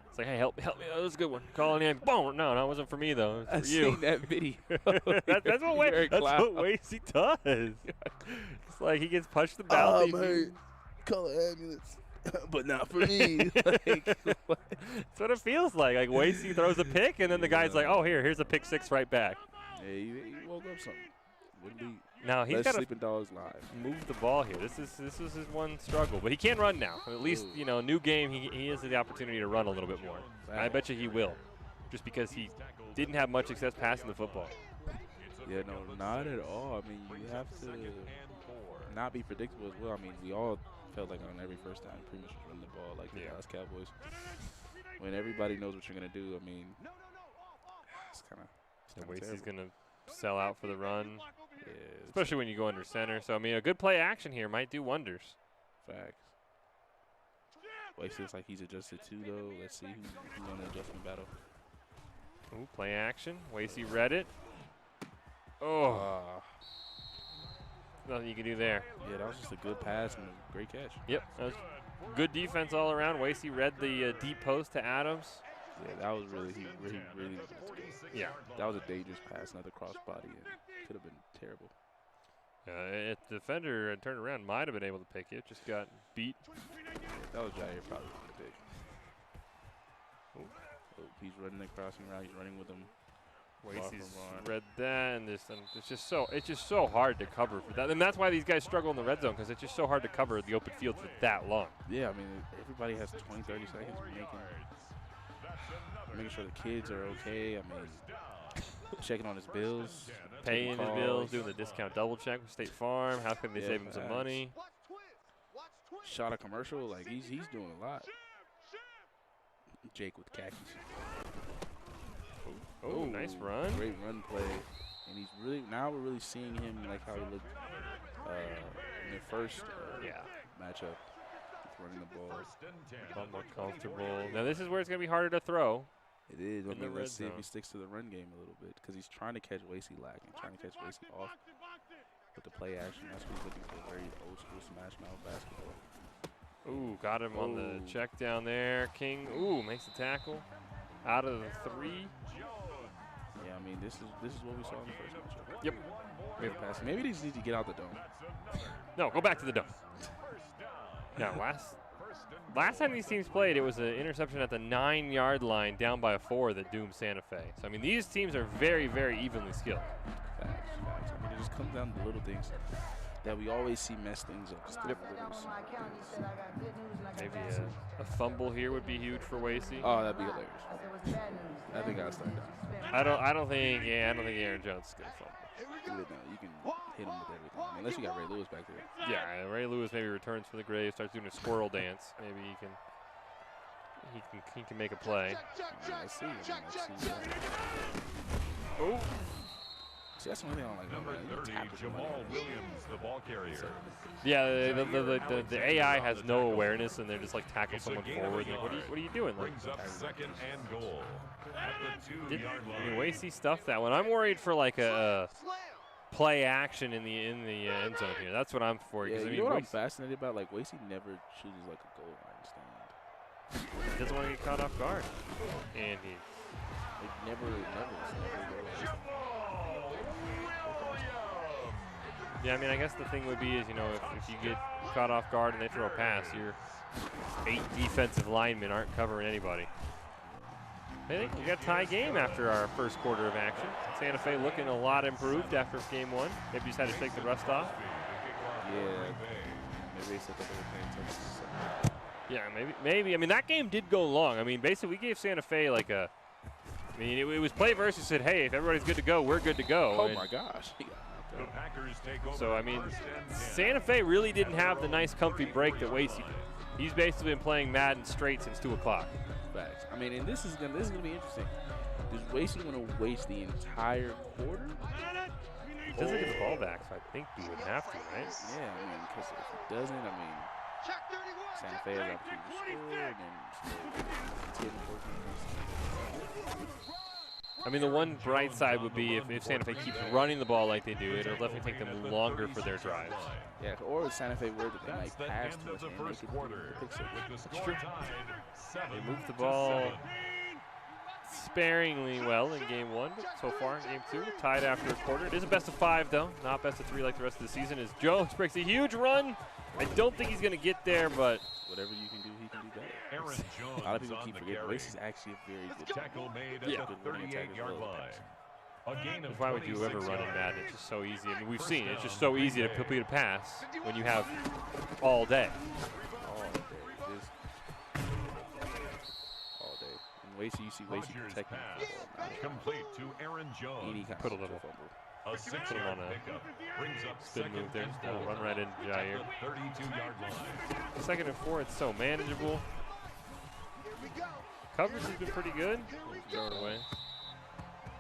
It's like, hey, help me. That was a good one. Call an ambulance. Boom. No, it wasn't for me, though. It was for you. I've seen that video. that's what Wasey does. It's like he gets punched in the mouth. Call an ambulance. But not for me. That's what it feels like. Like Wasey throws a pick, and then the guy's like, "Oh, here's a pick six right back." Yeah, he woke up something. Wouldn't be Now he's less got to sleeping dogs live. move the ball here. This is his one struggle, but he can run now. At least new game. He has the opportunity to run a little bit more. I bet you he will, just because he didn't have much success passing the football. Yeah, no, not at all. I mean, you have to not be predictable as well. I mean, we all felt like on every first time pretty much run the ball like the Dallas Cowboys. When everybody knows what you're going to do, I mean, it's kind of Wasey's going to sell out for the run, yeah, especially when you go under center. So, I mean, a good play action here might do wonders. facts. Wasey looks like he's adjusted too, though. Let's see who's on the adjustment battle. Ooh, play action. Wasey read it. Oh. Nothing you can do there. Yeah, that was just a good pass and a great catch. Yep. That was good defense all around. Wasey read the deep post to Adams. Yeah, that was really, he really was about to go. Yeah. That was a dangerous pass, another cross body, and could have been terrible. If the defender turned around, might have been able to pick it. Just got beat. Yeah, that was Jair probably the pick. Oh, he's running the crossing route. He's running with him. Wasey's read that, and it's just so hard to cover for that, and that's why these guys struggle in the red zone, because it's just so hard to cover the open field for that long. Yeah, I mean, everybody has 20, 30 seconds making sure the kids are okay. I mean, checking on his bills, Paying his calls. bills, doing the discount double check with State Farm. How can they save him some facts. money? Shot a commercial, like he's doing a lot. Jake with khakis. Oh, nice run. Great run play. And he's really, now we're really seeing him like how he looked in the first matchup. He's running the ball. A lot more comfortable. Now this is where it's going to be harder to throw. It is. I in the mean, red let's see if zone. he sticks to the run game a little bit because he's trying to catch Wasey lagging, trying to catch Wasey off with the play action. That's what he's looking for. Very old school smash mouth basketball. Ooh, got him on the Ooh. check down there. King, ooh, makes the tackle. Out of the 3. Yeah, I mean, this is what we saw in the first matchup. Yep. Great passing. Maybe they just need to get out the dome. No, go back to the dome. Yeah, last time these teams played, it was an interception at the 9-yard line down by a 4 that doomed Santa Fe. So, I mean, these teams are very, very evenly skilled. Facts. I mean, it just comes down to little things that we always see mess things up. Just the Yep. little small things. Maybe a fumble here would be huge for Wasey. Oh, that'd be hilarious. I think I'll start down. I don't think Aaron Jones is gonna fumble. Do it now. You can hit him with everything. I mean, unless you got Ray Lewis back there. Yeah, Ray Lewis maybe returns from the grave, starts doing a squirrel dance. Maybe he can make a play. Let's see. Let's see. Oh, See, that's the only thing I don't like. Number about it. You 30, tackle somebody. Jamal Williams, the ball carrier. yeah. The AI has no awareness, and they're just like tackle It's a someone gain of forward. a Like, what yard. are you doing? Like, Brings up second and goal at the 2-yard line. Wasey stuffed that one. I'm worried for like a play action in the end zone here. That's what I'm for. Yeah, 'cause, I you mean, know what I'm Wasey fascinated about? Like, Wasey never chooses like a goal line stand. doesn't want to get caught off guard, and he. Like, never goal line stand. Yeah, I mean, I guess the thing would be is, if you get caught off guard and they throw a pass, your 8 defensive linemen aren't covering anybody. I think we got a tie game after our first quarter of action. Santa Fe looking a lot improved after game 1. Maybe just had to shake the rust off. Yeah. Maybe they said that they were paying attention. Yeah, maybe. I mean, that game did go long. I mean, basically, we gave Santa Fe like a. I mean, it was play versus said, hey, if everybody's good to go, we're good to go. Oh And my gosh. He got knocked The out. Packers take over. so, I mean, first and 10. Santa Fe really didn't have the nice, comfy break that Wasey did. He's basically been playing Madden straight since 2 o'clock. Facts. I mean, and this is gonna be interesting. Is Wasey gonna waste the entire quarter? He doesn't get the ball back, so I think he would have to, right? Yeah, I mean, because if he doesn't, I mean, Santa Fe has opportunity to score, and then still 10 and 14. I mean, the one bright side would be if Santa Fe keeps running the ball like they do, it'll definitely take them longer for their drives. Yeah, or is Santa Fe worried that they That's might the pass end too of much the and they first could quarter. pick six? With the score tied, They moved the 7-7. ball sparingly well in game 1, but so far in game 2, tied after a quarter. It is a best of 5, though, not best of 3 like the rest of the season. As Jones breaks a huge run, I don't think he's going to get there, but Whatever you can do, he can do better. Aaron Jones A lot of people on keep the forgetting carry. Race is actually a very good Tackle made at Yeah. the 38-yard line. A gain of why would you ever 26 run in yards. Madden? It's just so easy. I mean, we've First seen it. It's down, just so Green easy to Bay. complete a pass when you have all day. all day. Just all day. And Wasey, you see Wasey Rodgers protecting the pass. ball. Not Complete to Aaron Jones. any kind Put a of little fumble. A Put him 6-yard on a pickup. Brings up spin second move there. and That'll 4 run right into Jair. at the 32-yard line. 2nd and 4, it's so manageable. Coverage has been pretty good. Throw it away.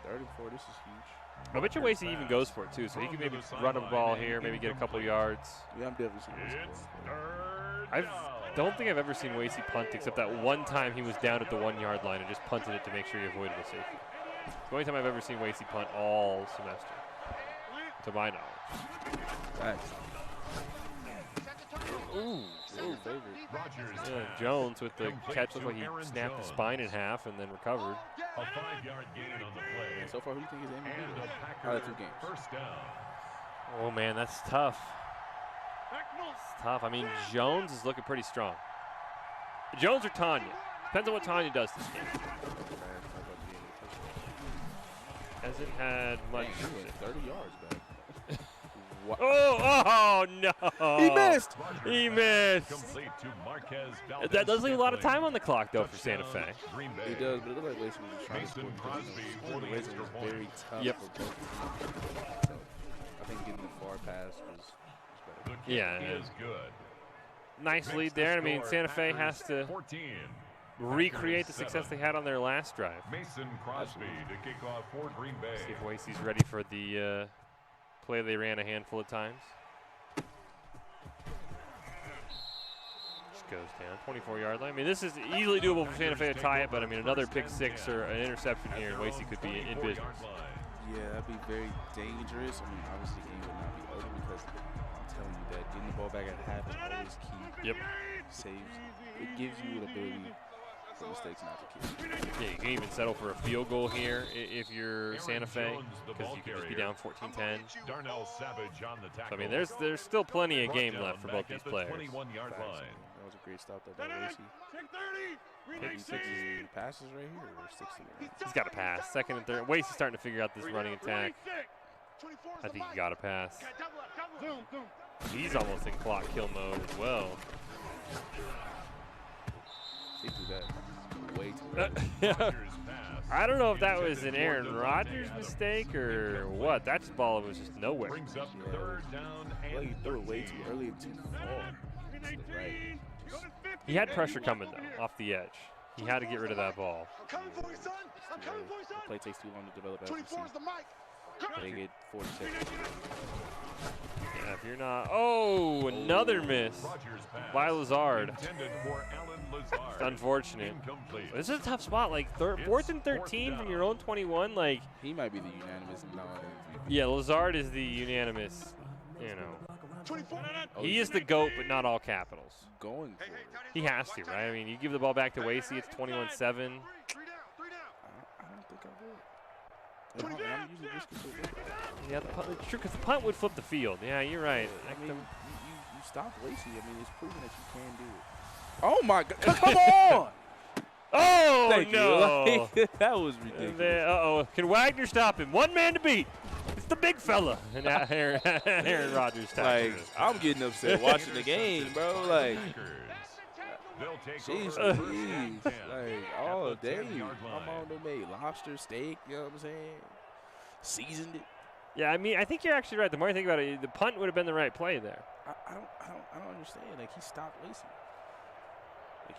34, this is huge. I bet you Wasey even goes for it too, so he can maybe run a ball here, maybe get a couple yards. Yeah, I'm definitely seeing Wasey It's going third I down. don't think I've ever seen Wasey punt except that one time he was down at the 1-yard line and just punted it to make sure he avoided a safety. It's the only time I've ever seen Wasey punt all semester, to my knowledge. Facts. Ooh, Ooh, favorite. Rodgers yeah, pass. Jones with the Complete catch to looked like he Aaron snapped his Jones. spine in half and then recovered. A 5-yard gain on the play. So far, who do you think is And MVP? a Out of Packer 2 games. first down. Oh man, that's tough. It's tough. I mean, Jones is looking pretty strong. Jones or Tanya. Depends on what Tanya does this game. Hasn't had much. Dang, he went 30 yards back. What? Oh no! He missed! He missed. Complete to Marquez Valdez That does leave a lot of Scantling. time on the clock, though, for Santa Touchdown, Fe. Green Bay. He does, but it looked like Wasey was just trying to Mason score because Crosby the for the Wasey extra was point. very tough Yep. for both teams. So I think getting the far pass was The better. kick Yeah, is good. Nice Makes lead the there. I mean, score Santa Fe has Packers to 14. recreate the Packers success they 7. had on their last drive. Mason Crosby to kick off for Green Bay. See if Wasey's ready for the play they ran a handful of times. goes down. 24-yard line. I mean, this is easily doable for Santa Fe to tie it, but I mean, another pick six or an interception here, and Wasey could be in business. Yeah, that'd be very dangerous. I mean, obviously, he would not be open because I'm telling you that getting the ball back at half is always key. Yep. Saves. It gives you an ability for mistakes not to kill. Yeah, you can even settle for a field goal here if you're Santa Fe, because you could just be down 14-10. Darnell Savage on the tackle. So, I mean, there's still plenty of game left for both these players. 21-yard line. That was a great stop there by Lacey. He sticks his passes right here or sticks to the run? He's got to pass. Second and third. Wasey's starting to figure out this running attack. I think he got to pass. He's almost in clock kill mode as well. He threw that way too early. I don't know if that was an Aaron Rodgers mistake or what. That ball was just nowhere. Brings up third down Well, and he threw it way too early and too far. To the right. He had pressure coming, though, off the edge. He had to get rid of that ball. The play takes too long to develop as we see. They get 40 seconds. Yeah, if you're not. Oh, another miss Rodgers pass. by Lazard. Intended for Alan Lazard. It's unfortunate. Incomplete. This is a tough spot. Like, fourth and 13 from your own 21. Like, He might be the unanimous non-MVP. yeah, Lazard is the unanimous, you know. Oh, He is the GOAT, but not all capitals. going for it. He has to, right? I mean, you give the ball back to Wasey, it's 21-7. I don't think I would. I'm usually risky to it. Yeah, it's true, because the punt would flip the field. Yeah, you're right. I mean, you stop Lacey. I mean, it's proven that you can do it. Oh, my God. Come on. Oh, Thank no. you. That was ridiculous. Uh-oh. Can Wagner stop him? One man to beat. It's the big fella. And Aaron Rodgers Like, I'm getting upset watching the game, bro. Like, They'll take jeez, over please. first and 10 Like, at all the day. 10-yard My line. mom done made lobster steak, you know what I'm saying? Seasoned it. Yeah, I mean, I think you're actually right. The more I think about it, the punt would have been the right play there. I don't understand. Like, he stopped Lacey. Like,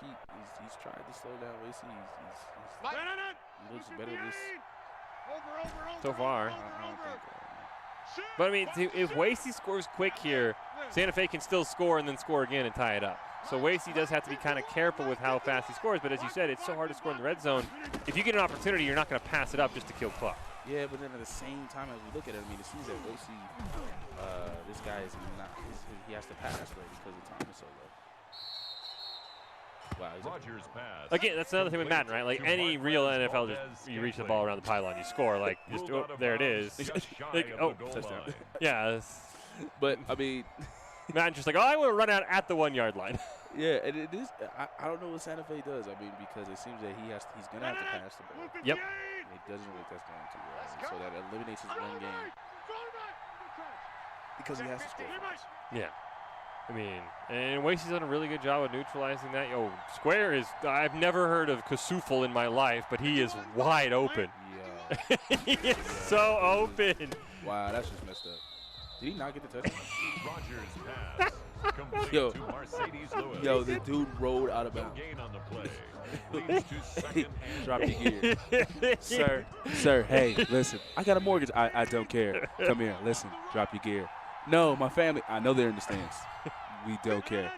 he's tried to slow down Lacey. He looks better this So far. I don't think. But, I mean, if Wasey scores quick here, Santa Fe can still score and then score again and tie it up. So Wasey does have to be kind of careful with how fast he scores. But as you said, it's so hard to score in the red zone. If you get an opportunity, you're not going to pass it up just to kill clock. Yeah, but then at the same time, as we look at it, I mean, it seems that Lacey, this guy is not. He has to pass right because the time is so low. Wow, he's Rodgers pass. Again, that's another thing with Madden, right? Like To any real Marquez NFL, Valdez just you reach the Scantling. ball around the pylon, you score. Like, just Ruled out of there it bounds is. just shy Like, of oh, the goal touchdown. line. Yeah, it's, But I mean, Madden's just like, oh, I want to run out at the 1 yard line. yeah, and it is. I don't know what Santa Fe does. I mean, because it seems that he's gonna have to pass the ball. Yep. And it doesn't look like that's going too well. And so that eliminates his run game because he has to score first. Yeah. I mean, and Wasey's done a really good job of neutralizing that. Yo, Square is, I've never heard of Kasufel in my life, but he is wide open. Yeah. He is so open. Wow, that's just messed up. Did he not get the touchdown? Rodgers pass. Complete Yo. to Mercedes Lewis. Yo, the dude rolled out of No bounds. gain on the play. Leads to second and Drop your gear. Sir, hey, listen. I got a mortgage. I don't care. Come here. Listen. Drop your gear. No, my family. I know they're in the stands. We don't care.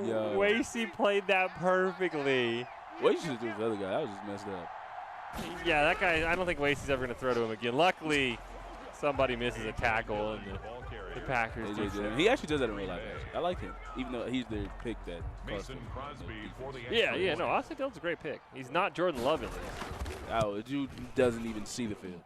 Yo. Wasey played that perfectly. What you should do with the other guy? That was just messed up. Yeah, that guy, I don't think Wasey's ever going to throw to him again. Luckily, somebody misses a tackle, and ball carrier. the Packers do. He actually does that in real life, actually. I like him, even though he's their pick that cost Mason him. Crosby for the Yeah, extra yeah, no, point. Austin Dillon's a great pick. He's not Jordan Love in there. Oh, the dude doesn't even see the field.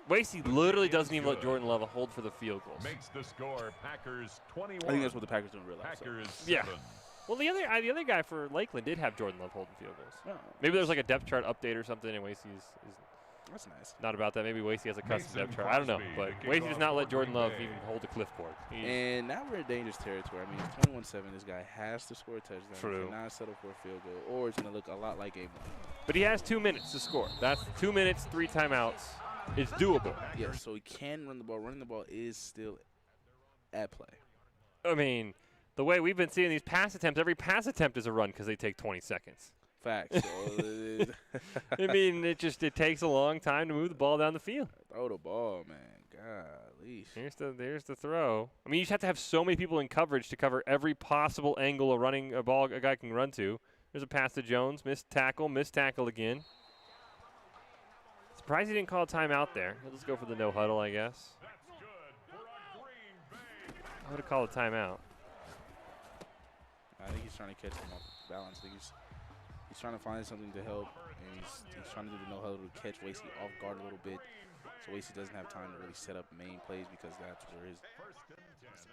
Wasey literally doesn't even let Jordan Love hold for the field goals. Makes the score Packers 21. I think that's what the Packers do in real life. so. Packers Yeah. 7. Well, the other guy for Lakeland did have Jordan Love holding field goals. Oh, Maybe there's like a depth chart update or something, and Wasey is that's nice. not about that. Maybe Wasey has a custom Mason depth chart. I don't know, Crosby but to Wasey kick does off not let for Jordan Green Love Bay. even hold a clipboard. He's And now we're in dangerous territory. I mean, it's 21-7. This guy has to score a touchdown. True. He cannot settle for a field goal, or it's going to look a lot like game one. But he has 2 minutes to score. That's 2 minutes, 3 timeouts. It's doable. Yeah, so he can run the ball. Running the ball is still at play. I mean, the way we've been seeing these pass attempts, every pass attempt is a run because they take 20 seconds. Facts. So, I mean, it takes a long time to move the ball down the field. throw the ball, man. Golly. There's the throw. I mean, you just have to have so many people in coverage to cover every possible angle a guy can run to. There's a pass to Jones. Missed tackle again. Surprised he didn't call a timeout there. He'll just go for the no huddle, I guess. I would have called a timeout. I think he's trying to catch him off balance. I think he's trying to find something to help, and he's trying to do the no huddle to catch Wasey off guard a little bit, so Wasey doesn't have time to really set up main plays because that's where his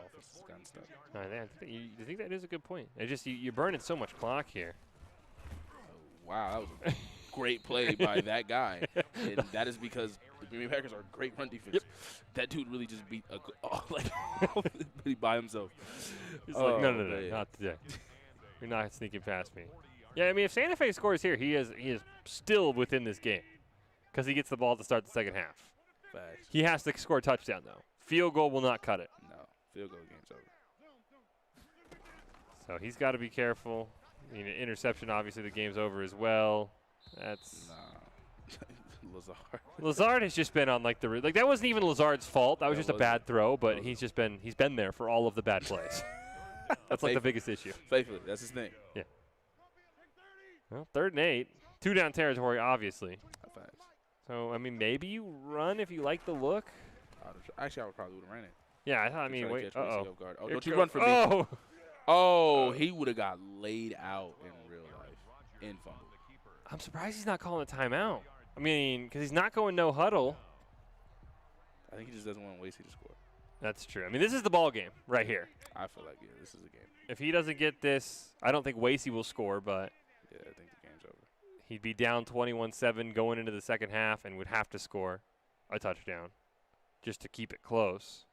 offense has gotten stuck. No, I think that is a good point. It just you're burning so much clock here. Wow, that was a great play by that guy, and that is because the Green Bay Packers are a great run defense. Yep. That dude really just beat by himself. He's like, no, not today. You're not sneaking past me. Yeah, I mean, if Santa Fe scores here, he is still within this game because he gets the ball to start the second half. Facts. He has to score a touchdown, though. Field goal will not cut it. No, field goal, game's over. So he's got to be careful. I mean, interception, obviously, the game's over as well. That's Lazard. Lazard has just been on that wasn't even Lazard's fault. That was just a bad throw, but he's been there for all of the bad plays. That's like the biggest issue. Faithfully, that's his thing. Yeah. Well, 3rd and 8, 2 down territory, obviously. Facts. So I mean, maybe you run if you like the look. Actually, I probably would have ran it. Yeah, I mean, wait. Oh, don't you run for me. Oh, he would have got laid out in real life in fumble. I'm surprised he's not calling a timeout. I mean, because he's not going no huddle. I think he just doesn't want Wasey to score. That's true. I mean, this is the ball game right here. I feel like, yeah, this is a game. If he doesn't get this, I don't think Wasey will score, but Yeah, I think the game's over. he'd be down 21-7 going into the second half and would have to score a touchdown just to keep it close.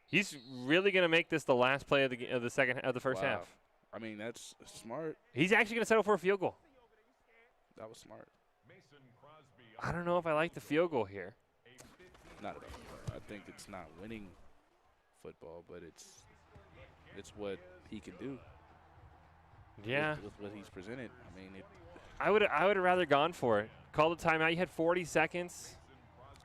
He's really going to make this the last play of the first half. I mean, that's smart. He's actually going to settle for a field goal. That was smart. I don't know if I like the field goal here. Not at all. I think it's not winning football, but it's what he can do. Yeah. With what he's presented. I mean, I would have rather gone for it. Called the timeout. You had 40 seconds.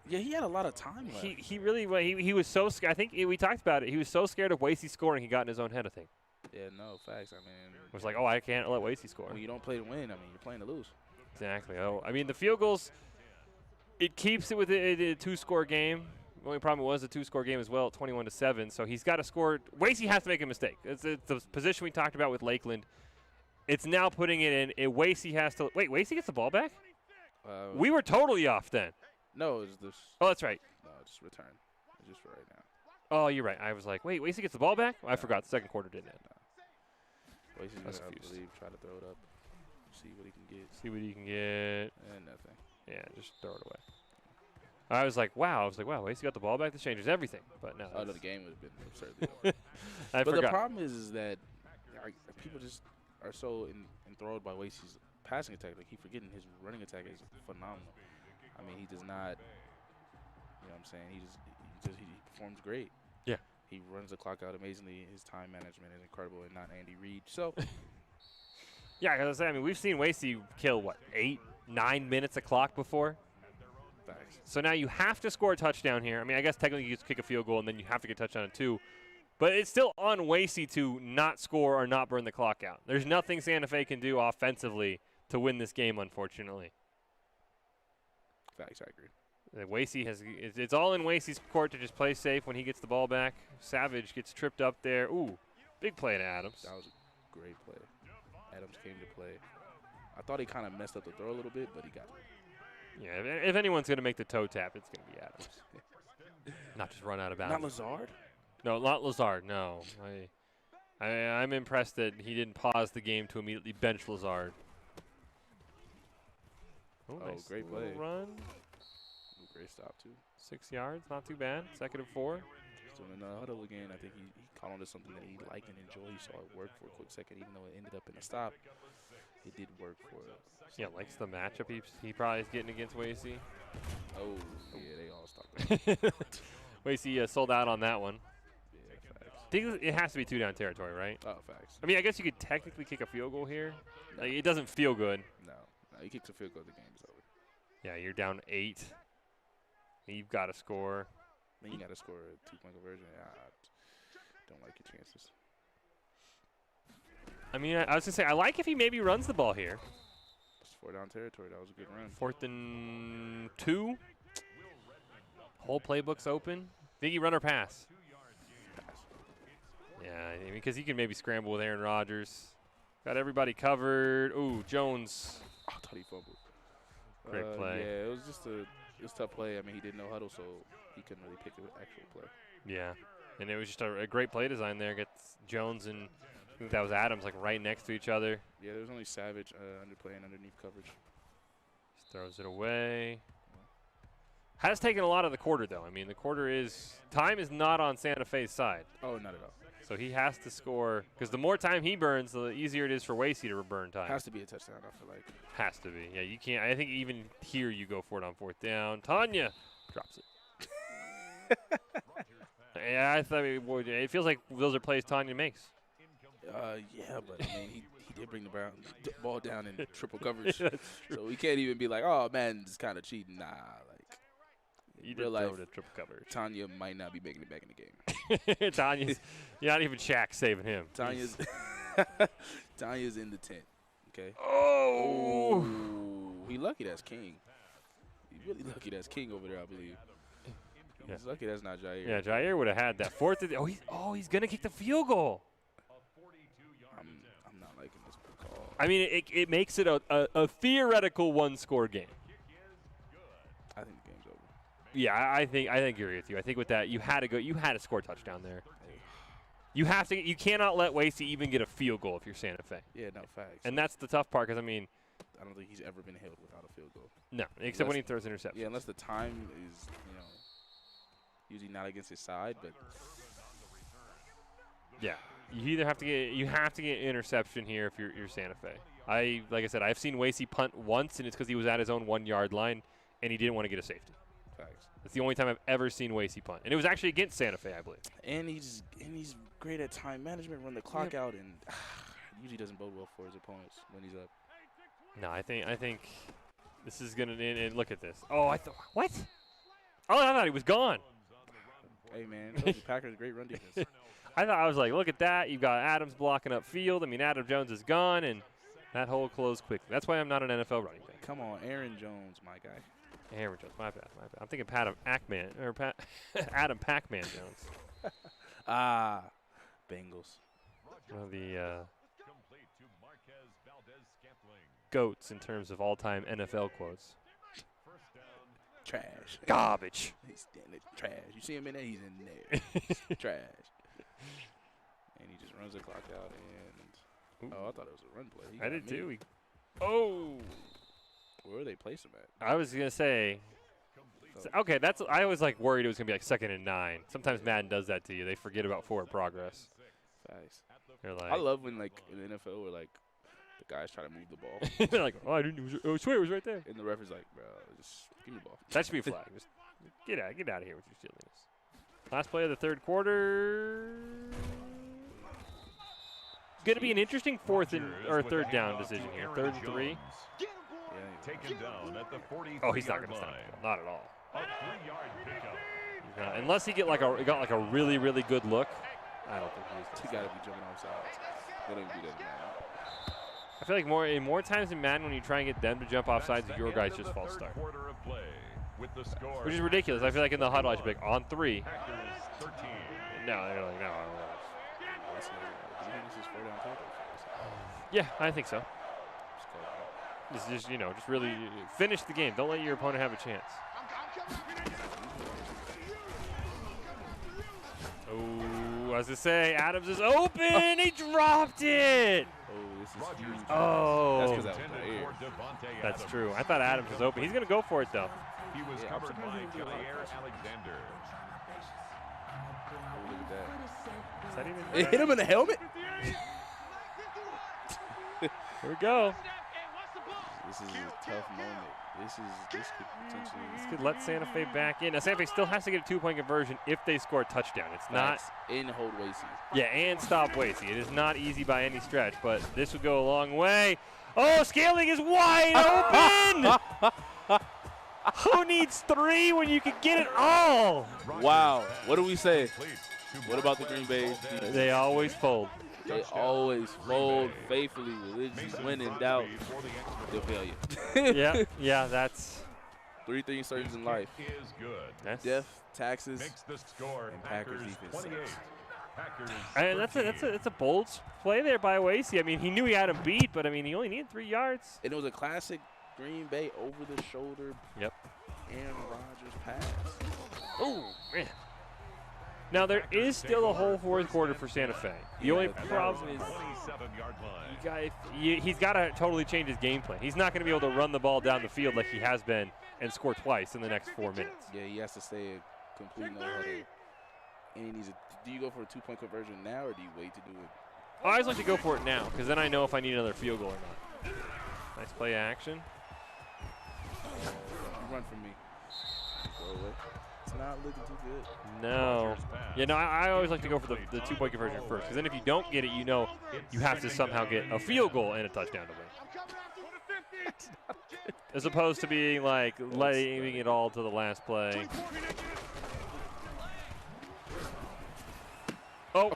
yeah, he had a lot of time left. He really he was so scared. I think we talked about it. He was so scared of Wasey scoring, he got in his own head, I think. Yeah, no, facts. I mean, It was like, oh, I can't let Wasey score. when you don't play to win, I mean, you're playing to lose. Exactly. Oh, I mean, the field goals, it keeps it with a 2-score game. The only problem was a 2-score game as well, 21-7. So he's got to score. Wasey has to make a mistake. It's the position we talked about with Lakeland. It's now putting it in. Wasey has to. Wait, Wasey gets the ball back? We were totally off then. No, it's this. Oh, that's right. No, just return. It's just for right now. Oh, you're right. I was like, wait, Wasey gets the ball back? Oh, I forgot. The second quarter didn't end. Wasey's That's gonna, I confused. believe, try to throw it up, see what he can get, See what you can get. and nothing. Yeah, just throw it away. I was like, wow. Wasey got the ball back. This changes everything. But no. Oh, no, the game would have been absurdly over. I But forgot. the problem is that people just are so enthralled by Wasey's passing attack. Like, he forgetting his running attack is phenomenal. I mean, he does not, you know what I'm saying? He performs great. Yeah. He runs the clock out amazingly. His time management is incredible, and not Andy Reid. So, Yeah, because I mean, we've seen Wasey kill, 8-9 minutes of clock before? facts. So now you have to score a touchdown here. I mean, I guess technically you just kick a field goal, and then you have to get a touchdown too. But it's still on Wasey to not score or not burn the clock out. There's nothing Santa Fe can do offensively to win this game, unfortunately. Facts, I agree. Wasey it's all in Wasey's court to just play safe when he gets the ball back. Savage gets tripped up there. Ooh, big play to Adams. That was a great play. Adams came to play. I thought he kind of messed up the throw a little bit, but he got it. Yeah, if anyone's going to make the toe tap, it's going to be Adams. Not just run out of bounds. Not Lazard? No, not Lazard, no. I'm impressed that he didn't pause the game to immediately bench Lazard. Oh, Nice great little play. run. Great stop, too. 6 yards, not too bad. 2nd and 4. So in the huddle again, I think he caught on to something that he liked and enjoyed. He saw it work for a quick second, even though it ended up in a stop. It did work for it. Yeah, likes the matchup he probably is getting against Wasey. Oh, yeah, they all stopped. Wasey sold out on that one. Yeah, facts. I think it has to be 2 down territory, right? Oh, facts. I mean, I guess you could technically kick a field goal here. Like, it doesn't feel good. No, he kicks a field goal, the game is over. Yeah, you're down 8. You've got to score. Then you got to score a 2-point conversion. I don't like your chances. I mean, I was going to say, I like if he maybe runs the ball here. It's 4-down territory. That was a good run. 4th and 2. Whole playbook's open. Think you run or pass? Yeah, I mean, because he can maybe scramble with Aaron Rodgers. Got everybody covered. Ooh, Jones. I thought he fumbled. Great play. Yeah, it was just it was a tough play. I mean, he didn't know huddle, so he couldn't really pick an actual play. Yeah, and it was just a great play design there. Gets Jones and I think that was Adams like right next to each other. Yeah, there was only Savage underplaying underneath coverage. Just throws it away. Has taken a lot of the quarter, though. I mean, the quarter time is not on Santa Fe's side. Oh, not at all. So he has to score, because the more time he burns, the easier it is for Wasey to burn time. Has to be a touchdown, I feel like. Has to be. Yeah, you can't. I think even here you go for it on 4th down. Tanya drops it. Yeah, I thought it feels like those are plays Tanya makes. Yeah, but I mean, he did bring the ball down in triple coverage. So we can't even be like, oh, man, it's kind of cheating. Nah, like. You real did life, throw to triple coverage. Tanya might not be making it back in the game. Tanya's, you're not even Shaq saving him. Tanya's in the tent. Okay. Oh! He lucky that's King. He's really lucky that's King over there, I believe. He's lucky that's not Jair. Yeah, Jair would have had that 4th. He's gonna kick the field goal. I'm not liking this call. I mean, it makes it a theoretical 1-score game. I think the game's over. Yeah, I think you're with you. I think with that, you had to score a touchdown there. You cannot let Wasey even get a field goal if you're Santa Fe. Yeah, no, facts. And that's the tough part, because I mean, I don't think he's ever been held without a field goal. No, except when he throws interceptions. Yeah, unless the time is, usually not against his side, but yeah, you have to get interception here if you're Santa Fe. Like I said, I've seen Wasey punt once, and it's because he was at his own 1-yard line and he didn't want to get a safety. Facts. That's the only time I've ever seen Wasey punt, and it was actually against Santa Fe, I believe. And he's great at time management, run the clock out, and usually doesn't bode well for his opponents when he's up. No, I think this is gonna end. And look at this. Oh, what? Oh, I thought he was gone. Hey man, told you, Packers great run defense. I was like, look at that. You've got Adams blocking up field. I mean, Adam Jones is gone, and that hole closed quickly. That's why I'm not an NFL running back. Come on, Aaron Jones, my guy. Aaron Jones, my bad. I'm thinking Adam Pac-Man Jones. Bengals. One of the GOATs in terms of all-time NFL quotes. Trash. Garbage. He's standing trash. You see him in there, he's in there. Trash. And he just runs the clock out, and I thought it was a run play. I did too. Where they place him at? I was gonna say. Okay, I was like worried it was gonna be like 2nd and 9. Sometimes Madden does that to you. They forget about forward progress. Facts. They're like, I love when like in the NFL where like the guys try to move the ball. they're like, oh, I swear it was right there. And the ref is like, bro, just give me the ball. That should be a flag. Just get out of here with your silliness. Last play of the 3rd quarter. It's gonna be an interesting 3rd down decision here. 3rd and 3. Taken down at the 40. Oh, he's not gonna stop. Not at all. A 3-yard pickup. Unless he got like a really, really good look. I don't think He got to be jumping off sides. They don't do that, man. I feel like more times in Madden when you try and get them to jump off sides, your guys just false start. Which is ridiculous. I feel like in the huddle I should be like, on 3. No, they're like, no. Yeah, I think so. This is just, just really finish the game. Don't let your opponent have a chance. Oh, as I say, Adams is open. He dropped it. Oh, this is huge. Oh. That's because that was the air. That's true. I thought Adams was open. He's going to go for it, though. He was covered by Jair Alexander. Oh, look at that. Is that even It hit him in the helmet? Here we go. This is a tough moment. This could potentially. This could let Santa Fe back in. Now, Santa Fe still has to get a 2-point conversion if they score a touchdown. It's not. In hold Wasey. Yeah, and stop Wasey. It is not easy by any stretch, but this would go a long way. Oh, Scaling is wide open! Who needs 3 when you can get it all? Wow. What do we say? What about the Green Bay defense? They always fold. They always fold faithfully, religiously. When in doubt, they'll fail you. Yeah, that's 3 things certain in life: Is good. that's death, taxes, Makes the score and Packers defense 28. sucks. Packers and that's a bold play there by Wasey. I mean, he knew he had him beat, but I mean, he only needed 3 yards. And it was a classic Green Bay over-the-shoulder Yep. Aaron Rodgers pass. Oh man. Now there is still a whole 4th quarter for Santa Fe. The only problem is 27-yard line. he's got to totally change his game plan. He's not going to be able to run the ball down the field like he has been and score twice in the next 4 minutes. Yeah, he has to stay a complete no huddle. And he needs do you go for a 2-point conversion now, or do you wait to do it? I always like to go for it now because then I know if I need another field goal or not. Nice play action. You run from me. Go away. It's not looking too good. No. Yeah, no, I always like to go for the 2-point conversion first because then if you don't get it, you know you have to somehow get a field goal and a touchdown to win. As opposed to being like leaving it all to the last play. Oh,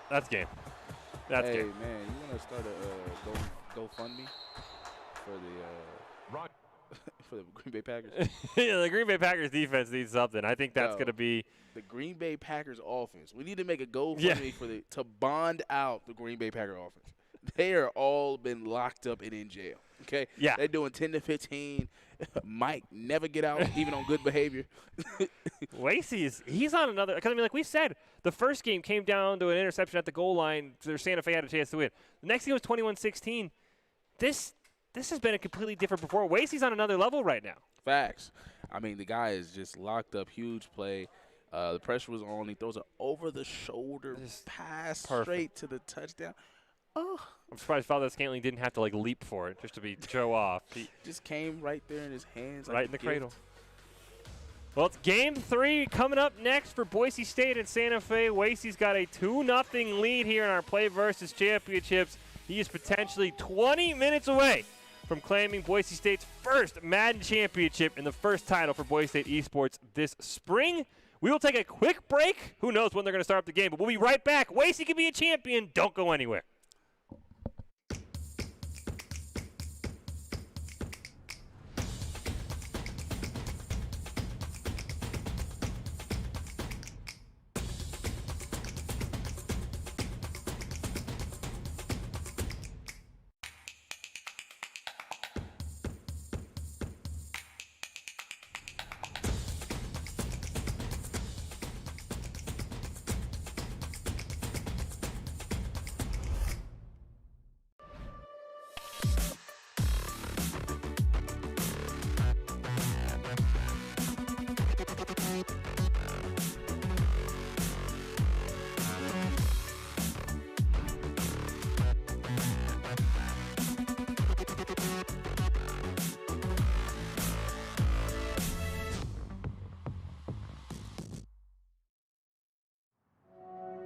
that's game. That's hey, game. man, you want to start a GoFundMe for the for the Green Bay Packers? Yeah, the Green Bay Packers defense needs something. I think that's going to be the Green Bay Packers offense. We need to make a GoFundMe for to bond out the Green Bay Packers offense. They are all been locked up and in jail. Okay. Yeah. They're doing 10 to 15. Mike never get out, even on good behavior. Wasey he's on another. Because I mean, like we said, the first game came down to an interception at the goal line. So Santa Fe had a chance to win. The next game was 21-16. This has been a completely different performance. Wasey's on another level right now. Facts. I mean, the guy is just locked up. Huge play. The pressure was on. He throws an over-the-shoulder pass straight to the touchdown. Oh. I'm surprised Valdez-Scantling didn't have to like leap for it just to be show off. He just came right there in his hands. Right in the cradle. Well, it's game 3 coming up next for Boise State and Santa Fe. Wasey's got a 2-0 lead here in our Play versus Championships. He is potentially 20 minutes away from claiming Boise State's first Madden championship and the first title for Boise State esports this spring. We will take a quick break. Who knows when they're going to start up the game, but we'll be right back. Wasey can be a champion. Don't go anywhere.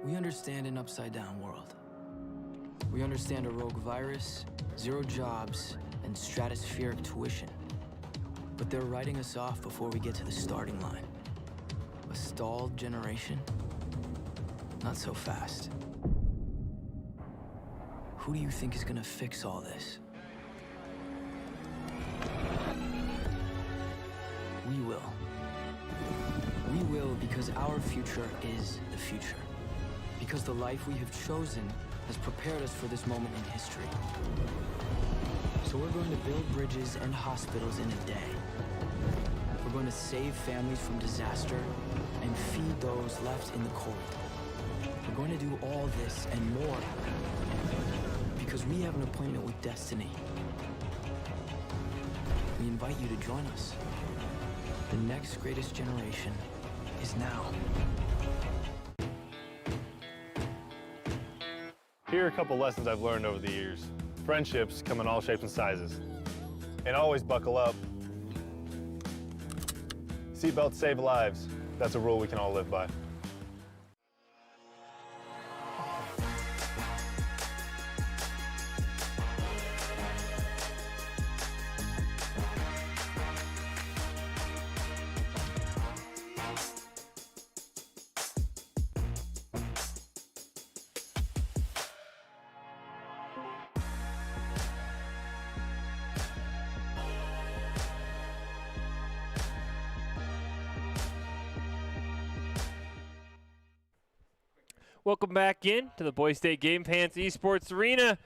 We understand an upside-down world. We understand a rogue virus, 0 jobs, and stratospheric tuition. But they're writing us off before we get to the starting line. A stalled generation? Not so fast. Who do you think is gonna fix all this? We will. We will because our future is the future. Because the life we have chosen has prepared us for this moment in history. So we're going to build bridges and hospitals in a day. We're going to save families from disaster and feed those left in the cold. We're going to do all this and more because we have an appointment with destiny. We invite you to join us. The next greatest generation is now. Here are a couple lessons I've learned over the years. Friendships come in all shapes and sizes. And always buckle up. Seatbelts save lives. That's a rule we can all live by. Welcome back in to the Boise State Game Pants Esports Arena.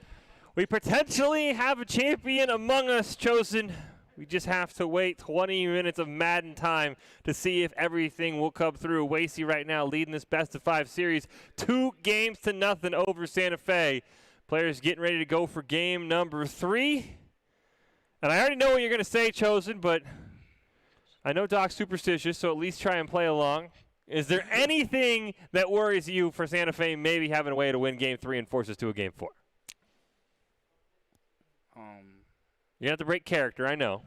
We potentially have a champion among us chosen. We just have to wait 20 minutes of Madden time to see if everything will come through. Wasey right now leading this best-of-5 series 2-0 over Santa Fe. Players getting ready to go for game number 3. And I already know what you're going to say, Chosen, but I know Doc's superstitious, so at least try and play along. Is there anything that worries you for Santa Fe maybe having a way to win game 3 and force us to a game 4? You have to break character, I know.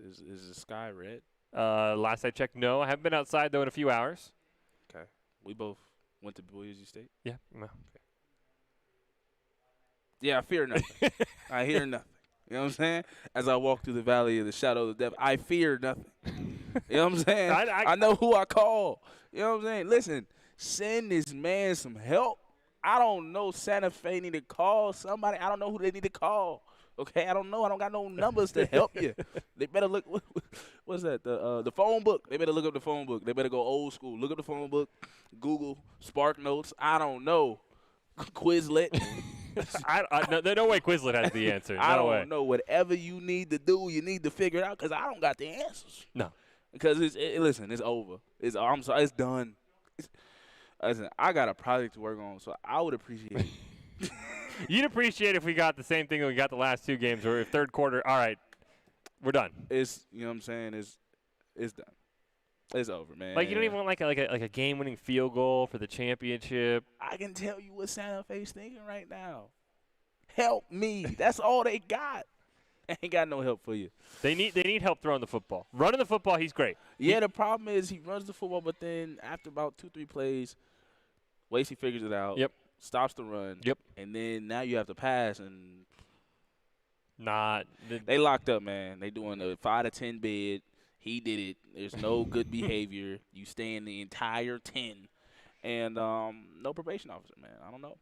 Is the sky red? Last I checked, no. I haven't been outside, though, in a few hours. Okay. We both went to Boise State? Yeah. No. Okay. Yeah, I fear nothing. I hear nothing. You know what I'm saying? As I walk through the valley of the shadow of the death, I fear nothing. You know what I'm saying? I know who I call. You know what I'm saying? Listen, send this man some help. I don't know. Santa Fe need to call somebody. I don't know who they need to call. Okay, I don't know. I don't got no numbers to help you. They better look. What's that? The phone book. They better look up the phone book. They better go old school. Look up the phone book. Google Spark Notes. I don't know. Quizlet. No way Quizlet has the answer. I don't know. Whatever you need to do, you need to figure it out because I don't got the answers. No. Because listen, it's over. I'm sorry, it's done. Listen, I got a project to work on, so I would appreciate it. You'd appreciate if we got the same thing that we got the last 2 games, or if third quarter, all right, we're done. It's, you know what I'm saying, it's done. It's over, man. Like, you don't even want like a game-winning field goal for the championship. I can tell you what Santa Fe's thinking right now. Help me. That's all they got. They ain't got no help for you. They need help throwing the football. Running the football, he's great. Yeah, the problem is he runs the football, but then after about 2-3 plays, Wasey figures it out. Yep. Stops the run. Yep. And then now you have to pass, and they locked up, man. They doing a 5 to 10 bid. He did it. There's no good behavior. You stay in the entire 10, and no probation officer, man. I don't know.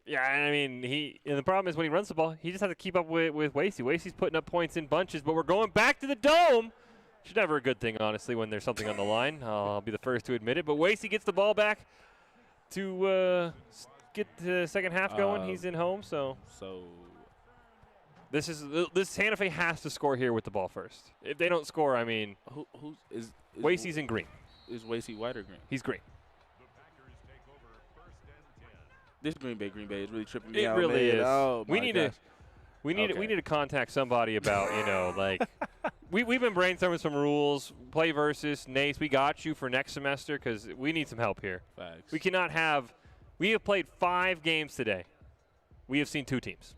Yeah, I mean, and the problem is when he runs the ball, he just has to keep up with Wasey. Wasey's putting up points in bunches, but we're going back to the dome. Which is never a good thing, honestly, when there's something on the line. I'll be the first to admit it. But Wasey gets the ball back to get the second half going. He's in home, so this Santa Fe has to score here with the ball first. If they don't score, I mean, is Wasey's in green. Is Wasey white or green? He's green. This Green Bay is really tripping me it out. It really man. is. Oh, we need to contact somebody about, you know, like we've been brainstorming some rules, play versus Nace. We got you for next semester because we need some help here. Facts. We cannot have. We have played 5 games today. We have seen 2 teams.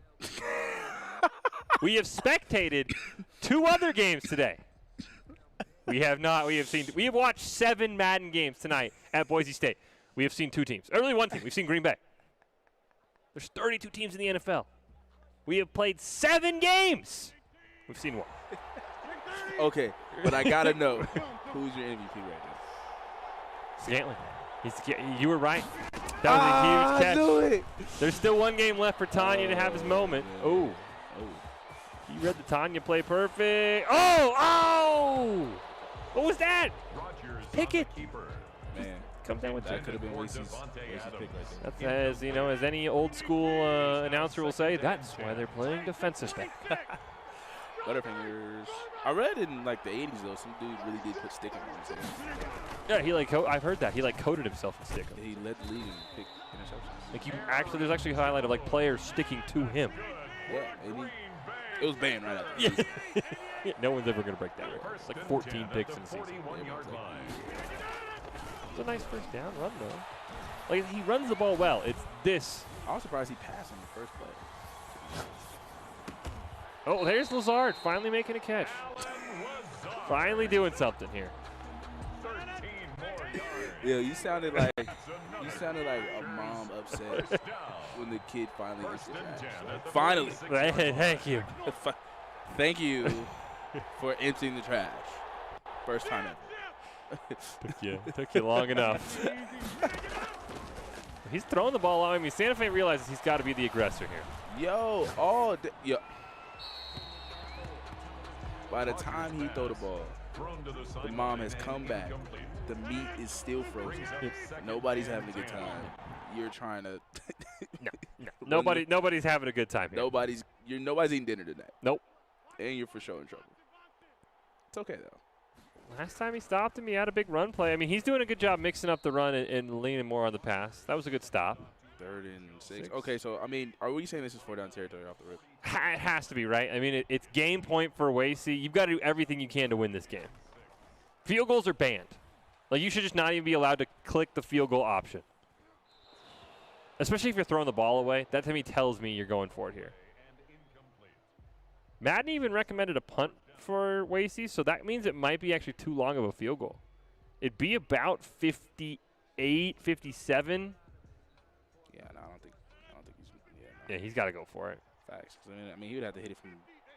We have spectated 2 other games today. We have not. We have watched 7 Madden games tonight at Boise State. We have seen 2 teams. Or really 1 team. We've seen Green Bay. There's 32 teams in the NFL. We have played 7 games. We've seen 1. Okay, but I gotta know who's your MVP right now. Scantling. You were right. That was a huge catch. I knew it. There's still 1 game left for Tanya to have his moment. Oh. He read the Tanya play perfect. Oh! What was that? Pickett. Man. Comes down with that could have been Wasey's pick right there. That's as any old school announcer will say, that's why they're playing defensive back. Butterfingers. I read in like the 80s though, some dude really did put stickum on his head. Yeah, I've heard that. He coated himself in stickum. He led the league in pick interceptions. There's actually a highlight of like players sticking to him. Yeah, it was banned right after. Yeah. No one's ever going to break that record. It's like 14 picks in the season. It's a nice first down run, though. Like, he runs the ball well. It's this. I was surprised he passed on the first play. Oh, there's Lazard finally making a catch. Finally doing something here. Yeah, you sounded like a mom upset when the kid finally gets the trash. Finally. Thank you. Thank you for emptying the trash. First time ever. Took you long enough. He's throwing the ball out. I mean, Santa Fe realizes he's got to be the aggressor here. Yo. By the time he throw the ball, the mom has come back. The meat is still frozen. Nobody's having a good time. you're trying to. No. Nobody's having a good time here. Nobody's eating dinner tonight. Nope. And you're for sure in trouble. It's okay though. Last time he stopped him, he had a big run play. I mean, he's doing a good job mixing up the run and leaning more on the pass. That was a good stop. 3rd and 6. Okay, so, I mean, are we saying this is 4-down territory off the rip? It has to be, right? I mean, it's game point for Wasey. You've got to do everything you can to win this game. Field goals are banned. Like, you should just not even be allowed to click the field goal option. Especially if you're throwing the ball away. That to me tells me you're going for it here. Madden even recommended a punt for Wasey, so that means it might be actually too long of a field goal. It'd be about 58, 57. Yeah, no, I don't think he's. Yeah, he's got to go for it. Facts. 'Cause I mean, he would have to hit it from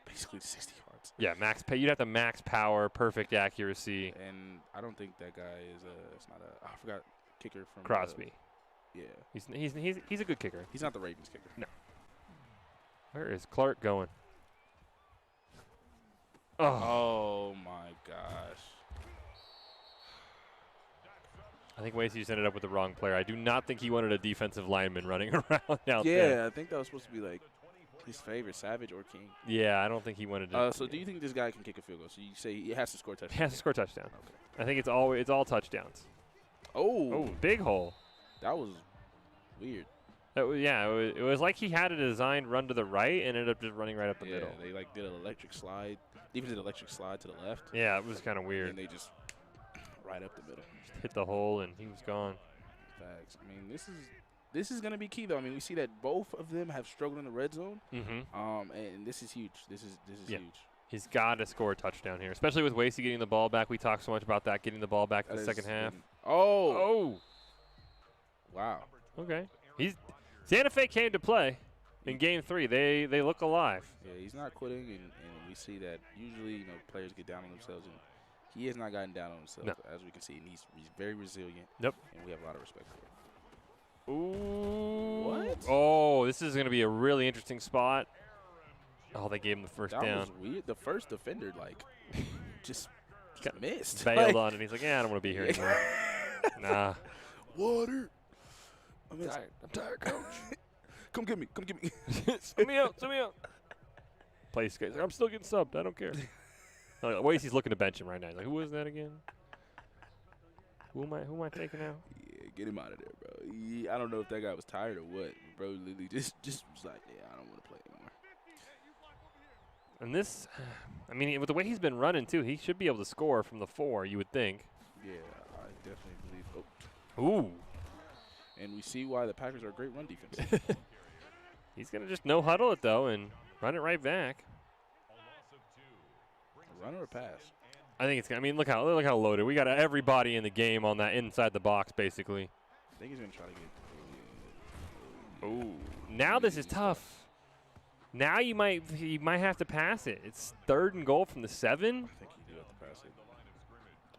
basically 60 yards. Yeah, you'd have to max power, perfect accuracy. And I don't think that guy is it's not a. I forgot kicker from Crosby. Yeah. He's a good kicker. He's not the Ravens kicker. No. Where is Clark going? Oh my gosh. I think Wasey just ended up with the wrong player. I do not think he wanted a defensive lineman running around out there. Yeah, I think that was supposed to be like his favorite, Savage or King. Yeah, I don't think he wanted to. So do you think this guy can kick a field goal? So you say he has to score a touchdown? He has to score a touchdown. Okay. I think it's all touchdowns. Oh, big hole. that was weird. It was like he had a designed run to the right and ended up just running right up the middle. They like did an electric slide. Even did an electric slide to the left. Yeah, it was kind of weird. And they just right up the middle. Just hit the hole and he was gone. Facts. I mean, this is gonna be key though. I mean, we see that both of them have struggled in the red zone. Mm-hmm. And this is huge. This is huge. He's got to score a touchdown here, especially with Wasey getting the ball back. We talked so much about that, getting the ball back in the second half. Oh. Wow. Okay. Santa Fe came to play in Game 3. They look alive. Yeah, he's not quitting, and we see that usually players get down on themselves, and he has not gotten down on himself, as we can see, and he's very resilient. Yep. And we have a lot of respect for him. Ooh. What? Oh, this is going to be a really interesting spot. Oh, they gave him the first That down. was weird. The first defender, just missed. Bailed on it. He's like, yeah, I don't want to be here anymore. Nah. Water. I'm tired, coach. Come get me. Send me out. Place guys. I'm still getting subbed. I don't care. Wasey's looking to bench him right now. He's like, who was that again? Who am I taking out? Yeah, get him out of there, bro. I don't know if that guy was tired or what. Bro, literally just was like, yeah, I don't want to play anymore. And this, I mean, with the way he's been running, too, he should be able to score from the 4, you would think. Yeah, I definitely believe. Ooh. And we see why the Packers are a great run defense. He's going to just no huddle it, though, and run it right back. A run or a pass? I think it's going to, I mean, look how loaded. We got everybody in the game on that inside the box, basically. I think he's going to try to get. Ooh. Now this is tough. Now you might have to pass it. It's 3rd and goal from the 7. I think you do have to pass it.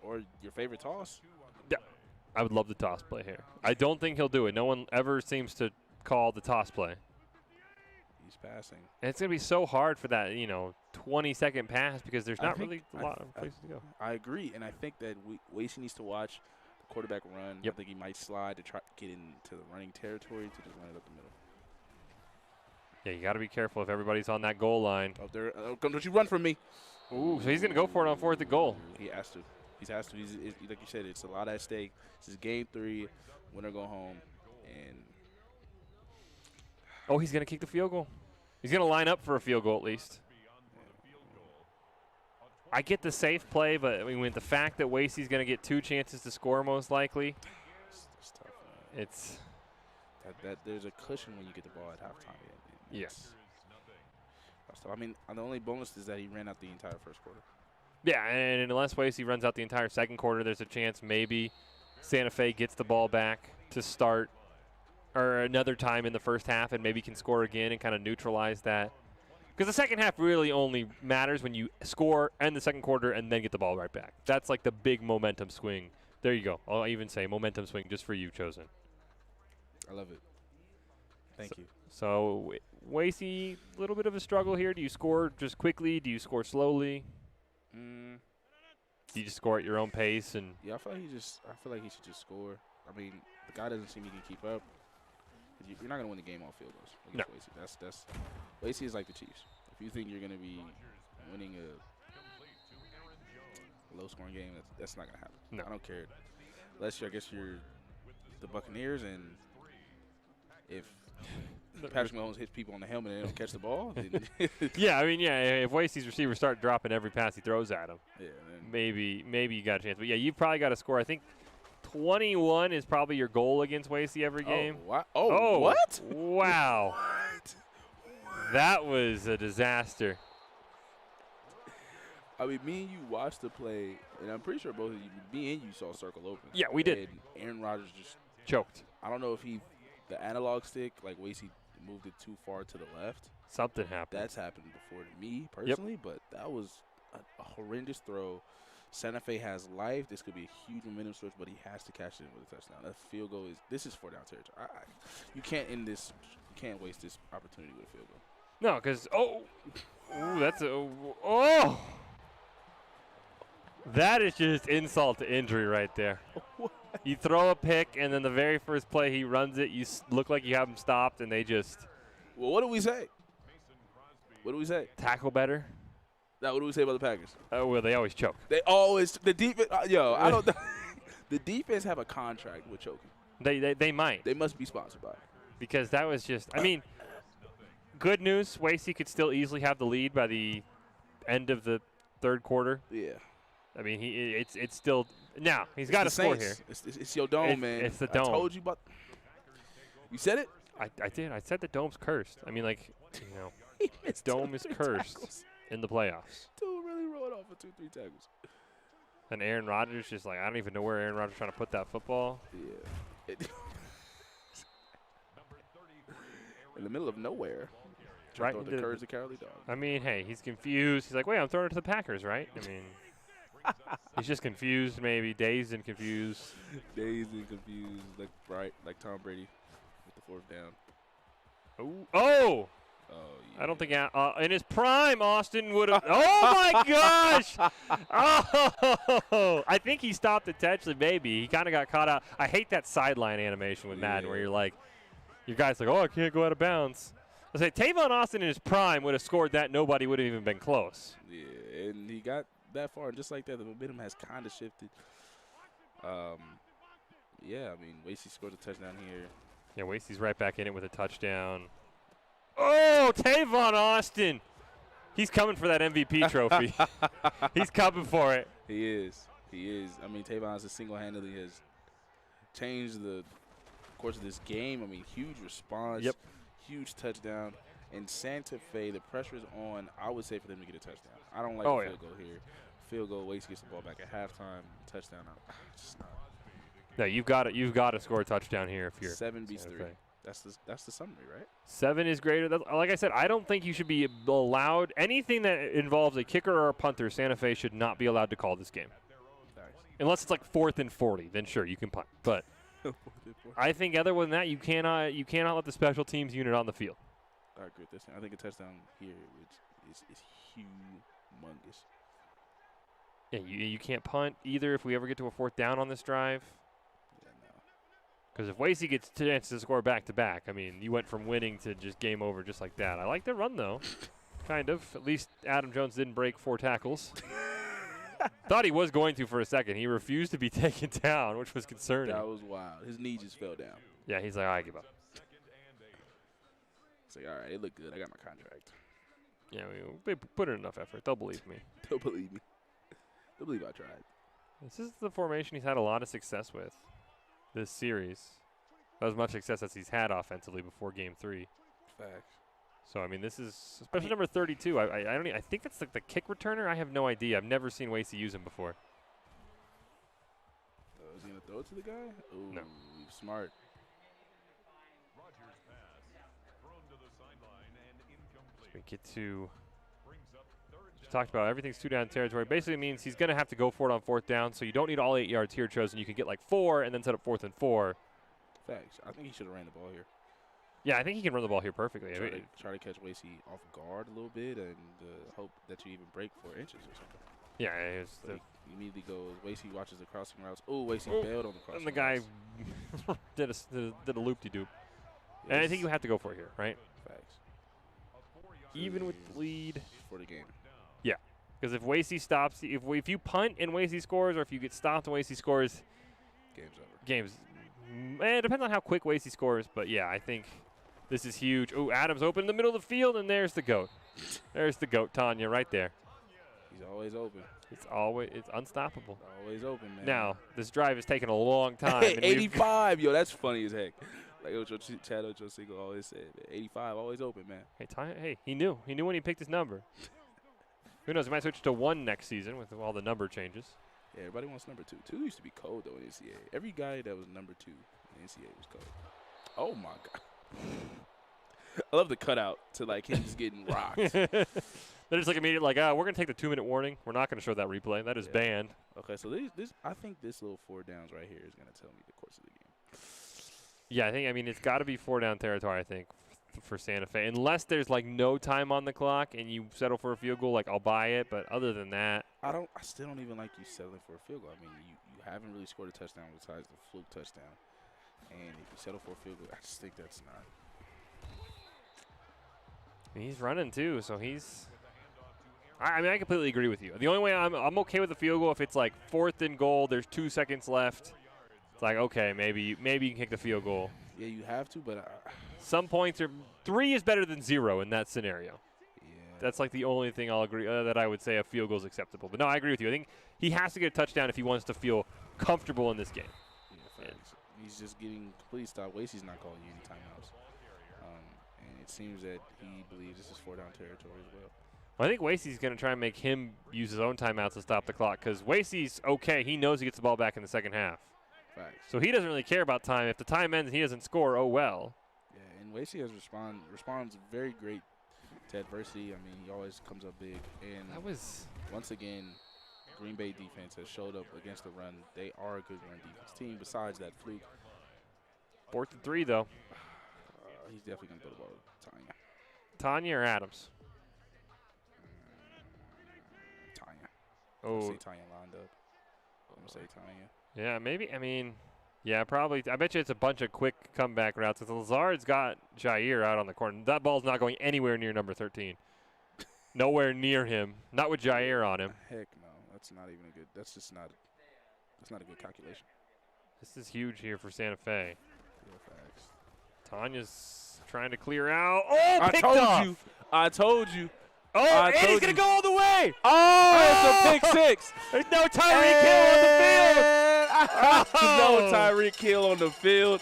Or your favorite toss? Yeah. I would love the toss play here. I don't think he'll do it. No one ever seems to call the toss play. He's passing. And it's going to be so hard for that, 20-second pass because there's not really a lot of places to go. I agree, and I think that Wasey needs to watch the quarterback run. Yep. I think he might slide to try to get into the running territory to just run it up the middle. Yeah, you got to be careful if everybody's on that goal line. Oh, there! Don't you run from me? Ooh, so he's going to go for it on 4th and goal. He has to. He has to. Like you said, it's a lot at stake. This is game 3. Winner go home, and oh, he's going to kick the field goal. He's going to line up for a field goal at least. I get the safe play, but I mean, with the fact that Wasey's going to get 2 chances to score most likely, it's tough, man. it's that there's a cushion when you get the ball at halftime. yes. I mean, the only bonus is that he ran out the entire first quarter. Yeah, and unless Wasey runs out the entire second quarter, there's a chance maybe Santa Fe gets the ball back to start or another time in the first half and maybe can score again and kind of neutralize that. Because the second half really only matters when you score in the second quarter and then get the ball right back. That's like the big momentum swing. There you go. I'll even say momentum swing just for you, Chosen. I love it. Thank you. So, Wasey, a little bit of a struggle here. Do you score just quickly? Do you score slowly? Do you just score at your own pace? And yeah, I feel like he should just score. I mean, the guy doesn't seem he can keep up. You're not going to win the game on field goals against Wasey. That's Wasey is like the Chiefs. If you think you're going to be winning a low-scoring game, that's not going to happen. No. I don't care. Unless I guess you're the Buccaneers, and if Patrick Mahomes hits people on the helmet and they don't catch the ball, then yeah, I mean, if Wasey's receivers start dropping every pass he throws at him, then maybe you got a chance. But, yeah, you've probably got to score. I think 21 is probably your goal against Wasey every game. Oh, what? Wow. That was a disaster. I mean, me and you watched the play, and I'm pretty sure both of you, me and you saw circle open. Yeah, we did. And Aaron Rodgers just choked. I don't know if the analog stick, like Wasey moved it too far to the left. Something happened. That's happened before to me personally, but that was a horrendous throw. Santa Fe has life. This could be a huge momentum switch, but he has to catch it with a touchdown. That field goal this is 4-down territory. You can't end this. You can't waste this opportunity with a field goal. No, because that is just insult to injury right there. You throw a pick, and then the very first play he runs it, you look like you have him stopped, and they just. Well, what do we say? What do we say? Tackle better. Now, what do we say about the Packers? Well, they always choke. They always the defense. I don't. The defense have a contract with choking. They might. They must be sponsored by it. Because that was just. I mean, good news. Wasey could still easily have the lead by the end of the third quarter. Yeah. I mean, it's still now he's got to score here. It's your dome, man. It's the dome. I told you about. You said it. I did. I said the dome's cursed. I mean, like, dome is cursed tackles in the playoffs. Dude really rolled off for 2-3 tackles. And Aaron Rodgers just like, I don't even know where Aaron Rodgers is trying to put that football. Yeah. In the middle of nowhere. Right into the curves of Cowardly Dog. I mean, hey, he's confused. He's like, wait, I'm throwing it to the Packers, right? I mean. He's just confused, maybe dazed and confused. Dazed and confused, like Tom Brady with the fourth down. Oh! Yeah. I don't think in his prime, Austin would have. Oh my gosh! Oh! I think he stopped intentionally. Maybe he kind of got caught out. I hate that sideline animation with Madden, where you're like, your guy's like, oh, I can't go out of bounds. I say Tavon Austin in his prime would have scored that. Nobody would have even been close. Yeah, and he got that far, and just like that, the momentum has kind of shifted. Yeah, I mean, Wasey scored a touchdown here. Yeah, Wasey's right back in it with a touchdown. Oh, Tavon Austin. He's coming for that MVP trophy. He's coming for it. He is. I mean, Tavon single-handedly has changed the course of this game. I mean, huge response. Yep. Huge touchdown. And Santa Fe, the pressure is on, I would say, for them to get a touchdown. I don't like a field goal here. Field goal, Wasey gets the ball back at halftime. Touchdown. Just not. No, you've got to score a touchdown here if you're 7 beats 3. That's the summary, right? 7 is greater. Like I said, I don't think you should be allowed anything that involves a kicker or a punter. Santa Fe should not be allowed to call this game, unless it's like 4th and 40. Then sure, you can punt. But I think other than that, you cannot let the special teams unit on the field. I agree with this. I think a touchdown here, which is humongous. Yeah, you can't punt either if we ever get to a 4th down on this drive. Yeah, no. Because if Wasey gets a chance to score back-to-back, I mean, you went from winning to just game over just like that. I like the run, though. Kind of. At least Adam Jones didn't break 4 tackles. Thought he was going to for a second. He refused to be taken down, which was concerning. That was wild. His knee just fell down. Yeah, he's like, I give up. It's like, all right, it looked good. I got my contract. Yeah, we put in enough effort. They'll believe me. They'll believe me. They'll believe I tried. This is the formation he's had a lot of success with this series. As much success as he's had offensively before Game 3. Facts. So, I mean, this is, especially number 32. I think that's like the kick returner. I have no idea. I've never seen Wasey use him before. Is he going to throw it to the guy? Ooh, no. Smart. We get to, we talked about everything's 2-down territory. Basically means he's going to have to go for it on 4th down, so you don't need all 8 yards here chosen. You can get like 4 and then set up 4th and 4. Facts. I think he should have ran the ball here. Yeah, I think he can run the ball here perfectly. Try to catch Wasey off guard a little bit and hope that you even break 4 inches or something. Yeah, so he immediately goes. Wasey watches the crossing routes. Oh, Wasey bailed on the crossing routes. And the guy did a loop-de-doop. And I think you have to go for it here, right? Facts. Even with the lead. For the game. Yeah. Because if Wasey stops, if you punt and Wasey scores, or if you get stopped and Wasey scores, Game's over. games. It depends on how quick Wasey scores, but yeah, I think this is huge. Oh, Adams open in the middle of the field, and there's the GOAT. There's the GOAT, Tanya, right there. He's always open. It's unstoppable. Always open, man. Now, this drive has taken a long time. Hey, and we've- 85. Yo, that's funny as heck. Like Chad Ochocinco always said, 85, always open, man. Hey, Tanya, hey, he knew. He knew when he picked his number. Who knows? He might switch to 1 next season with all the number changes. Yeah, everybody wants number 2. 2 used to be cold, though, in NCAA. Every guy that was number 2 in NCAA was cold. Oh, my God. I love the cutout to, like, him just getting rocked. They're just like immediately like, we're going to take the 2-minute warning. We're not going to show that replay. That is banned. Okay, so this I think this little 4 downs right here is going to tell me the course of the game. Yeah, I mean, it's got to be 4-down territory, I think, for Santa Fe. Unless there's, like, no time on the clock and you settle for a field goal, like, I'll buy it. But other than that. I still don't even like you settling for a field goal. I mean, you haven't really scored a touchdown besides the fluke touchdown. And if you settle for a field goal, I just think that's not. He's running, too, so he's. I mean, I completely agree with you. The only way I'm okay with the field goal if it's like 4th and goal, there's 2 seconds left. It's like, okay, maybe you can kick the field goal. Yeah, you have to, but some points are 3 is better than 0 in that scenario. Yeah. That's like the only thing I'll agree that I would say a field goal is acceptable. But no, I agree with you. I think he has to get a touchdown if he wants to feel comfortable in this game. Yeah, facts. He's just getting complete stop. Wasey's not calling you any timeouts. And it seems that he believes this is 4-down territory as well. Well, I think Wasey's going to try and make him use his own timeouts to stop the clock because Wasey's okay. He knows he gets the ball back in the second half. Facts. So he doesn't really care about time. If the time ends and he doesn't score, oh well. Yeah, and Wasey has responds very great to adversity. I mean, he always comes up big. And That was once again, Green Bay defense has showed up against the run. They are a good run defense team. Besides that fluke, 4th and 3 though. he's definitely gonna throw the ball to Tanya. Tanya or Adams? Tanya. Oh, Say Tanya lined up. I'm gonna say Tanya. yeah, maybe. I mean, yeah, probably. I bet you it's a bunch of quick comeback routes. Because Lazard's got Jair out on the corner. That ball's not going anywhere near number 13. Nowhere near him. Not with Jair on him. Heck no. That's not even a good. That's just not. That's not a good calculation. This is huge here for Santa Fe. Yeah, facts. Tanya's trying to clear out. Oh, I picked told off. you. I told you. Oh, I and he's told going to you. go all the way. Oh, it's a pick 6. There's no Tyreek Hill on the field. No Tyreek Hill on the field.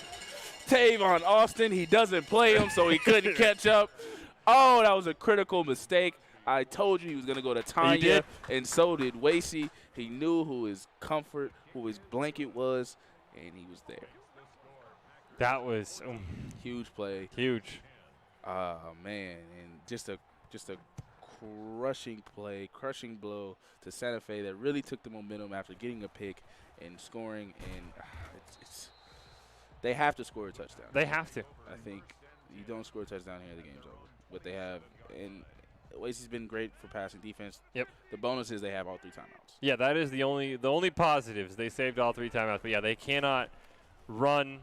Tavon Austin, he doesn't play him, so he couldn't catch up. Oh, that was a critical mistake. I told you he was going to go to Tanya, did? and so did Wasey. He knew who his comfort, who his blanket was, and he was there. That was Huge play. huge. Oh, man, and just a crushing play, crushing blow to Santa Fe that really took the momentum after getting a pick and scoring, and they have to score a touchdown. They have to. I think you don't score a touchdown here, the game's over. But they have, and Wasey's been great for passing defense. Yep. The bonus is they have all 3 timeouts. Yeah, that is the only positives. They saved all 3 timeouts, but yeah, they cannot run.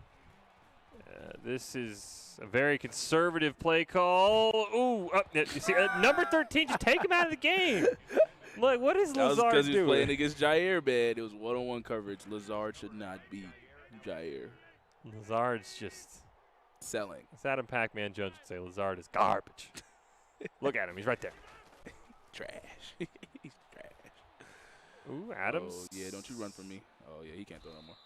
This is a very conservative play call. Ooh, you see, number 13, just take him out of the game. Like, what is That was Lazard because he was doing? playing against Jair, man. It was one-on-one coverage. Lazard should not beat Jair. Lazard's just Selling. as Adam Pac-Man Jones would say, Lazard is garbage. Look at him. He's right there. Trash. He's trash. Ooh, Adams. Oh, yeah, don't you run from me. Oh, yeah, he can't throw no more.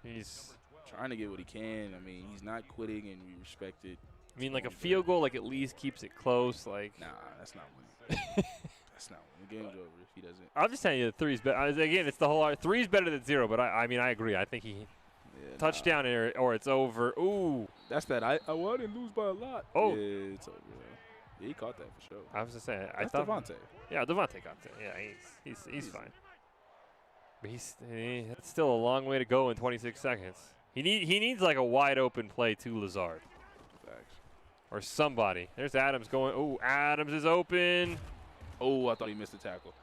He's Trying to get what he can. I mean, he's not quitting, and we respect it. I mean, like a field goal, like at least keeps it close. Like, Nah, that's not winning. That's not winning. The game's over if he doesn't. I'm just telling you, the 3's better. Again, it's the whole 3's better than 0, but I mean, I agree. I think he Yeah, touchdown or it's over. Ooh, Nah. That's that. I won and lose by a lot. Oh. Yeah, it's over. Yeah, he caught that for sure. I was just saying. I That's thought. Devontae. Yeah, Devontae got it. Yeah, he's fine. But that's still a long way to go in 26 seconds. He needs like a wide open play to Lazard Facts. or somebody. There's Adams going. Oh, Adams is open. Oh, I thought he missed the tackle.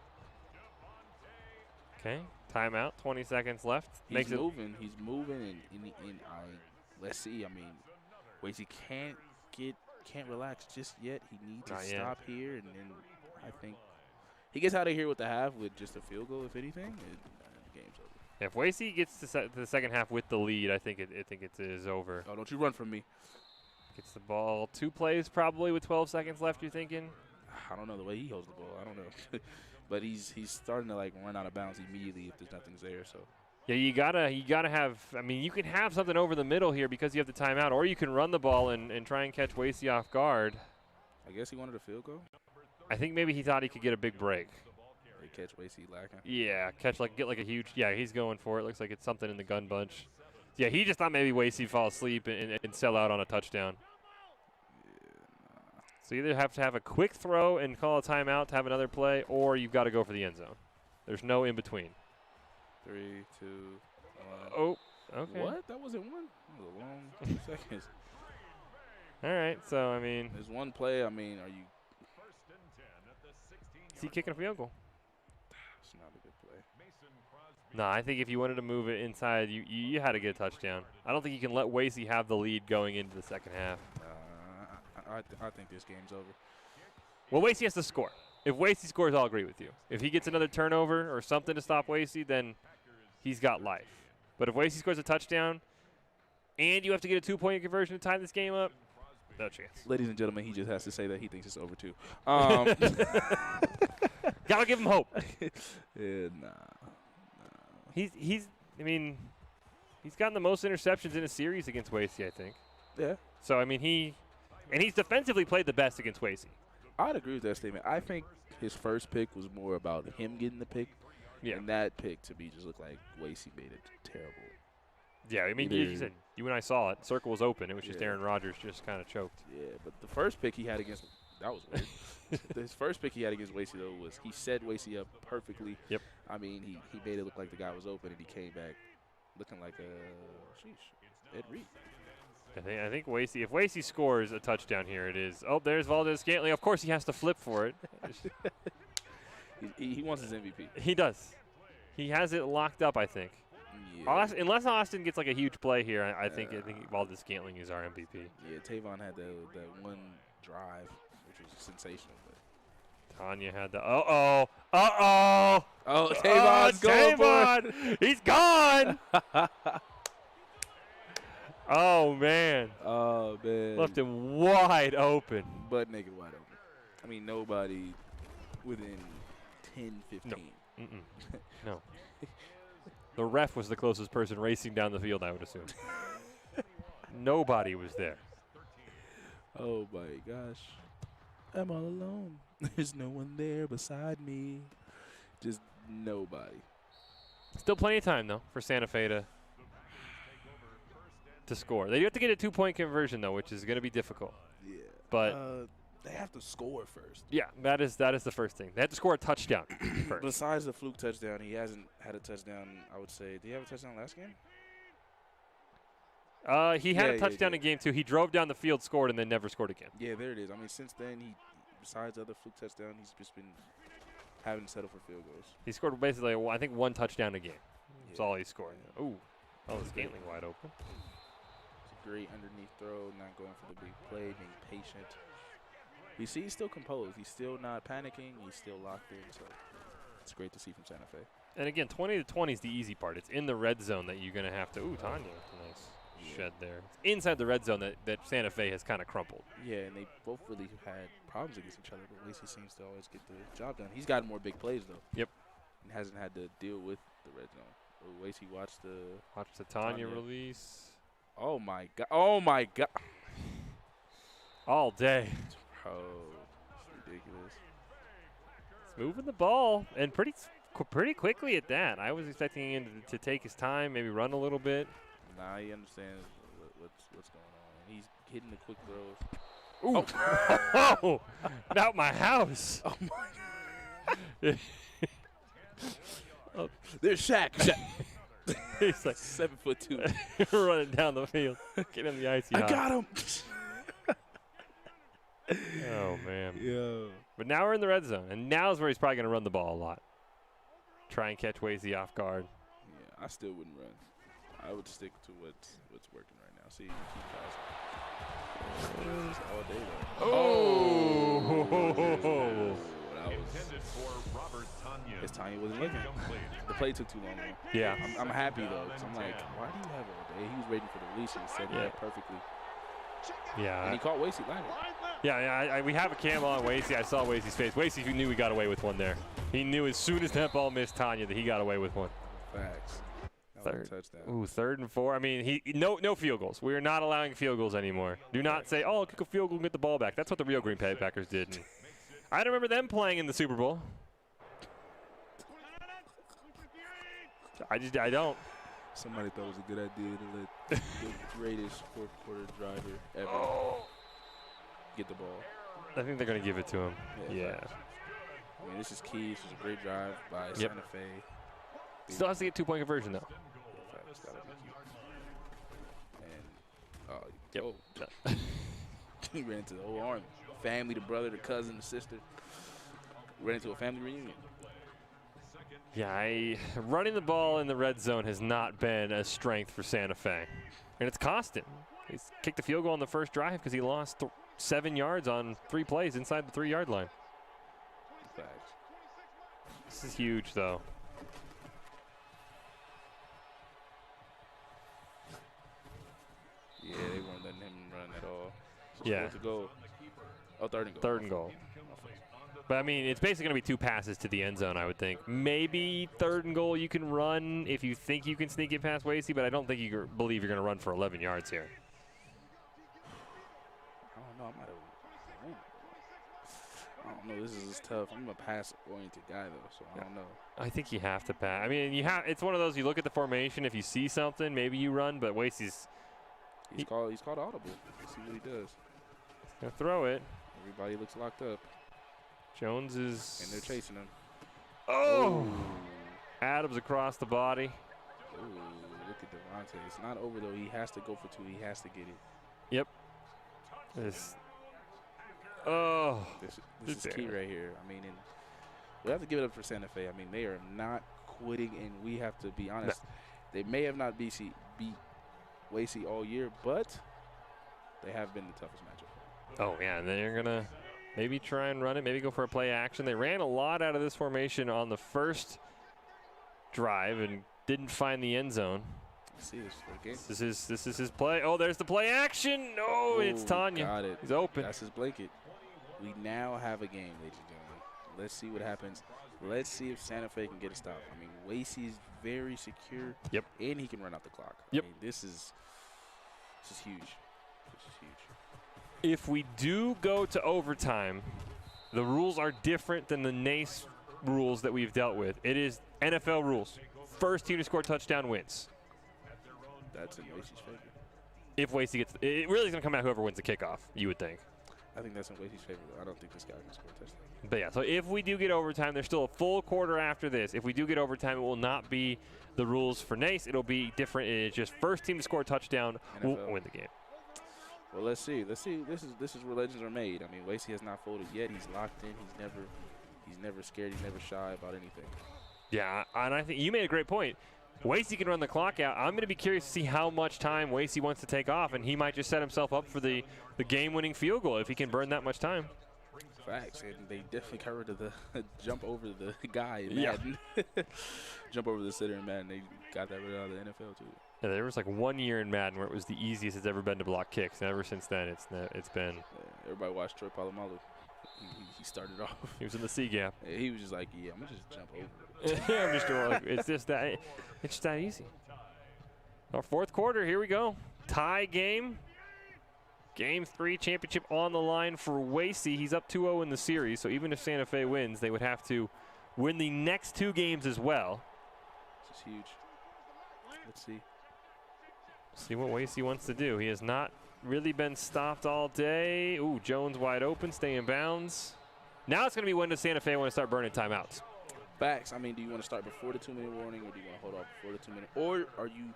Okay, timeout. 20 seconds left. He's Makes it. moving. He's moving, and let's see. I mean, Wasey can't relax just yet. He needs to Not yet. stop here, and then I think he gets out of here with the half with just a field goal, if anything, and the game's over. If Wasey gets to the second half with the lead, I think it is over. Oh, don't you run from me. Gets the ball 2 plays probably with 12 seconds left, you're thinking? I don't know the way he holds the ball. I don't know. But he's starting to, like, run out of bounds immediately if there's nothing's there, so. Yeah, you gotta have. I mean, you can have something over the middle here because you have the timeout, or you can run the ball and try and catch Wasey off guard. I guess he wanted a field goal. I think maybe he thought he could get a big break. They catch Wasey lacking. Yeah, get like a huge. Yeah, he's going for it. Looks like it's something in the gun bunch. Yeah, he just thought maybe Wasey fall asleep and sell out on a touchdown. So you either have to have a quick throw and call a timeout to have another play, or you've got to go for the end zone. There's no in between. 3, 2, 1. Oh, okay. What? That wasn't one? That was a long 2 seconds. All right, so, I mean. There's one play. I mean, are you? Is he kicking a field goal? It's not a good play. No, I think if you wanted to move it inside, you had to get a touchdown. I don't think you can let Wasey have the lead going into the second half. I think this game's over. Well, Wasey has to score. If Wasey scores, I'll agree with you. If he gets another turnover or something to stop Wasey, then he's got life. But if Wasey scores a touchdown and you have to get a 2-point conversion to tie this game up, no chance. Ladies and gentlemen, he just has to say that he thinks it's over, too. Gotta give him hope. Yeah, nah. He's gotten the most interceptions in a series against Wasey, I think. Yeah. So, I mean, he's defensively played the best against Wasey. I'd agree with that statement. I think his first pick was more about him getting the pick. Yeah. And that pick, to me, just looked like Wasey made it terrible. Yeah, I mean, you said, you and I saw it. Circle was open. It was just Aaron Rodgers just kind of choked. Yeah, but the first pick he had against – that was weird. His first pick he had against Wasey, though, was he set Wasey up perfectly. Yep. I mean, he made it look like the guy was open, and he came back looking like Ed Reed. I think Wasey, if Wasey scores a touchdown here, it is. Oh, there's Valdez-Scantling. Of course, he has to flip for it. he wants his MVP. He does. He has it locked up, I think. Yeah. Unless Austin gets like a huge play here, I think Valdez-Scantling is our MVP. Yeah, Tavon had that one drive, which was sensational. But Tanya had the oh, Tavon's going for it. He's gone. Oh, man. Oh, man. Left him wide open. Butt naked wide open. I mean, nobody within 10, 15. No. The ref was the closest person racing down the field, I would assume. Nobody was there. Oh, my gosh. I'm all alone. There's no one there beside me. Just nobody. Still plenty of time, though, for Santa Fe to score. They do have to get a 2-point conversion, though, which is going to be difficult. Yeah. But they have to score first. Yeah, that is the first thing. They have to score a touchdown first. Besides the fluke touchdown, he hasn't had a touchdown, I would say. Did he have a touchdown last game? He had a touchdown in game 2. He drove down the field, scored, and then never scored again. Yeah, there it is. I mean, since then, besides the other fluke touchdown, he's just been having to settle for field goals. He scored basically, I think, 1 touchdown a game. That's all he scored. Yeah. Ooh, Scantling wide open. It's a great underneath throw, not going for the big play, being patient. You see, he's still composed. He's still not panicking. He's still locked in. So it's great to see from Santa Fe. And again, 20-20 is the easy part. It's in the red zone that you're going to have to. Ooh, Tanya, nice shed there. It's inside the red zone that Santa Fe has kind of crumpled. Yeah, and they both really had problems against each other, but Wasey seems to always get the job done. He's gotten more big plays, though. Yep. And hasn't had to deal with the red zone. Oh, Wasey watched the Tanya release. Oh, my God. Oh, my God. All day. Oh, it's ridiculous. It's moving the ball, and pretty quickly at that. I was expecting him to take his time, maybe run a little bit. Nah, he understands what's going on. He's hitting the quick throws. Ooh. Oh, about my house. Oh, my God. There's Shaq. He's like 7'2". running down the field. Get him the icy hot. I got him. Oh, man. Yo. But now we're in the red zone, and now is where he's probably going to run the ball a lot. Try and catch Wasey off guard. Yeah, I still wouldn't run. I would stick to what's working right now. See, keep passing. All day, though. Oh! That was, Intended for Robert Tanyan. his Tanya wasn't looking. Incomplete. The play took too long, though. Yeah. I'm happy, though, because I'm like, why do you have all day? He was waiting for the release and set it Yeah. up perfectly. And Yeah. he caught Wasey lining. Yeah, we have a cam on Wasey. I saw Wasey's face. Wasey knew he got away with one there. He knew as soon as that ball missed Tanya that he got away with one. Facts. That was a Third. touchdown. Ooh, 3rd and 4. I mean, no field goals. We are not allowing field goals anymore. Do not say, oh, kick a field goal and get the ball back. That's what the real Green Bay Packers did. And I don't remember them playing in the Super Bowl. I don't. Somebody thought it was a good idea to let the greatest fourth quarter driver ever get the ball. I think they're going to give it to him. Yeah. I mean, this is key. This is a great drive by Santa Fe. Still has to get 2-point conversion, though. Facts, that'll be key. And, he ran into the whole army. Family, the brother, the cousin, the sister. Ran into a family reunion. Yeah, running the ball in the red zone has not been a strength for Santa Fe. And it's cost him. He's kicked the field goal on the first drive because he lost 7 yards on 3 plays inside the 3-yard line. Facts. This is huge, though. Yeah, they weren't letting him run at all. So Yeah. To go. Oh, 3rd and goal. 3rd and goal. But, I mean, it's basically going to be 2 passes to the end zone, I would think. Maybe 3rd and goal you can run if you think you can sneak it past Wasey, but I don't think you believe you're going to run for 11 yards here. I don't know. I might have. I don't know. This is tough. I'm a pass-oriented guy, though, so I don't know. I think you have to pass. I mean, it's one of those, you look at the formation, if you see something, maybe you run, but Wasey's He's called audible. Let's see what he does. going to throw it. Everybody looks locked up, Jones is. and they're chasing him. Oh! Adams across the body. Ooh, look at Devontae. It's not over, though. He has to go for 2. He has to get it. Yep. This. Oh. This is key right here. I mean, and we have to give it up for Santa Fe. I mean, they are not quitting, and we have to be honest. No. They may have not beat Wasey all year, but they have been the toughest matchup. Oh, yeah, and they're going to maybe try and run it, maybe go for a play action. They ran a lot out of this formation on the first drive and didn't find the end zone. See this for the game. This is his play. Oh, there's the play action. No, it's Tanya. Got it. He's open. That's his blanket. We now have a game, ladies and gentlemen. Let's see what happens. Let's see if Santa Fe can get a stop. I mean, Wasey's very secure. Yep. And he can run out the clock. Yep. I mean, this is huge. This is huge. If we do go to overtime, the rules are different than the NACE rules that we've dealt with. It is NFL rules. First team to score touchdown wins. That's in Wasey's favor. If Wasey gets, it really is going to come out whoever wins the kickoff, you would think. I think that's in Wasey's favor. I don't think this guy can score a touchdown. But yeah, so if we do get overtime, there's still a full quarter after this. If we do get overtime, it will not be the rules for NACE. It'll be different. It's just first team to score a touchdown will NFL. win the game. Well, let's see. Let's see. This is where legends are made. I mean, Wasey has not folded yet. He's locked in. He's never scared. He's never shy about anything. Yeah, and I think you made a great point. Wasey can run the clock out. I'm going to be curious to see how much time Wasey wants to take off, and he might just set himself up for the game-winning field goal if he can burn that much time. Facts, and they definitely got rid of the jump over the guy in Yeah. Madden. Jump over the sitter in Madden. They got that rid out of the NFL too. Yeah, there was like 1 year in Madden where it was the easiest it's ever been to block kicks, and ever since then it's been. Yeah, everybody watched Troy Polamalu. He started off. He was in the C gap. He was just like, yeah, I'm gonna just jump over. I'm just doing like, it's just that easy. Our fourth quarter, here we go. Tie game. Game 3 championship on the line for Wasey. He's up 2-0 in the series, so even if Santa Fe wins, they would have to win the next 2 games as well. This is huge. Let's see. See what Wasey wants to do. He has not really been stopped all day. Ooh, Jones wide open, stay in bounds. Now it's going to be when does Santa Fe want to start burning timeouts? Facts. I mean, do you want to start before the 2-minute warning, or do you want to hold off before the 2-minute? Or are you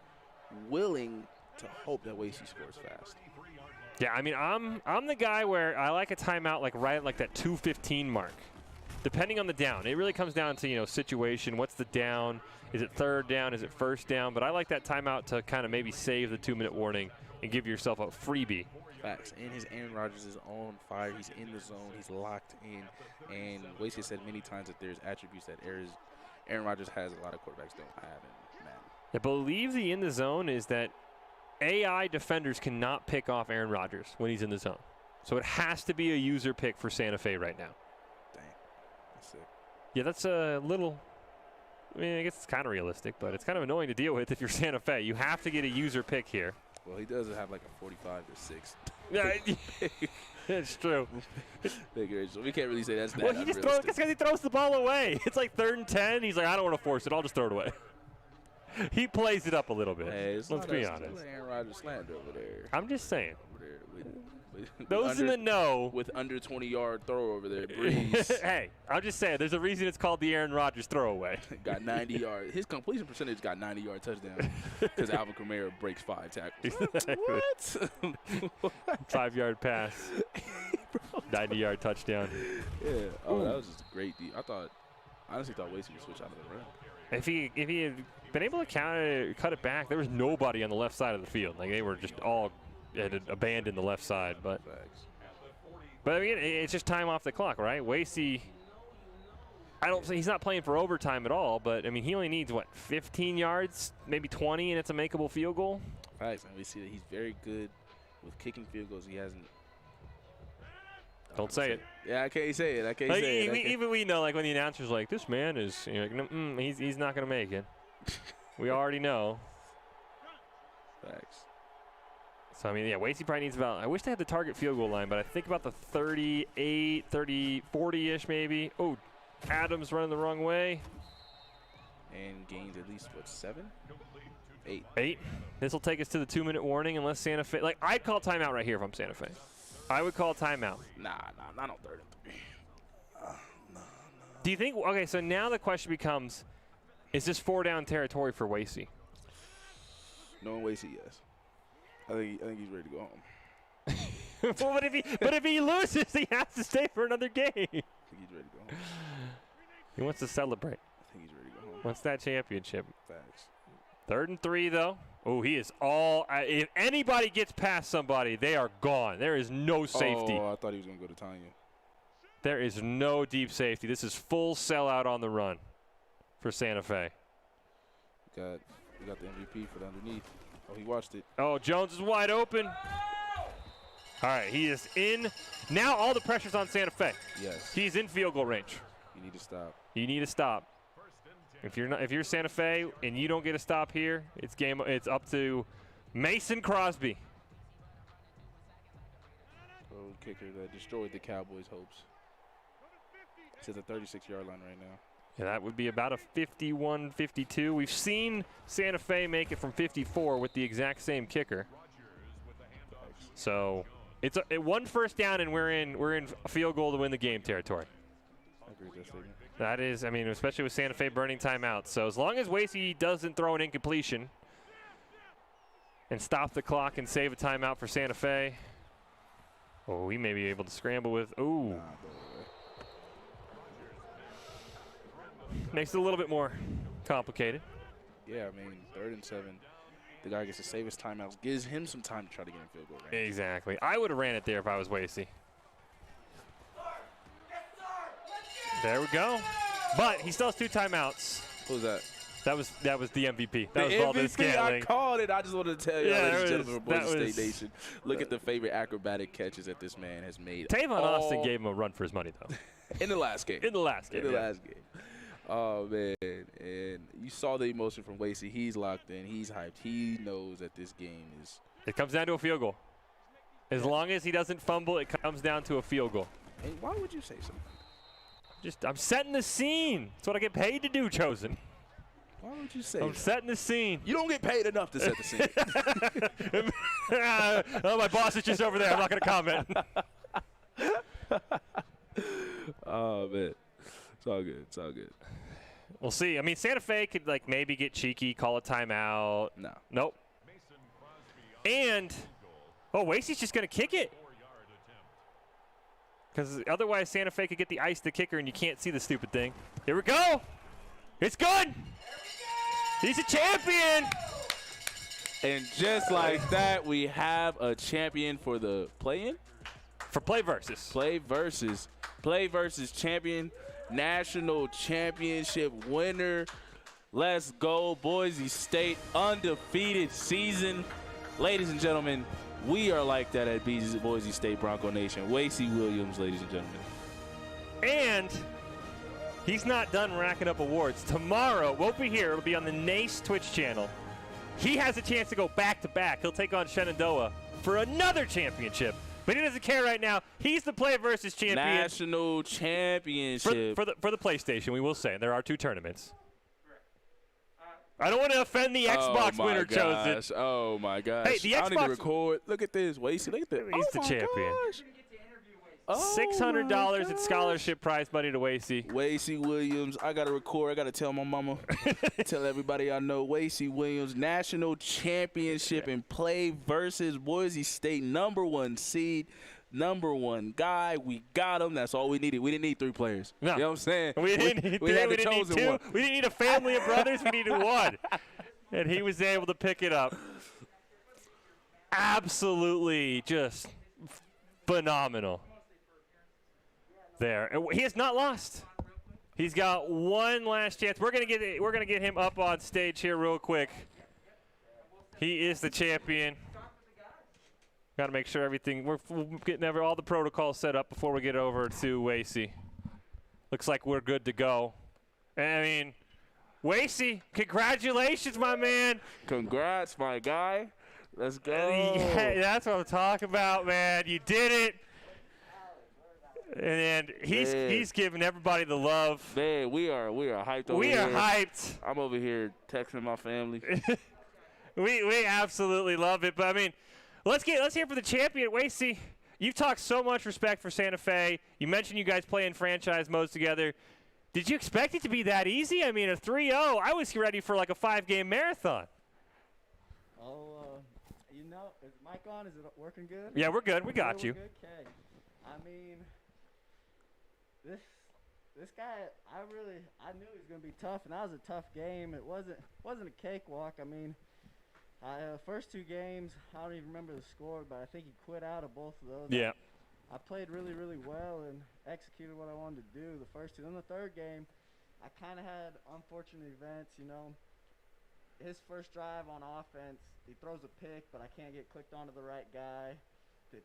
willing to hope that Wasey scores fast? Yeah, I mean, I'm the guy where I like a timeout like right at like that 2:15 mark, depending on the down. It really comes down to situation. What's the down? Is it third down? Is it first down? But I like that timeout to kind of maybe save the 2-minute warning and give yourself a freebie. Facts. And his Aaron Rodgers is on fire. He's in the zone. He's locked in. And Wasey said many times that there's attributes that Aaron Rodgers has a lot of quarterbacks don't have in Madden. I believe the in the zone is that AI defenders cannot pick off Aaron Rodgers when he's in the zone. So it has to be a user pick for Santa Fe right now. Dang. That's sick. Yeah, that's a little, I mean, I guess it's kind of realistic, but it's kind of annoying to deal with if you're Santa Fe. You have to get a user pick here. Well, he does have like a 45 to 6. Yeah, it's true. So we can't really say that's Well, that he just throws, because he throws the ball away. It's like 3rd and 10. He's like, I don't want to force it. I'll just throw it away. He plays it up a little bit. Hey, Let's be honest. Aaron Rodgers slander over there. I'm just saying. Over there with Those in the know. with under 20-yard throw over there. Breeze Hey, I'm just saying. There's a reason it's called the Aaron Rodgers throwaway. got 90 yards. His completion percentage got 90-yard touchdown because Alvin Kamara breaks 5 tackles. What? 5-yard pass. 90-yard touchdown. Yeah. Oh, that was just a great deal. I honestly thought Wasey would switch out of the run. If he had been able to cut it back, there was nobody on the left side of the field. Like they were just all had abandoned the left side. But I mean, it's just time off the clock, right? Wasey, I don't think he's not playing for overtime at all. But I mean, he only needs what 15 yards, maybe 20, and it's a makeable field goal. Facts, and we see that he's very good with kicking field goals. He hasn't. Don't say it. Yeah, I can't say it. I can't Like, say it. even we know, like when the announcer's like, "This man is, you know, like, he's not going to make it." We already know. Facts. So, I mean, yeah, Wasey probably needs about, I wish they had the target field goal line, but I think about the 38, 30, 40-ish maybe. Oh, Adams running the wrong way. And gains at least, what, 7? 8. 8. This will take us to the 2-minute warning unless Santa Fe, like, I'd call timeout right here if I'm Santa Fe. I would call timeout. Nah, not on 3rd and 3. Do you think, okay, so now the question becomes, is this 4-down territory for Wasey? Knowing Wasey, yes. I think he's ready to go home. Well, but if he loses, he has to stay for another game. I think he's ready to go home. He wants to celebrate. I think he's ready to go home. Wants that championship. Facts. 3rd and 3, though. Oh, he is all. If anybody gets past somebody, they are gone. There is no safety. Oh, I thought he was going to go to Tanya. There is no deep safety. This is full sellout on the run for Santa Fe. We got the MVP for the underneath. Oh, he watched it. Oh, Jones is wide open. All right, he is in. Now all the pressure's on Santa Fe. Yes. He's in field goal range. You need to stop. You need to stop. If you're Santa Fe and you don't get a stop here, it's up to Mason Crosby. Old kicker that destroyed the Cowboys' hopes. It's at the 36-yard line right now. Yeah, that would be about a 51-52. We've seen Santa Fe make it from 54 with the exact same kicker. So it's one first down and we're in a field goal to win the game territory. I agree with that statement. That is, I mean, especially with Santa Fe burning timeouts. So as long as Wasey doesn't throw an incompletion and stop the clock and save a timeout for Santa Fe, oh, we may be able to scramble with, ooh. Nah, Makes it a little bit more complicated. yeah, I mean, 3rd and 7. The guy gets to save his timeouts, gives him some time to try to get in field goal range. Exactly. I would have ran it there if I was Wasey. There we go. But he still has 2 timeouts. Who's that? That was the MVP. That was the Valdez MVP, I Scantling. called it. I just wanted to tell you, Yeah, ladies and that gentlemen, from was- Boise State Nation, look at the favorite acrobatic catches that this man has made. Tavon Austin gave him a run for his money, though. In the last game. In the last game. In the yeah. last game. Oh, man. And you saw the emotion from Wasey. He's locked in. He's hyped. He knows that this game is. It comes down to a field goal. As long as he doesn't fumble, it comes down to a field goal. And why would you say so? I'm setting the scene. That's what I get paid to do, Chosen. Why would you say I'm that? setting the scene. You don't get paid enough to set the scene. Oh, my boss is just over there. I'm not going to comment. Oh, man. It's all good. It's all good. We'll see. I mean, Santa Fe could, like, maybe get cheeky, call a timeout. No. Nope. And, Wasey's just going to kick it. Because otherwise Santa Fe could get the ice to kicker and you can't see the stupid thing. Here we go. It's good. He's a champion. And just like that, we have a champion for the play-in? For Play Versus. Play versus champion, national championship winner. Let's go, Boise State, undefeated season. Ladies and gentlemen, we are like that at Boise State Bronco Nation. Wasey Williams, ladies and gentlemen. And he's not done racking up awards. Tomorrow, we'll be here. It'll be on the NACE Twitch channel. He has a chance to go back-to-back. He'll take on Shenandoah for another championship. But he doesn't care right now. He's the Play Versus champion. National championship. For the PlayStation, we will say. There are 2 tournaments. I don't want to offend the Xbox winner chosen. Oh, my gosh. Hey, the I don't need Xbox to record. Look at this. Wasey, look at that. He's the champion. Gosh. Oh $600 my in scholarship prize money to Wasey. Wasey Williams, I got to record. I got to tell my mama. Tell everybody I know. Wasey Williams, national championship in Play versus Boise State, #1 seed, #1 guy. We got him. That's all we needed. We didn't need 3 players. No. You know what I'm saying? We didn't need 3. we had We the didn't need chosen 2. one. We didn't need a family of brothers. We needed 1. And he was able to pick it up. Absolutely just phenomenal. There. And he has not lost. He's got 1 last chance. We're gonna get him up on stage here real quick. He is the champion. Got to make sure we're getting all the protocols set up before we get over to Wasey. Looks like we're good to go. I mean, Wasey, congratulations, my man. Congrats, my guy. Let's go. Yeah, that's what I'm talking about, man. You did it. And he's giving everybody the love. Man, we are hyped over here. We are hyped. I'm over here texting my family. we absolutely love it. But I mean, let's hear from the champion, Wasey. You've talked so much respect for Santa Fe. You mentioned you guys play in franchise modes together. Did you expect it to be that easy? I mean, a 3-0. I was ready for like a 5-game marathon. Oh, you know, is the mic on? Is it working good? Yeah, we're good. We got you. Okay. I mean, this guy, I knew he was gonna be tough, and that was a tough game. It wasn't a cakewalk. I mean, first 2 games, I don't even remember the score, but I think he quit out of both of those. Yeah. I played really, really well and executed what I wanted to do the first 2. Then the 3rd game, I kind of had unfortunate events, you know. His first drive on offense, he throws a pick, but I can't get clicked onto the right guy to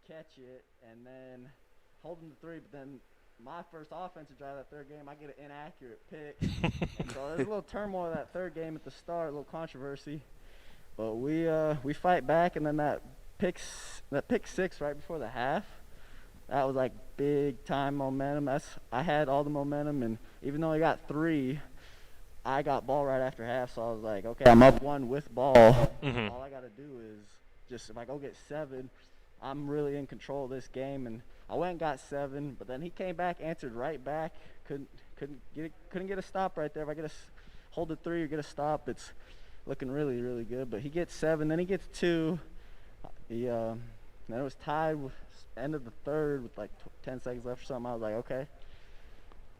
catch it, and then holding the 3, but then my first offensive drive that 3rd game, I get an inaccurate pick. And so there's a little turmoil that 3rd game at the start, a little controversy. But we fight back, and then that pick 6 right before the half, that was like big time momentum. I had all the momentum, and even though I got 3, I got ball right after half, so I was like, okay, I'm up 1 with ball. Mm-hmm. All I got to do is just, if I go get 7, I'm really in control of this game. And I went and got 7, but then he came back, answered right back. Couldn't get a stop right there. If I get hold the 3 or get a stop, it's looking really, really good. But he gets 7, then he gets 2. Then it was tied with end of the 3rd with like 10 seconds left or something. I was like, okay,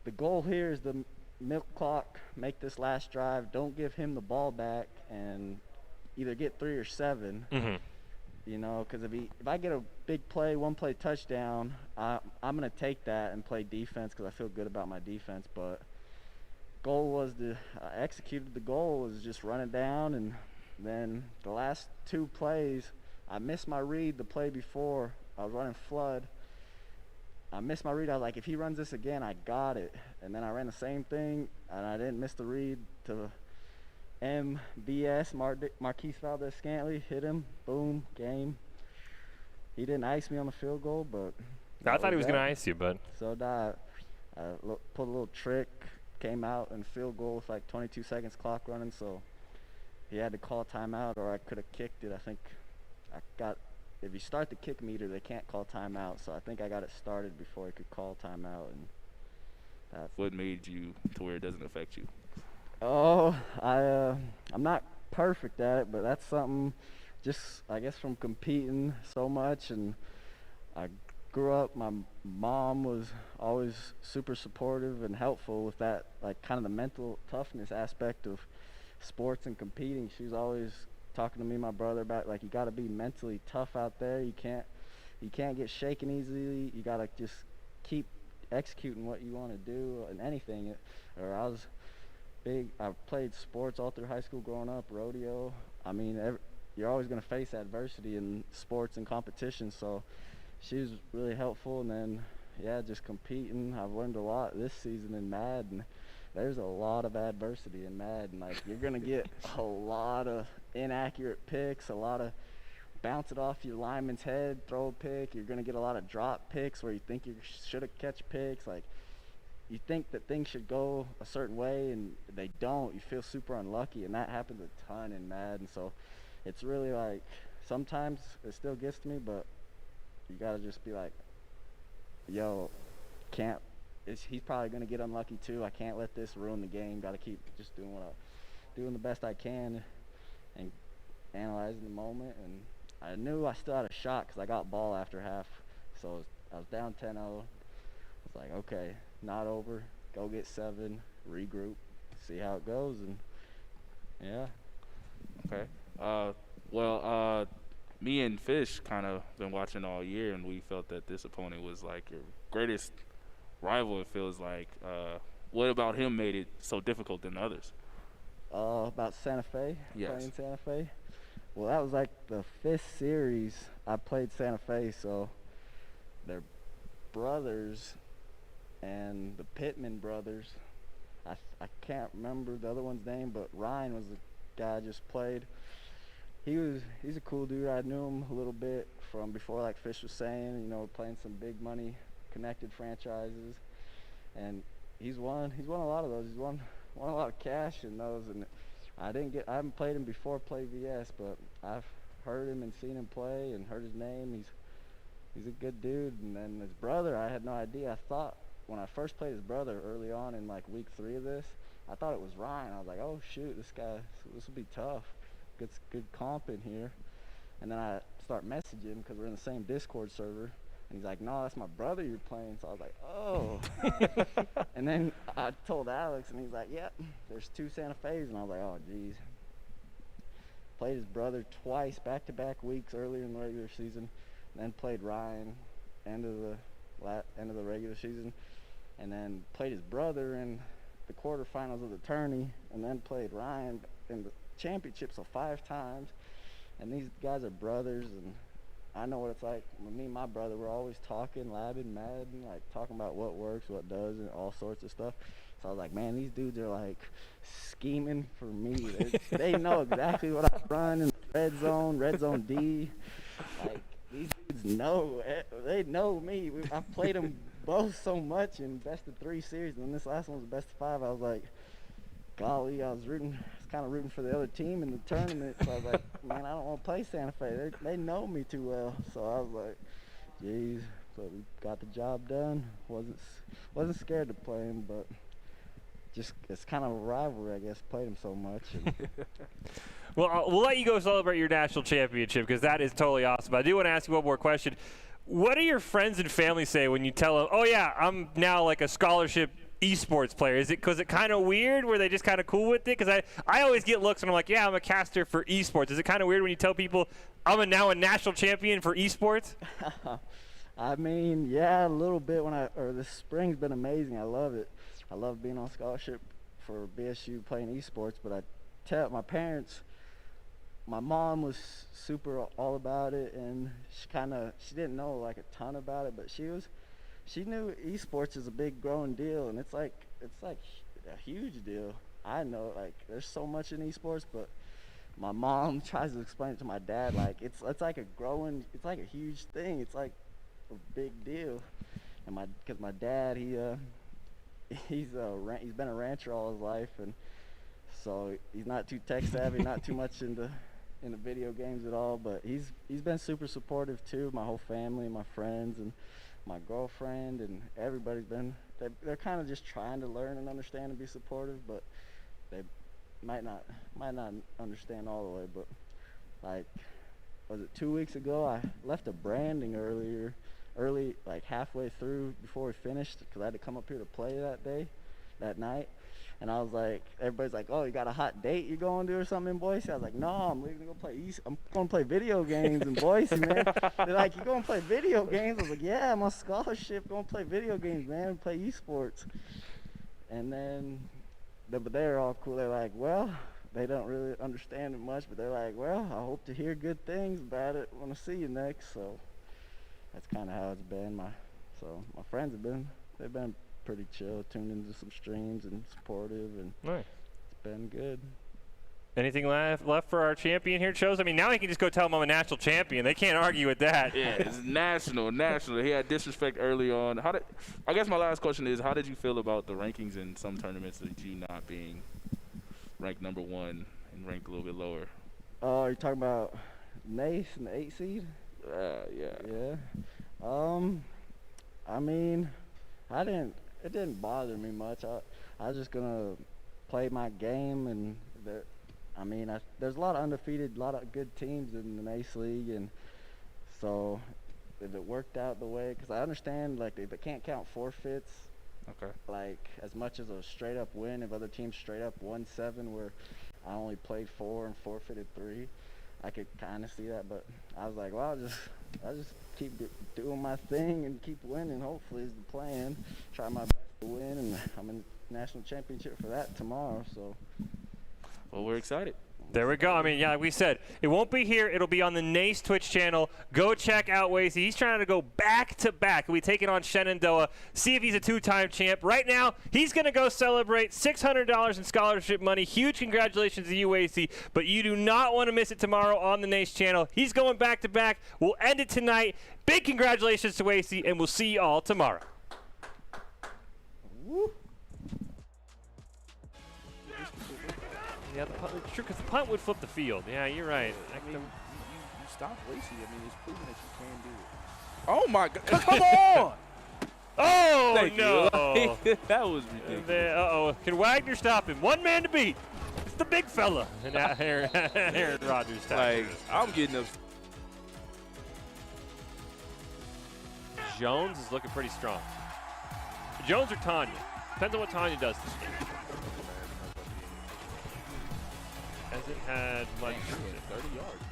the goal here is the milk clock, make this last drive, don't give him the ball back, and either get 3 or 7. Mm-hmm. You know, because if I get a big play, 1-play touchdown, I'm going to take that and play defense because I feel good about my defense. But goal was I executed the goal, was just run it down, and then the last 2 plays, I missed my read the play before. I was running flood. I missed my read. I was like, if he runs this again, I got it. And then I ran the same thing, and I didn't miss the read to MBS, Marquise Valdez-Scantling, hit him, boom, game. He didn't ice me on the field goal, but I thought he was going to ice you, but. So I pulled a little trick, came out, and field goal with like 22 seconds clock running, so he had to call a timeout, or I could have kicked it. I think if you start the kick meter, they can't call timeout, so I think I got it started before he could call timeout. And that's What made you to where it doesn't affect you? Oh, I'm not perfect at it, but that's something just, I guess, from competing so much. And I grew up, my mom was always super supportive and helpful with that, like kind of the mental toughness aspect of sports and competing. She was always talking to me and my brother about, like, you got to be mentally tough out there. You can't get shaken easily. You got to just keep executing what you want to do in anything. Or I played sports all through high school growing up, rodeo. I mean, you're always going to face adversity in sports and competition, so she was really helpful. And then, yeah, just competing. I've learned a lot this season in Madden. There's a lot of adversity in Madden. Like, you're going to get a lot of inaccurate picks, a lot of bounce it off your lineman's head, throw a pick. You're going to get a lot of drop picks where you think you should have catch picks. Like, you think that things should go a certain way, and they don't. You feel super unlucky, and that happens a ton in Madden. So it's really like, sometimes it still gets to me, but you got to just be like, yo, he's probably going to get unlucky too. I can't let this ruin the game. Got to keep just doing the best I can and analyzing the moment. And I knew I still had a shot because I got ball after half. So I was down 10-0. I was like, okay, not over. Go get 7, regroup, see how it goes, and yeah. Okay. Me and Fish kind of been watching all year, and we felt that this opponent was like your greatest rival, it feels like. What about him made it so difficult than others? About Santa Fe? Yes. Playing Santa Fe? Well, that was like the 5th series I played Santa Fe, so they're brothers, and the Pittman brothers. I can't remember the other one's name, but Ryan was the guy I just played. He's a cool dude. I knew him a little bit from before, like Fish was saying, you know, playing some big money connected franchises, and he's won a lot of those. He's won a lot of cash in those, and I haven't played him before PlayVS, but I've heard him and seen him play and heard his name. He's a good dude. And then his brother, I had no idea. I thought when I first played his brother early on in like week 3 of this, I thought it was Ryan. I was like, oh shoot, this will be tough. Good comp in here. And then I start messaging because we're in the same Discord server. And he's like, no, that's my brother you're playing. So I was like, oh. And then I told Alex, and he's like, yep, there's 2 Santa Fe's. And I was like, oh, geez. Played his brother twice, back-to-back weeks earlier in the regular season. And then played Ryan end of the regular season. And then played his brother in the quarterfinals of the tourney. And then played Ryan in the championship, so 5 times. And these guys are brothers, and I know what it's like. Me and my brother, we're always talking, labbing, Madden, like talking about what works, what doesn't, all sorts of stuff. So I was like, man, these dudes are like scheming for me. They know exactly what I run in red zone D. Like, these dudes know. They know me. I've played them both so much in best of 3 series, and then this last one was best of 5. I was like, golly, I was kind of rooting for the other team in the tournament. So I was like, man, I don't want to play Santa Fe. They know me too well. So I was like, geez. But we got the job done. Wasn't scared to play him, but just it's kind of a rivalry, I guess. Played him so much. Well, we'll let you go celebrate your national championship because that is totally awesome. But I do want to ask you one more question. What do your friends and family say when you tell them, oh, yeah, I'm now like a scholarship esports player? Is it because it kind of weird? Were they just kind of cool with it? Because I always get looks and I'm like, yeah, I'm a caster for esports. Is it kind of weird when you tell people I'm now a national champion for esports? I mean, yeah, a little bit. This spring's been amazing. I love it. I love being on scholarship for BSU playing esports. But I tell my parents, my mom was super all about it, and she didn't know like a ton about it, but she knew esports is a big growing deal, and it's like a huge deal. I know, like, there's so much in esports, but my mom tries to explain it to my dad like it's like it's like a huge thing. It's like a big deal. And because my dad, he's been a rancher all his life, and so he's not too tech savvy, not too much into video games at all, but he's been super supportive too. My whole family, my friends, and my girlfriend, and everybody's been, they're kind of just trying to learn and understand and be supportive, but they might not understand all the way. But like, was it 2 weeks ago, I left a branding early, like halfway through before we finished, because I had to come up here to play that night. And I was like, everybody's like, oh, you got a hot date you're going to or something in Boise? I was like, no, I'm leaving to go play I'm going to play video games in Boise, man. They're like, you going to play video games? I was like, yeah, I'm on scholarship, going to play video games, man, play esports. And then, but they're all cool. They're like, well, they don't really understand it much, but they're like, well, I hope to hear good things about it when I see you next. So that's kind of how it's been. My friends they've been pretty chill, tuned into some streams and supportive, and Nice. it's been good. Anything left for our champion here, Chose? I mean, now he can just go tell him I'm a national champion. They can't argue with that. Yeah, it's national. He had disrespect early on. I guess my last question is, how did you feel about the rankings in some tournaments of you not being ranked number 1 and ranked a little bit lower? Oh, you're talking about Nace and the 8 seed? Yeah. I mean, it didn't bother me much. I was just gonna play my game, and there's a lot of undefeated, a lot of good teams in the Nace League, and so if it worked out the way, because I understand like they can't count forfeits. Okay. Like as much as a straight up win, if other teams straight up won 7, where I only played 4 and forfeited 3, I could kind of see that. But I was like, well, I'll just keep doing my thing and keep winning. Hopefully, is the plan. Try my best to win, and I'm in the national championship for that tomorrow. So, Well, we're excited. There we go. I mean, yeah, like we said, it won't be here. It'll be on the Nace Twitch channel. Go check out Wasey. He's trying to go back-to-back. We take it on Shenandoah, see if he's a 2-time champ. Right now, he's going to go celebrate $600 in scholarship money. Huge congratulations to you, Wasey. But you do not want to miss it tomorrow on the Nace channel. He's going back-to-back. We'll end it tonight. Big congratulations to Wasey, and we'll see you all tomorrow. woo. Yeah, true, because the punt would flip the field. Yeah, you're right. I mean, you stop Lacey. I mean, it's proven that you can do it. Oh, my God. Come on. Oh, Thank no. you. That was ridiculous. Uh-oh. Can Wagner stop him? One man to beat. It's the big fella. And now Aaron Rodgers. Like, I'm getting up. Jones is looking pretty strong. Jones or Tanya? Depends on what Tanya does this game. Hasn't had much. 30 yards,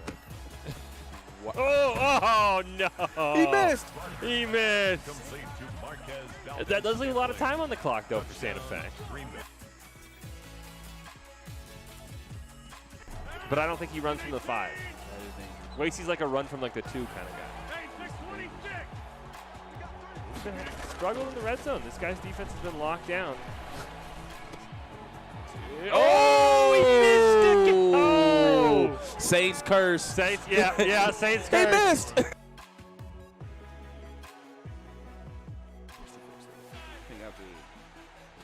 Oh, no. He missed. He missed. Complete to Marquez That does leave a lot of time on the clock, though, for Santa Fe. But I don't think he runs from the 5. Wasey's like a run from like the 2 kind of guy. He's been struggling in the red zone. This guy's defense has been locked down. Oh, he missed it. Oh. Saints curse. Saints, yeah, Saints curse. He missed. I think after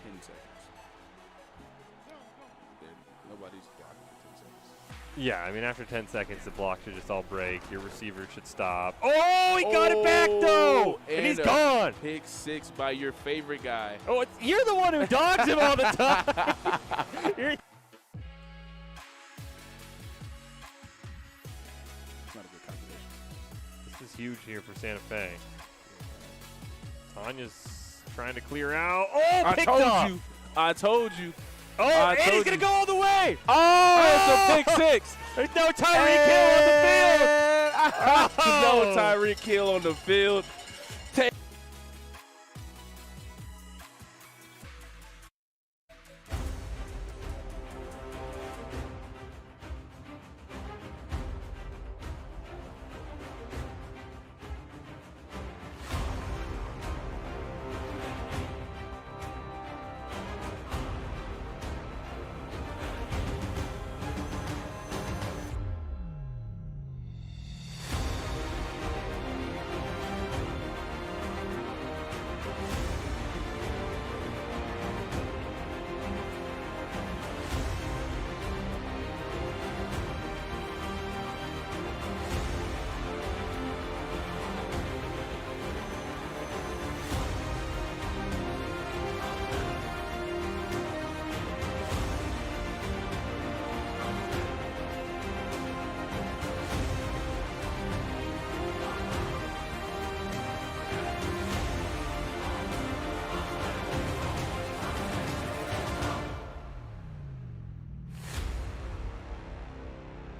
10 seconds. Nobody's blocking for 10 seconds. Yeah, I mean, after 10 seconds, the block should just all break. Your receiver should stop. Oh, he got it back, though. And he's gone. Pick 6 by your favorite guy. Oh, you're the one who dogs him all the time. You're It's not a good calculation. This is huge here for Santa Fe. Tanya's trying to clear out. Oh, picked off. I told you. Oh, and he's going to go all the way. Oh, it's a pick 6. There's no Tyreek Hill on the field. No Tyreek Hill on the field.